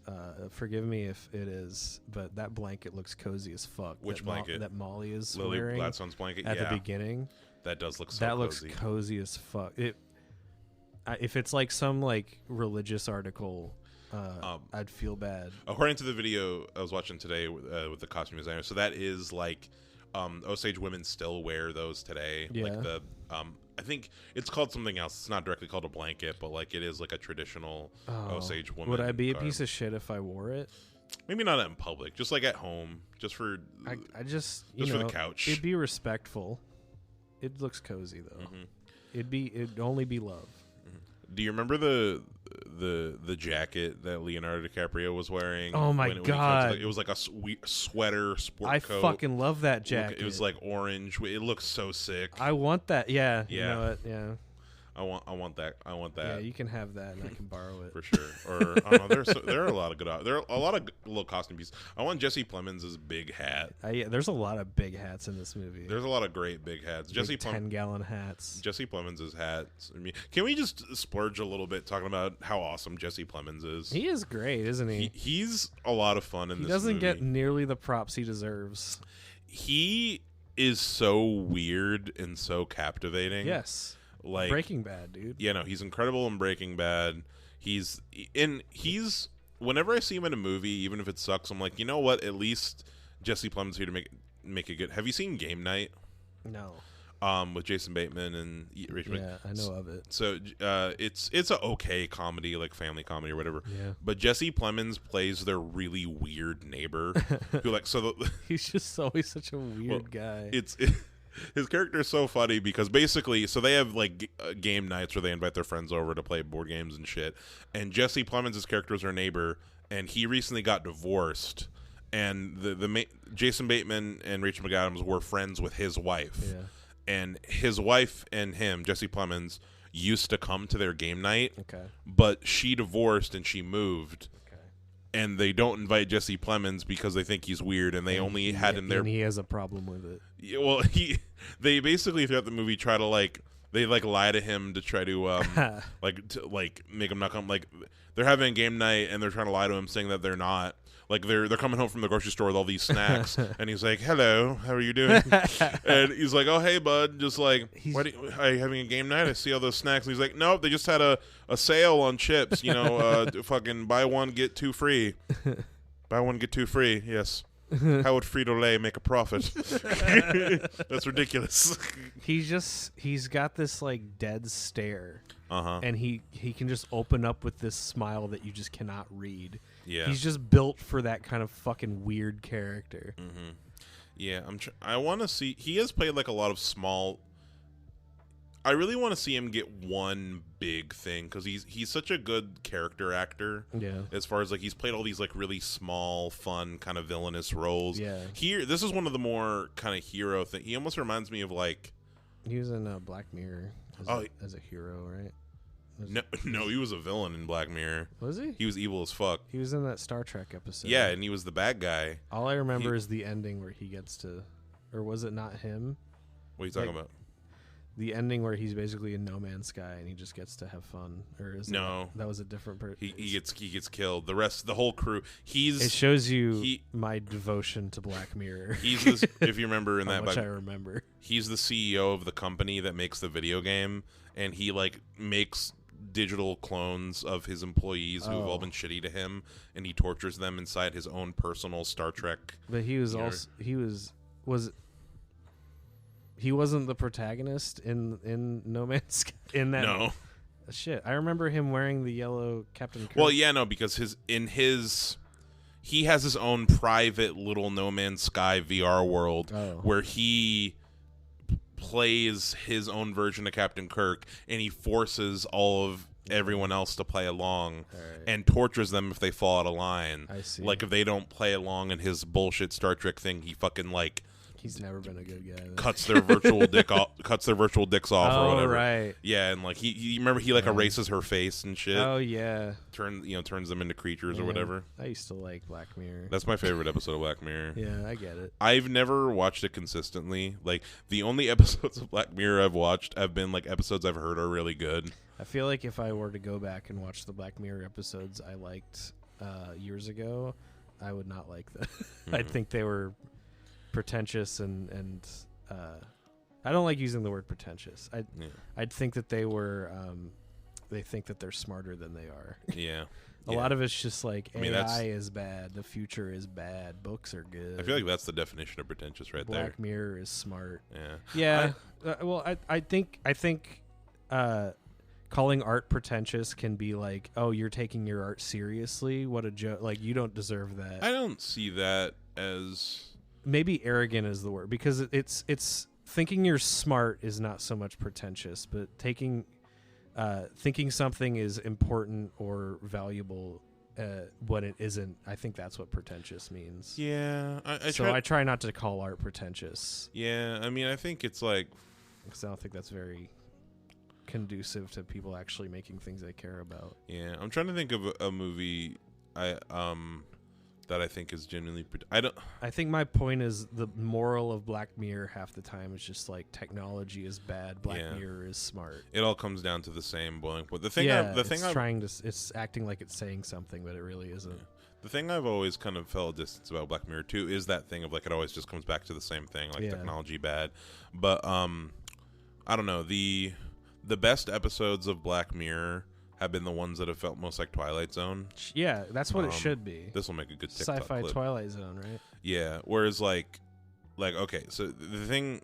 Forgive me if it is, but that blanket looks cozy as fuck. Which blanket? That Molly is Lily wearing Gladstone's blanket. at the beginning. That does look so that cozy. looks cozy as fuck. If it's like some like religious article, I'd feel bad. According to the video I was watching today with the costume designer, so that is like Osage women still wear those today. Yeah. Like the I think it's called something else. It's not directly called a blanket, but like it is like a traditional Osage woman. Would I be a garb. piece of shit if I wore it? Maybe not in public, just like at home, just for I just for the couch. It'd be respectful. It looks cozy though. It'd only be love. Do you remember the jacket that Leonardo DiCaprio was wearing? Oh my God! It was like a sweater sport coat. I fucking love that jacket. It was like orange. It looks so sick. I want that. Yeah. Yeah. You know what? Yeah. I want that. I want that. Yeah, you can have that, and I can borrow it for sure. Or I don't know. There are a lot of little costume pieces. I want Jesse Plemons' big hat. Yeah, there's a lot of big hats in this movie. There's a lot of great big hats. Jesse 10-gallon hats. Jesse Plemons' hats. I mean, can we just splurge a little bit talking about how awesome Jesse Plemons is? He is great, isn't he? He's a lot of fun in this movie. He doesn't get nearly the props he deserves. He is so weird and so captivating. Yes. Like Breaking Bad, dude. Yeah, no, he's incredible in Breaking Bad. Whenever I see him in a movie, even if it sucks, I'm like, you know what? At least Jesse Plemons here to make it good. Have you seen Game Night? No. With Jason Bateman and Rachel. Yeah, I know of it. So it's a okay comedy, like family comedy or whatever. Yeah. But Jesse Plemons plays their really weird neighbor, who like he's just always such a weird guy. His character is so funny because basically, so they have like game nights where they invite their friends over to play board games and shit. And Jesse Plemons' character is her neighbor, and he recently got divorced. And Jason Bateman and Rachel McAdams were friends with his wife. Yeah. And his wife and him, Jesse Plemons, used to come to their game night. Okay. But she divorced and she moved. Okay. And they don't invite Jesse Plemons because they think he's weird, and they only had him there. And he has a problem with it. Yeah, well, they basically throughout the movie try to they lie to him to try to make him not come. Like they're having a game night and they're trying to lie to him, saying that they're not. Like they're coming home from the grocery store with all these snacks, and he's like, "Hello, how are you doing?" And he's like, "Oh, hey, bud, just like, are you having a game night? I see all those snacks." And he's like, "Nope, they just had a sale on chips. You know, fucking buy one get two free. Buy one get two free. Yes." How would Frito-Lay make a profit? That's ridiculous. He's got this like dead stare, and he can just open up with this smile that you just cannot read. Yeah, he's just built for that kind of fucking weird character. Mm-hmm. Yeah, I want to see. He has played like a lot of small. I really want to see him get one big thing because he's such a good character actor. Yeah. As far as like he's played all these like really small, fun kind of villainous roles. Yeah. This is one of the more kind of hero thing. He almost reminds me of like. He was in Black Mirror as a hero, right? No, he was a villain in Black Mirror. Was he? He was evil as fuck. He was in that Star Trek episode. Yeah, and he was the bad guy. All I remember is the ending where he gets to, or was it not him? What are you talking about? The ending where he's basically in No Man's Sky and he just gets to have fun, or is that was a different person? He gets killed. The whole crew. It shows you my devotion to Black Mirror. He's if you remember in that, much I remember. He's the CEO of the company that makes the video game, and he like makes digital clones of his employees who have all been shitty to him, and he tortures them inside his own personal Star Trek. But he wasn't the protagonist in No Man's Sky. In that, no shit. I remember him wearing the yellow Captain Kirk. Well, yeah, no, because he has his own private little No Man's Sky VR world where he plays his own version of Captain Kirk, and he forces all of everyone else to play along and tortures them if they fall out of line. I see. Like if they don't play along in his bullshit Star Trek thing, he fucking like He's never been a good guy. cuts their virtual dicks off or whatever. Right. Yeah, and like he remember he like erases her face and shit. Oh yeah. Turns them into creatures or whatever. I used to like Black Mirror. That's my favorite episode of Black Mirror. Yeah, I get it. I've never watched it consistently. Like the only episodes of Black Mirror I've watched have been like episodes I've heard are really good. I feel like if I were to go back and watch the Black Mirror episodes I liked years ago, I would not like them. I'd think they were pretentious and I don't like using the word pretentious. I'd think that they were they think that they're smarter than they are. Yeah. A lot of it's just like AI is bad, the future is bad, books are good. I feel like that's the definition of pretentious right there. Black Mirror is smart. Yeah. Yeah. Well, I think calling art pretentious can be like, oh, you're taking your art seriously. What a joke! Like you don't deserve that. I don't see that as maybe arrogant is the word, because it's thinking you're smart is not so much pretentious, but thinking something is important or valuable when it isn't. I think that's what pretentious means. Yeah. I try not to call art pretentious. Yeah. I mean, I think it's like, because I don't think that's very conducive to people actually making things they care about. Yeah, I'm trying to think of a movie that I think is genuinely I think my point is the moral of Black Mirror half the time is just like technology is bad, Black Mirror is smart. It all comes down to the same boiling point. It's acting like it's saying something, but it really isn't. Yeah. The thing I've always kind of felt a distance about Black Mirror too is that thing of like it always just comes back to the same thing, like technology bad. But I don't know, the best episodes of Black Mirror have been the ones that have felt most like Twilight Zone. Yeah, that's what it should be. This will make a good TikTok sci-fi clip. Twilight Zone, right? Yeah, whereas like okay, so the thing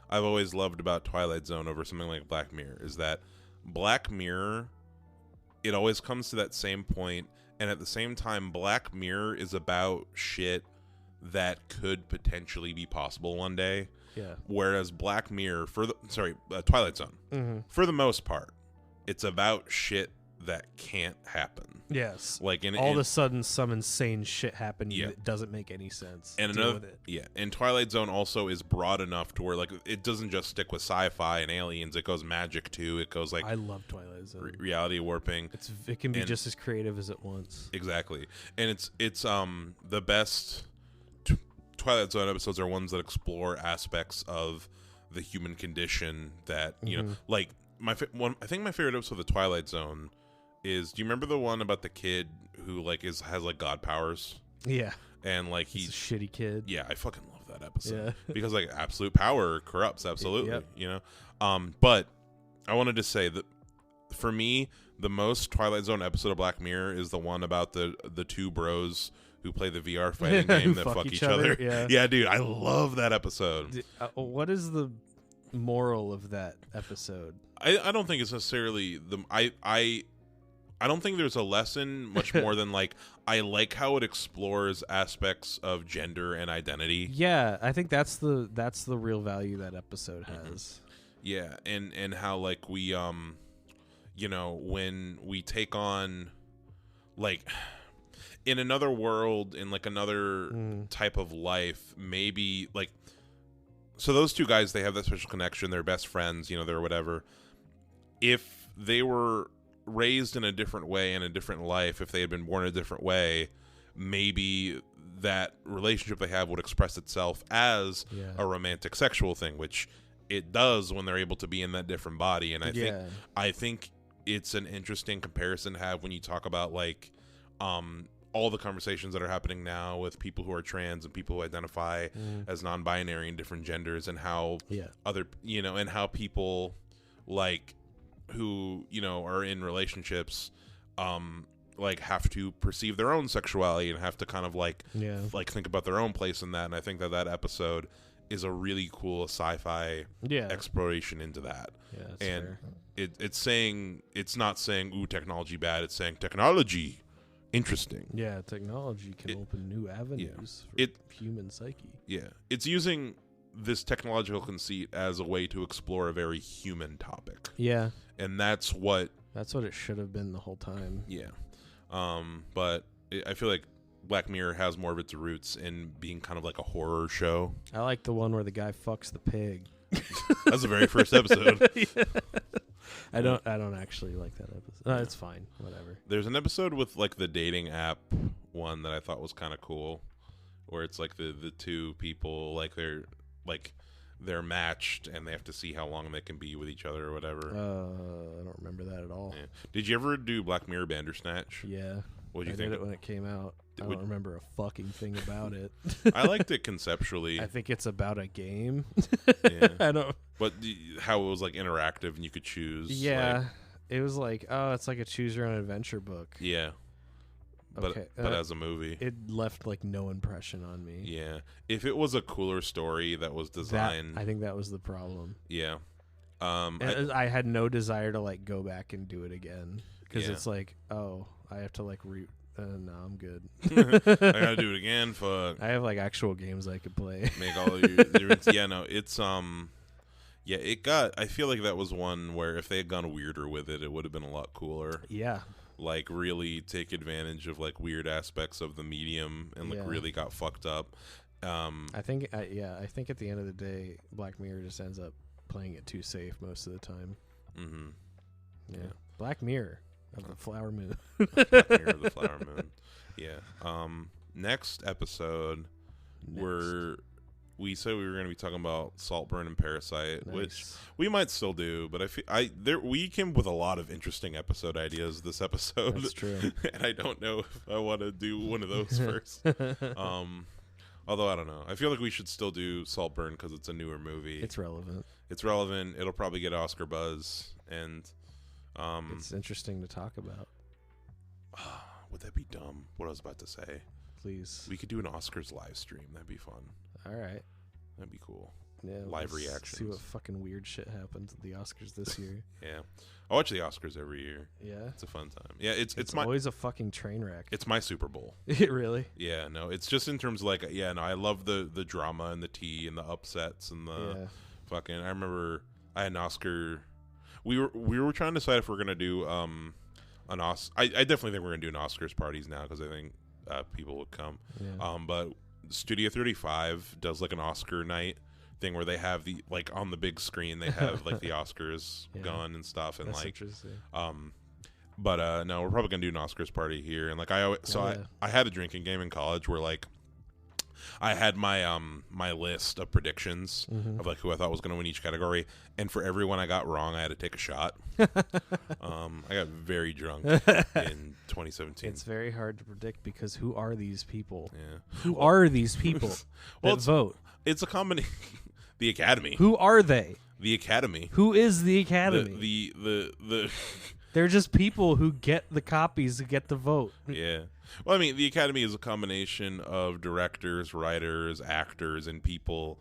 I've always loved about Twilight Zone over something like Black Mirror is that Black Mirror, it always comes to that same point, and at the same time Black Mirror is about shit that could potentially be possible one day. Yeah. Whereas Black Mirror Twilight Zone, for the most part, it's about shit that can't happen. Yes. Like all of a sudden some insane shit happened that doesn't make any sense. And and Twilight Zone also is broad enough to where like it doesn't just stick with sci-fi and aliens. It goes magic too. It goes like I love Twilight Zone. Reality warping. It can be just as creative as it wants. Exactly. And it's the best Twilight Zone episodes are ones that explore aspects of the human condition that you know, like I think my favorite episode of the Twilight Zone is, do you remember the one about the kid who like has like god powers? Yeah. And like he's a shitty kid. Yeah, I fucking love that episode. Yeah. Because like absolute power corrupts, absolutely. You know? But I wanted to say that for me, the most Twilight Zone episode of Black Mirror is the one about the two bros who play the VR fighting game that fuck each other. Yeah, dude, I love that episode. What is the moral of that episode? I don't think it's necessarily I don't think there's a lesson much more than like I like how it explores aspects of gender and identity. Yeah, I think that's the real value that episode has. Yeah, and how like we you know, when we take on like in another world, in like another type of life, maybe like, so those two guys, they have that special connection, they're best friends, you know, they're whatever. If they were raised in a different way, in a different life, if they had been born in a different way, maybe that relationship they have would express itself as a romantic sexual thing, which it does when they're able to be in that different body. And I think it's an interesting comparison to have when you talk about like all the conversations that are happening now with people who are trans and people who identify as non-binary and different genders, and how other, you know, and how people like who, you know, are in relationships like have to perceive their own sexuality and have to kind of like think about their own place in that. And I think that episode is a really cool sci-fi exploration into that. And it's not saying ooh, technology bad, it's saying technology interesting. Yeah, technology can open new avenues for human psyche. Yeah, it's using this technological conceit as a way to explore a very human topic. Yeah, and that's what it should have been the whole time. Yeah, but I feel like Black Mirror has more of its roots in being kind of like a horror show. I like the one where the guy fucks the pig. That's the very first episode. Yeah. I don't actually like that episode. It's fine. Whatever. There's an episode with like the dating app one that I thought was kind of cool, where it's like the two people they're matched and they have to see how long they can be with each other or whatever. I don't remember that at all. Yeah. Did you ever do Black Mirror Bandersnatch? Yeah. What did you I think? did it when it came out. I don't remember a fucking thing about it. I liked it conceptually. I think it's about a game. Yeah. I don't. But how it was like interactive and you could choose. Yeah. It was like, it's like a choose your own adventure book. Yeah. But Okay, but as a movie. It left like no impression on me. Yeah. If it was a cooler story that was designed. I think that was the problem. Yeah. I had no desire to like go back and do it again because Yeah. it's like, I have to like no, I'm good. I gotta do it again. Fuck. I have like actual games I could play. Make all your yeah, no, it's yeah, it got. I feel like that was one where if they had gone weirder with it, it would have been a lot cooler. Yeah. Like really take advantage of like weird aspects of the medium and like really got fucked up. I think at the end of the day, Black Mirror just ends up playing it too safe most of the time. Mm-hmm. Yeah. Black Mirror of the Flower Moon. Black Mirror of the Flower Moon. Yeah. Next episode, we said we were going to be talking about Saltburn and Parasite, which we might still do, but we came with a lot of interesting episode ideas this episode. That's true. And I don't know if I want to do one of those first. Although I don't know. I feel like we should still do Saltburn because it's a newer movie. It's relevant. It'll probably get Oscar buzz, and it's interesting to talk about. Would that be dumb? What I was about to say. Please. We could do an Oscars live stream. That'd be fun. All right. That'd be cool. Yeah. Live See reactions. what fucking weird shit happens at the Oscars this year. Yeah. I watch the Oscars every year. Yeah. It's a fun time. Yeah, it's always a fucking train wreck. It's my Super Bowl. Really? Yeah, no, it's just in terms of like, I love the drama and the tea and the upsets and the fucking. I remember I had an Oscar. We were trying to decide if we're gonna do an Oscar. I definitely think we're gonna do an Oscars parties now because I think people would come. Yeah. But Studio 35 does like an Oscar night thing where they have the like on the big screen they have like the Oscars going and stuff and That's like interesting. But no, we're probably gonna do an Oscars party here, and like I had a drinking game in college where like I had my my list of predictions of like who I thought was gonna win each category, and for every one I got wrong, I had to take a shot. I got very drunk in 2017. It's very hard to predict because who are these people? Yeah, Who are these people that vote? It's a combination. The Academy. Who are they? The Academy. Who is the Academy? The They're just people who get the copies, who get the vote. Yeah. Well, I mean, the Academy is a combination of directors, writers, actors, and people,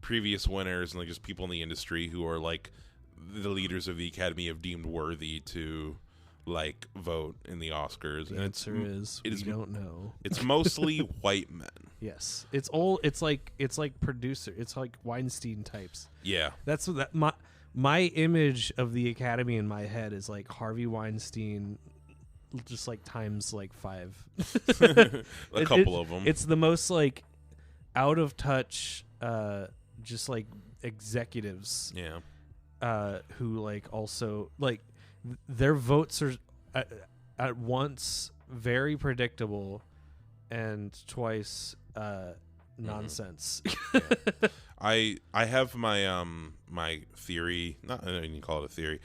previous winners, and like just people in the industry who are like the leaders of the Academy have deemed worthy to like vote in the Oscars. The and answer is we don't know. It's mostly white men. Yes, it's like producer. It's like Weinstein types. Yeah. That's what my image of the Academy in my head is like Harvey Weinstein, just like times like 5. A couple of them. It's the most like out of touch, just like executives. Yeah. Who like also like their votes are at once very predictable and twice nonsense. Yeah. I have my my theory. Not I don't even call it a theory.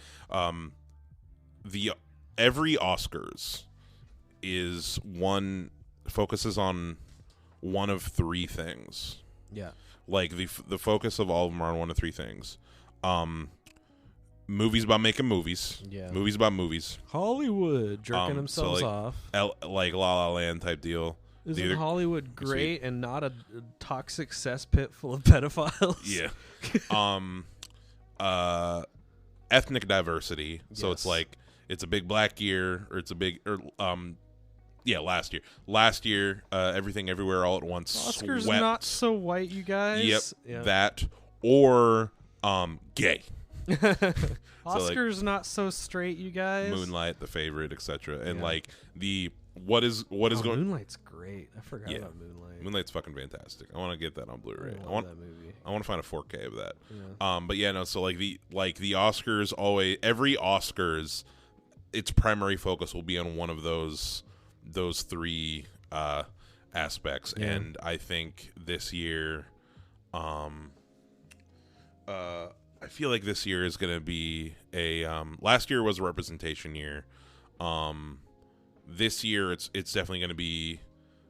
Every Oscars focuses on one of 3 things. Yeah. Like the focus of all of them are on one of 3 things. Movies about making movies. Yeah. Movies about movies. Hollywood jerking themselves off. Like La La Land type deal. Isn't Hollywood great and not a toxic cesspit full of pedophiles? Yeah. Ethnic diversity. So it's like it's a big black year, or it's a big last year Everything Everywhere All at Once. Oscar's swept. not so white, you guys. Yep. That or gay. Oscar's not so straight, you guys. Moonlight, The Favorite, etc. And like what is going? Moonlight's great. I forgot Yeah. about Moonlight. Moonlight's fucking fantastic. I want to get that on Blu-ray. I love that movie. I want to find a 4K of that. Yeah. But yeah, no. So like the Oscars always, every Oscars, its primary focus will be on one of those three aspects, Yeah. and I think this year, I feel like this year is gonna be a. Last year was a representation year. This year it's definitely gonna be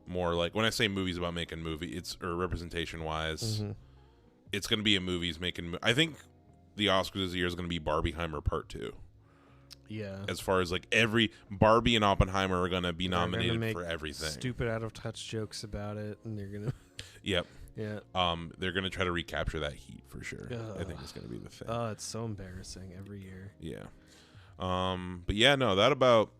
more like, when I say movies about making or representation wise, it's gonna be a movies making. I think the Oscars this year is gonna be Barbieheimer Part 2. Yeah. As far as like every Barbie and Oppenheimer are gonna be They're gonna nominated make for everything. Stupid out of touch jokes about it, and they're gonna. Yep. Yeah. They're gonna try to recapture that heat for sure. Ugh. I think it's gonna be the thing. Oh, it's so embarrassing every year. Yeah. But yeah, no, that about,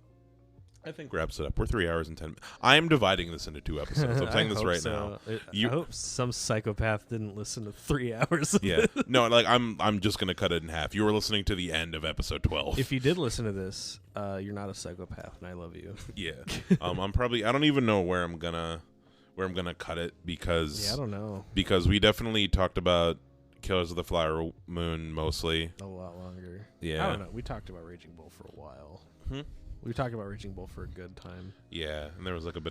I think, wraps it up. We're 3 hours and 10 minutes. I am dividing this into 2 episodes. I'm saying this right now. I hope some psychopath didn't listen to 3 hours. Of Yeah. No, like I'm just gonna cut it in half. You were listening to the end of episode 12. If you did listen to this, you're not a psychopath, and I love you. Yeah. I'm probably, I don't even know where I'm gonna cut it, because Yeah, I don't know. Because we definitely talked about Killers of the Flower Moon mostly. A lot longer. Yeah. I don't know. We talked about Raging Bull for a while. We talked about Raging Bull for a good time. Yeah, and there was like I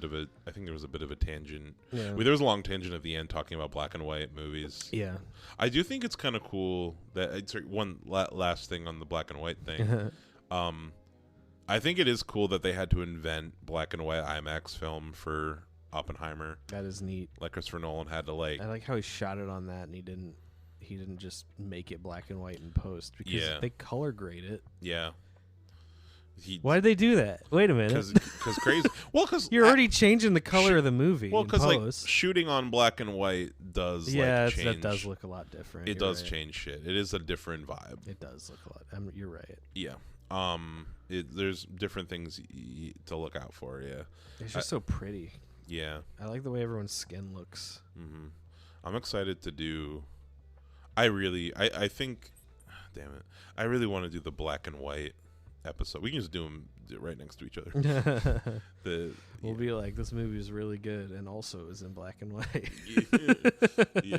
think there was a bit of a tangent. Yeah. There was a long tangent at the end talking about black and white movies. Yeah. I do think it's kind of cool that, sorry, one last thing on the black and white thing. I think it is cool that they had to invent black and white IMAX film for Oppenheimer. That is neat. Like Christopher Nolan had to like. I like how he shot it on that, and he didn't just make it black and white in post, because they color grade it. Yeah. Why did they do that? Wait a minute. Because crazy. Well, because you're already changing the color of the movie. Well, because like post. shooting on black and white does change. That does look a lot different. It does change shit. It is a different vibe. It does look a lot. You're right. Yeah. There's different things to look out for. Yeah. It's just so pretty. Yeah. I like the way everyone's skin looks. Mm-hmm. I'm excited to do. I think. Damn it! I really want to do the black and white episode. We can just do them right next to each other. We'll be like, this movie is really good, and also is in black and white. Yeah.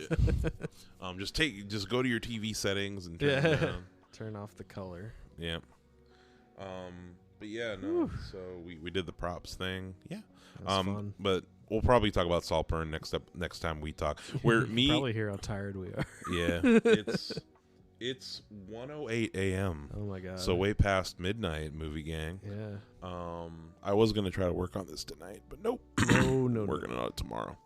Just go to your TV settings and turn it down. Turn off the color. Yeah. But yeah, no. So we did the props thing. Yeah. Fun. But we'll probably talk about Saltburn next time we talk. Where you probably hear how tired we are. Yeah. It's 1:08 a.m. Oh my god. So way past midnight, movie gang. Yeah. I was gonna try to work on this tonight, but nope. No. Working on it tomorrow.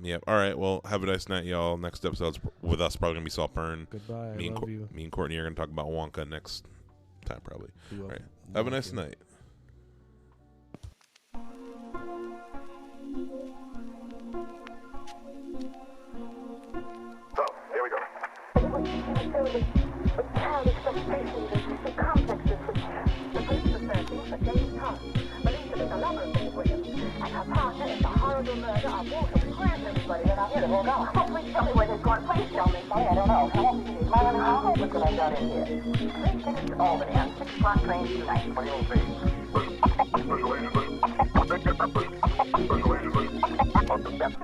Yeah. All right. Well, have a nice night, y'all. Next episode's with us probably gonna be Saltburn. Goodbye. I love you. Me and Courtney are gonna talk about Wonka next time, probably. All right. Have a nice night. So, here we go. With child expectations and complexes, the police are searching for James Thomas, believed to be the lover of Miss Williams, and her partner in the horrible murder of Walter. Where's everybody? They're not here. They've all gone. Oh, please tell me where they've gone. Please tell me. Sorry, I don't know. How long is it? How could I got in here? 3 tickets to Albany on 6 o'clock train tonight. What do you think? Special agent, Special agent,